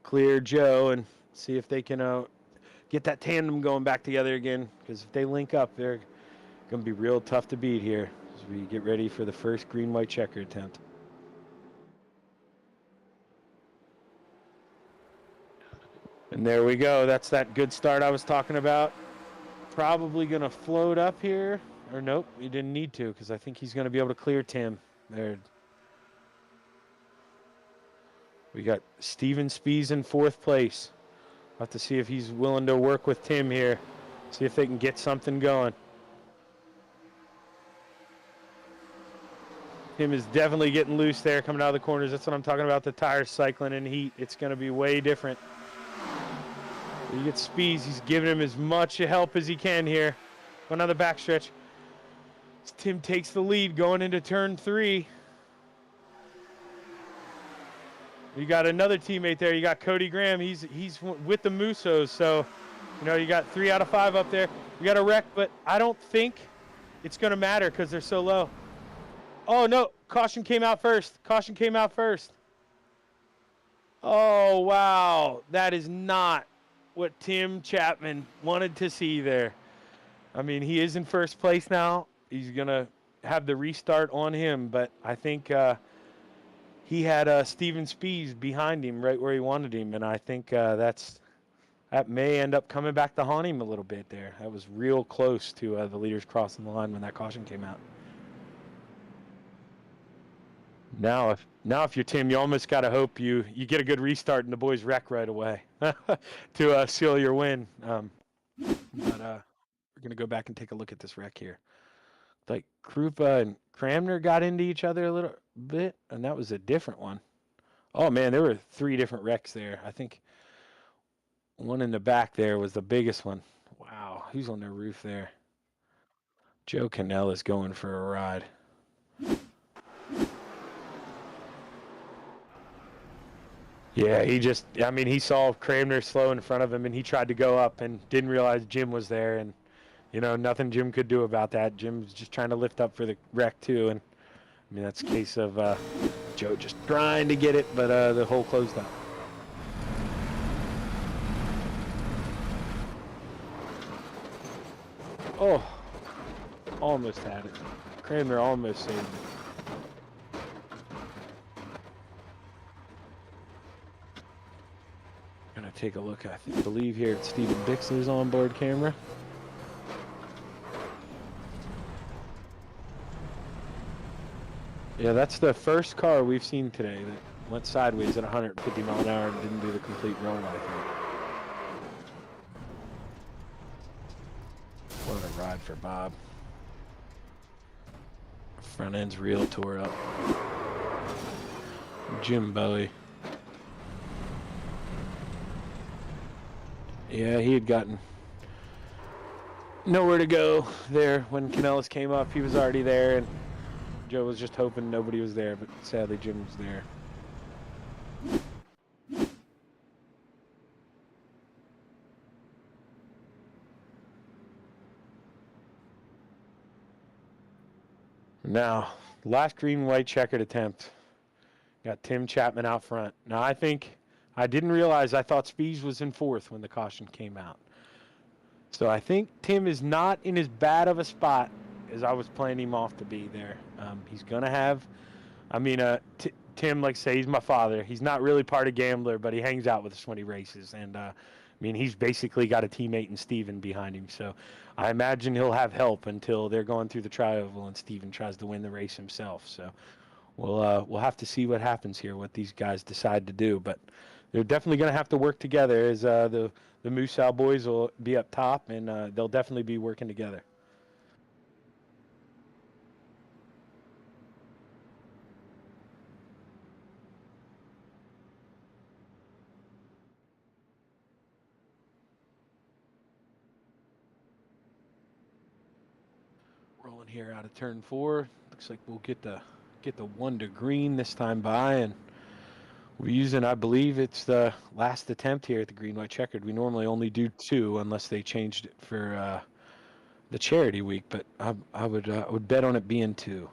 clear Joe and see if they can get that tandem going back together again, because if they link up, they're gonna be real tough to beat here as we get ready for the first green-white checker attempt. And there we go. That's that good start I was talking about. Probably gonna float up here. Or nope, he didn't need to, because I think he's going to be able to clear Tim. There. We got Steven Spees in 4th place. We'll have to see if he's willing to work with Tim here. See if they can get something going. Tim is definitely getting loose there coming out of the corners. That's what I'm talking about, the tires cycling in heat. It's going to be way different. You get Spees. He's giving him as much help as he can here. Going on the backstretch. Tim takes the lead going into turn 3. You got another teammate there. You got Cody Graham. He's with the Musos. So, you got 3 out of 5 up there. You got a wreck, but I don't think it's going to matter because they're so low. Oh, no. Caution came out first. Caution came out first. Oh, wow. That is not what Tim Chapman wanted to see there. I mean, he is in first place now. He's going to have the restart on him, but I think he had Steven Spees behind him right where he wanted him, and I think that may end up coming back to haunt him a little bit there. That was real close to the leaders crossing the line when that caution came out. Now if you're Tim, you almost got to hope you get a good restart and the boys wreck right away to seal your win. But we're going to go back and take a look at this wreck here. Like Krupa and Cramner got into each other a little bit, and that was a different one. Oh man, there were 3 different wrecks there. I think one in the back there was the biggest one. Wow, who's on the roof there? Joe Cannell is going for a ride. Yeah, he saw Cramner slow in front of him, and he tried to go up and didn't realize Jim was there, and nothing Jim could do about that. Jim's just trying to lift up for the wreck, too. And, that's a case of Joe just trying to get it, but the hole closed up. Oh, almost had it. Cramner almost saved it. Gonna take a look, I believe, here at Stephen Bixler's onboard camera. Yeah, that's the first car we've seen today that went sideways at 150 mile an hour and didn't do the complete roll, I think. What a ride for Bob. Front end's real tore up. Jim Bowie. Yeah, he had gotten nowhere to go there when Canellis came up. He was already there, and Joe was just hoping nobody was there, but sadly Jim was there. Now, last green-white checkered attempt. Got Tim Chapman out front. Now, I didn't realize, I thought Spees was in 4th when the caution came out. So I think Tim is not in as bad of a spot as I was playing him off to be there. He's going to have, Tim, like I say, he's my father. He's not really part of Gambler, but he hangs out with us when he races. And, I mean, he's basically got a teammate in Steven behind him. So I imagine he'll have help until they're going through the tri-oval and Steven tries to win the race himself. So we'll have to see what happens here, what these guys decide to do. But they're definitely going to have to work together as the Moose Sow boys will be up top, and they'll definitely be working together. Rolling here out of turn 4. Looks like we'll get the 1 to green this time by, and we're using, I believe it's the last attempt here at the green white checkered. We normally only do 2 unless they changed it for the charity week, but I would bet on it being 2.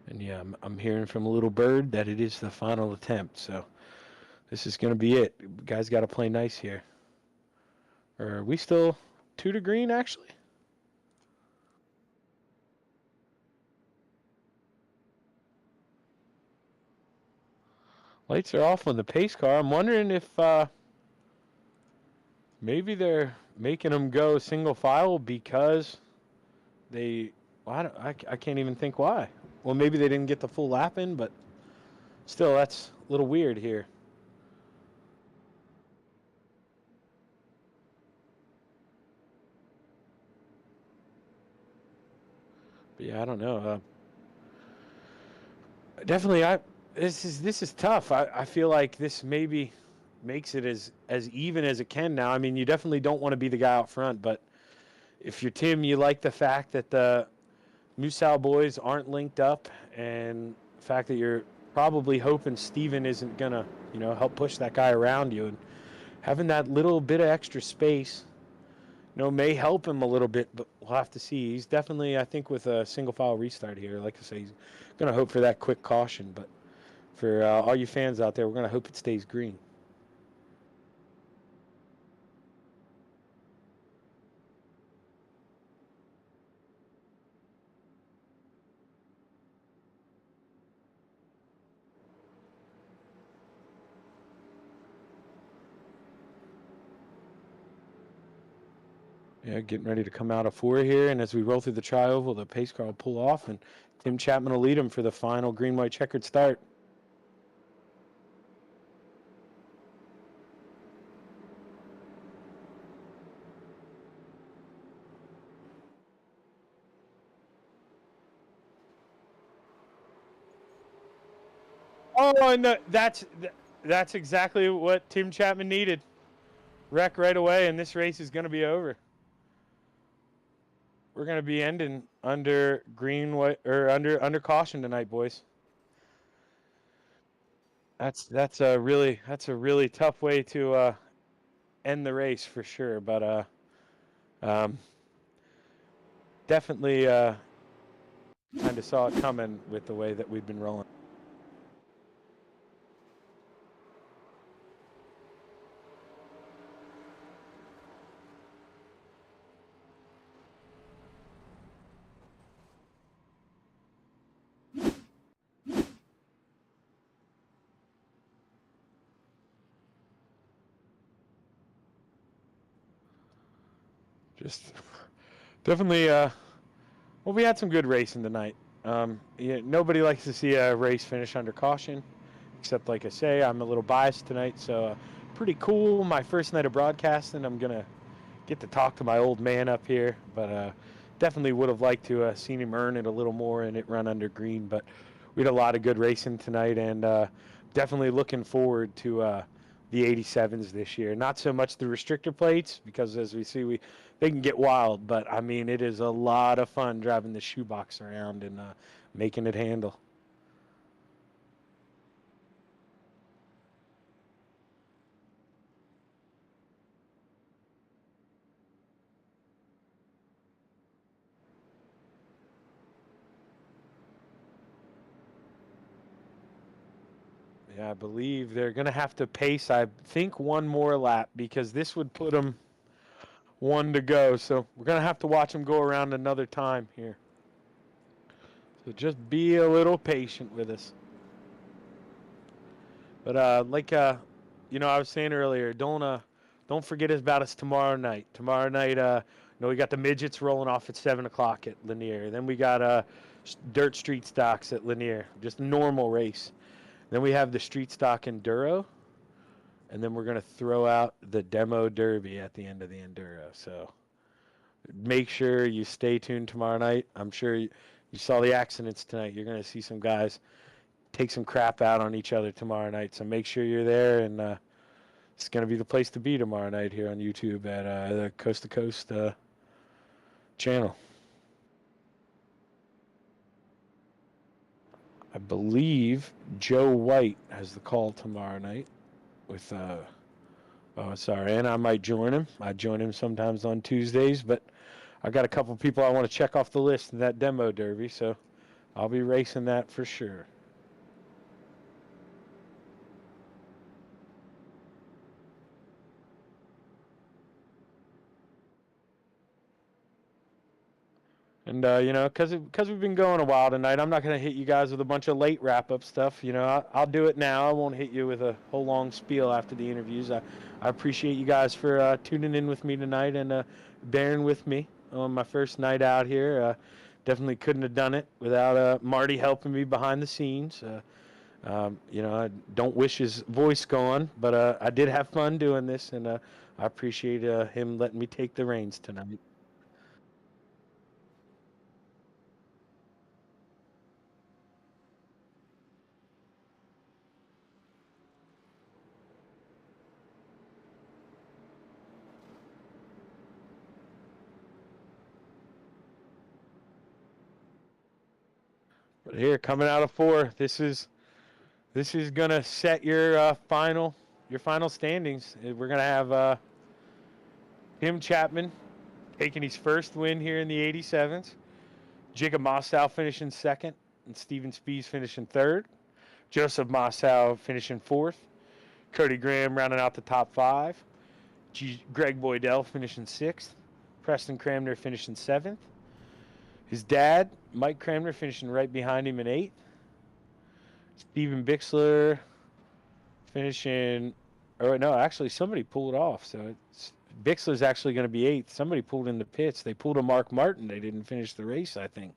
And yeah, I'm hearing from a little bird that it is the final attempt, so this is going to be it. Guys got to play nice here. Or are we still 2 to green, actually? Lights are off on the pace car. I'm wondering if maybe they're making them go single file because they... Well, I can't even think why. Well, maybe they didn't get the full lap in, but still, that's a little weird here. But yeah, I don't know. Definitely, this is tough. I feel like this maybe makes it as even as it can now. I mean, you definitely don't want to be the guy out front, but if you're Tim, you like the fact that the Moose Sow boys aren't linked up, and the fact that you're probably hoping Steven isn't gonna, help push that guy around you, and having that little bit of extra space, may help him a little bit, but we'll have to see. He's definitely, I think, with a single file restart here, like I say, he's gonna hope for that quick caution. But for all you fans out there, we're gonna hope it stays green. Yeah, getting ready to come out of 4 here, and as we roll through the tri-oval, the pace car will pull off, and Tim Chapman will lead him for the final green-white checkered start. Oh, and that's exactly what Tim Chapman needed. Wreck right away, and this race is going to be over. We're going to be ending under green, white, or under caution tonight, boys. That's a really tough way to end the race for sure. But definitely kind of saw it coming with the way that we've been rolling. Just definitely, well, we had some good racing tonight. Yeah, nobody likes to see a race finish under caution, except, like I say, I'm a little biased tonight, so pretty cool. My first night of broadcasting, I'm going to get to talk to my old man up here, but definitely would have liked to seen him earn it a little more and it run under green, but we had a lot of good racing tonight, and definitely looking forward to the 87s this year. Not so much the restrictor plates, because as we see, they can get wild, but I mean, it is a lot of fun driving the shoebox around and making it handle. Yeah, I believe they're going to have to pace, I think, one more lap, because this would put them 1 to go. So we're going to have to watch them go around another time here. So just be a little patient with us. But I was saying earlier, don't forget about us tomorrow night. Tomorrow night, we got the midgets rolling off at 7 o'clock at Lanier. Then we got dirt street stocks at Lanier, just a normal race. Then we have the street stock enduro, and then we're gonna throw out the demo derby at the end of the enduro. So make sure you stay tuned tomorrow night. I'm sure you saw the accidents tonight. You're gonna see some guys take some crap out on each other tomorrow night. So make sure you're there, and it's going to be the place to be tomorrow night here on YouTube at the Coast to Coast channel. I believe Joe White has the call tomorrow night with, and I might join him. I join him sometimes on Tuesdays, but I got a couple people I want to check off the list in that demo derby, so I'll be racing that for sure. And, because we've been going a while tonight, I'm not going to hit you guys with a bunch of late wrap-up stuff. I'll do it now. I won't hit you with a whole long spiel after the interviews. I appreciate you guys for tuning in with me tonight and bearing with me on my first night out here. Definitely couldn't have done it without Marty helping me behind the scenes. I don't wish his voice gone, but I did have fun doing this, and I appreciate him letting me take the reins tonight. But here, coming out of 4, this is gonna set your final standings. We're gonna have Tim Chapman taking his first win here in the 87s. Jacob Mossow finishing second, and Steven Spies finishing third. Joseph Mossow finishing fourth. Cody Graham rounding out the top 5. Greg Boydell finishing 6th. Preston Cramner finishing 7th. His dad, Mike Cramner, finishing right behind him in 8th. Steven Bixler finishing, actually somebody pulled off. So Bixler's actually going to be 8th. Somebody pulled in the pits. They pulled a Mark Martin. They didn't finish the race, I think.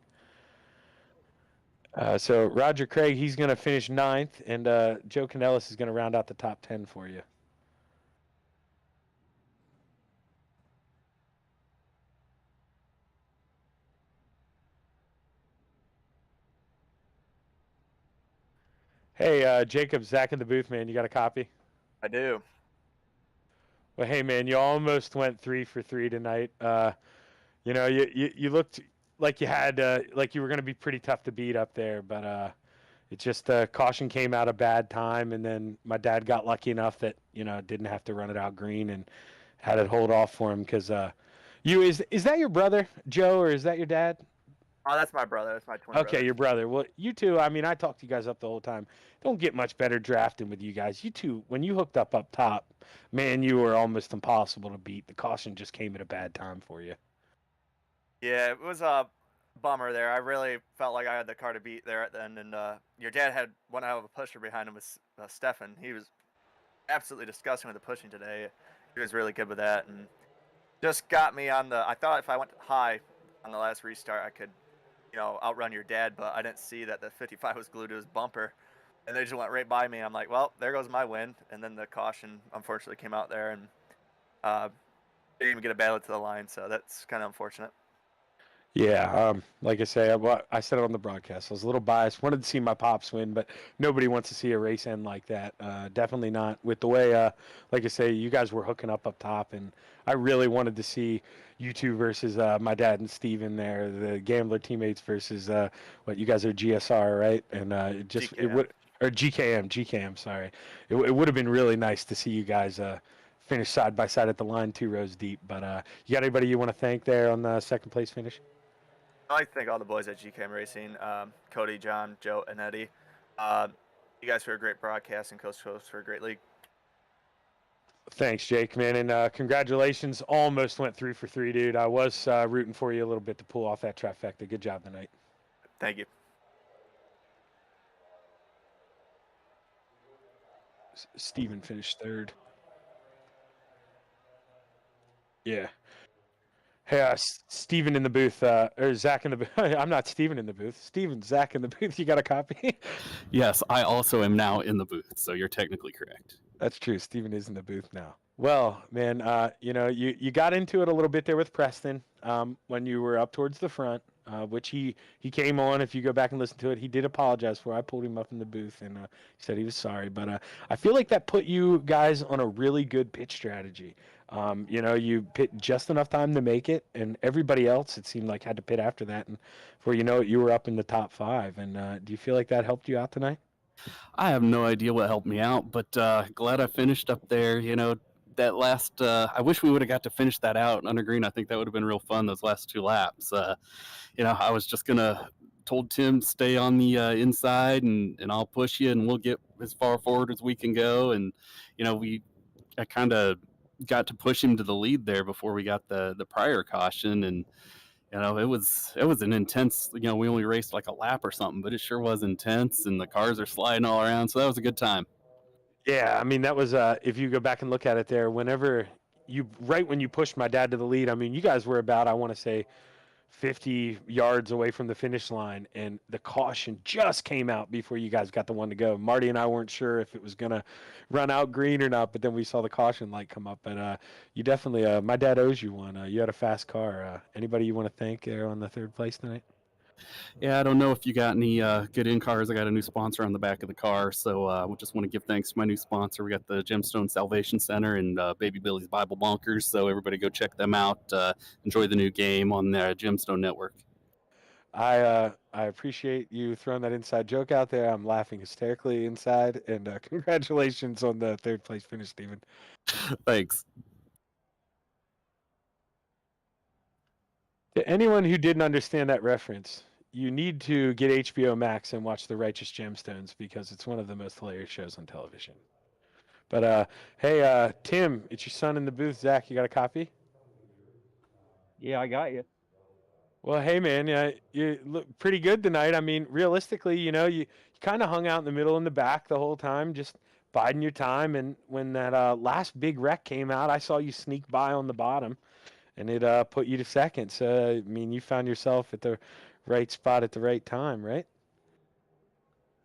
So Roger Craig, he's going to finish 9th, and Joe Canellis is going to round out the top 10 for you. Hey, Jacob, Zach in the booth, man. You got a copy? I do. Well, hey, man, you almost went 3 for 3 tonight. You looked like you had like you were going to be pretty tough to beat up there, but it just caution came out a bad time, and then my dad got lucky enough that didn't have to run it out green and had it hold off for him because is that your brother Joe, or is that your dad? Oh, that's my brother. That's my twin brother. Okay, your brother. Well, you two, I mean, I talked you guys up the whole time. Don't get much better drafting with you guys. You two, when you hooked up top, man, you were almost impossible to beat. The caution just came at a bad time for you. Yeah, it was a bummer there. I really felt like I had the car to beat there at the end, and your dad had one out of a pusher behind him with Stefan. He was absolutely disgusting with the pushing today. He was really good with that, and just got me on the. I thought if I went high on the last restart, I could, outrun your dad, but I didn't see that the 55 was glued to his bumper, and they just went right by me. I'm like, well, there goes my win, and then the caution unfortunately came out there, and didn't even get a battle to the line, so that's kind of unfortunate. Yeah, like I say, I said it on the broadcast. I was a little biased. Wanted to see my pops win, but nobody wants to see a race end like that. Definitely not with the way, like I say, you guys were hooking up top, and I really wanted to see you two versus my dad and Steven there, the Gambler teammates versus what you guys are GSR, right? And it would, or GKM, sorry. It would have been really nice to see you guys finish side by side at the line, 2 rows deep. But you got anybody you want to thank there on the second place finish? I'd like to thank all the boys at GKM Racing, Cody, John, Joe, and Eddie. You guys for a great broadcast, and Coast to Coast for a great league. Thanks, Jake, man, and congratulations. Almost went 3 for 3, dude. I was rooting for you a little bit to pull off that trifecta. Good job tonight. Thank you. Steven finished third. Yeah. Hey, Steven in the booth, or Zach in the booth. I'm not Steven in the booth. Steven, Zach in the booth. You got a copy? Yes, I also am now in the booth, so you're technically correct. That's true. Steven is in the booth now. Well, man, you got into it a little bit there with Preston when you were up towards the front, which he came on. If you go back and listen to it, he did apologize for. I pulled him up in the booth and he said he was sorry. But I feel like that put you guys on a really good pitch strategy. You pit just enough time to make it, and everybody else, it seemed like, had to pit after that. And before you know it, you were up in the top 5. And do you feel like that helped you out tonight? I have no idea what helped me out, but glad I finished up there. That last, I wish we would have got to finish that out under green. I think that would have been real fun, those last 2 laps. I was just told Tim, stay on the inside and I'll push you and we'll get as far forward as we can go. And, I kind of got to push him to the lead there before we got the prior caution. And, it was an intense, we only raced like a lap or something, but it sure was intense and the cars are sliding all around. So that was a good time. Yeah, I mean, that was, if you go back and look at it there, right when you pushed my dad to the lead, I mean, you guys were about, I want to say, 50 yards away from the finish line, and the caution just came out before you guys got the one to go. Marty and I weren't sure if it was going to run out green or not, but then we saw the caution light come up, and you definitely, my dad owes you one. You had a fast car. Anybody you want to thank there on the third place tonight? Yeah, I don't know if you got any good in-cars. I got a new sponsor on the back of the car, so we just want to give thanks to my new sponsor. We got the Gemstone Salvation Center and Baby Billy's Bible Bunkers, so everybody go check them out. Enjoy the new game on the Gemstone Network. I appreciate you throwing that inside joke out there. I'm laughing hysterically inside, and congratulations on the third place finish, Steven. Thanks. To anyone who didn't understand that reference, you need to get HBO Max and watch The Righteous Gemstones because it's one of the most hilarious shows on television. But hey, Tim, it's your son in the booth. Zach, you got a copy? Yeah, I got you. Well, hey, man, you look pretty good tonight. I mean, realistically, you kind of hung out in the middle and the back the whole time, just biding your time. And when that last big wreck came out, I saw you sneak by on the bottom, and it put you to second. So, I mean, you found yourself at the right spot at the right time, right?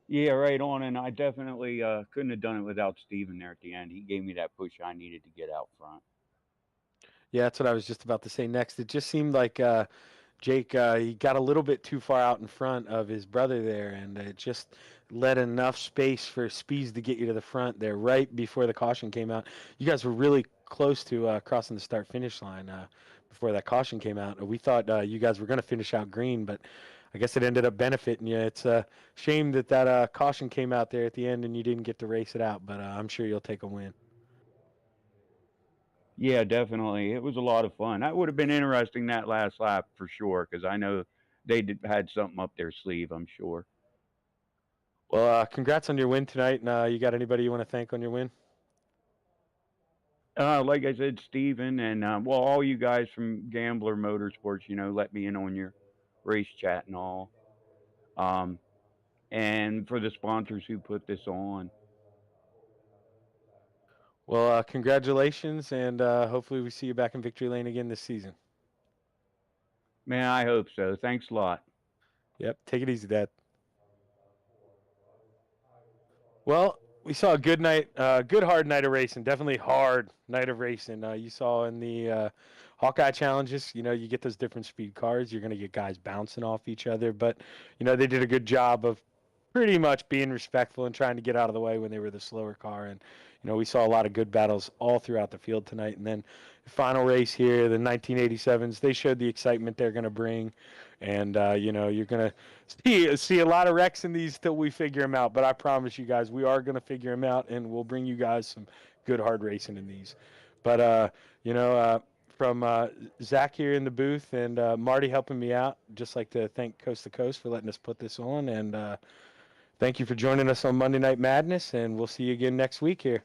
Yeah, right on. And I definitely couldn't have done it without Steven there at the end. He gave me that push I needed to get out front. Yeah, that's what I was just about to say next. It just seemed like Jake, he got a little bit too far out in front of his brother there, and it just let enough space for Speeds to get you to the front there right before the caution came out. You guys were really close to crossing the start-finish line before that caution came out. We thought you guys were going to finish out green, but I guess it ended up benefiting you. It's a shame that caution came out there at the end and you didn't get to race it out, but I'm sure you'll take a win. Yeah, definitely. It was a lot of fun. That would have been interesting that last lap for sure, because I know they had something up their sleeve, I'm sure. Well, congrats on your win tonight. And you got anybody you want to thank on your win? Like I said, Steven, and all you guys from Gambler Motorsports, let me in on your race chat and all. And for the sponsors who put this on. Well, congratulations, and hopefully we see you back in Victory Lane again this season. Man, I hope so. Thanks a lot. Yep, take it easy, Dad. Well, we saw a good night, good hard night of racing. Definitely hard night of racing. You saw in the Hawkeye Challenges, you get those different speed cars. You're going to get guys bouncing off each other, but they did a good job of pretty much being respectful and trying to get out of the way when they were the slower car. And we saw a lot of good battles all throughout the field tonight. And then the final race here, the 1987s, they showed the excitement they're going to bring. And, you're going to see a lot of wrecks in these till we figure them out. But I promise you guys, we are going to figure them out, and we'll bring you guys some good hard racing in these. But, from Zach here in the booth and Marty helping me out, just like to thank Coast to Coast for letting us put this on. And thank you for joining us on Monday Night Madness, and we'll see you again next week here.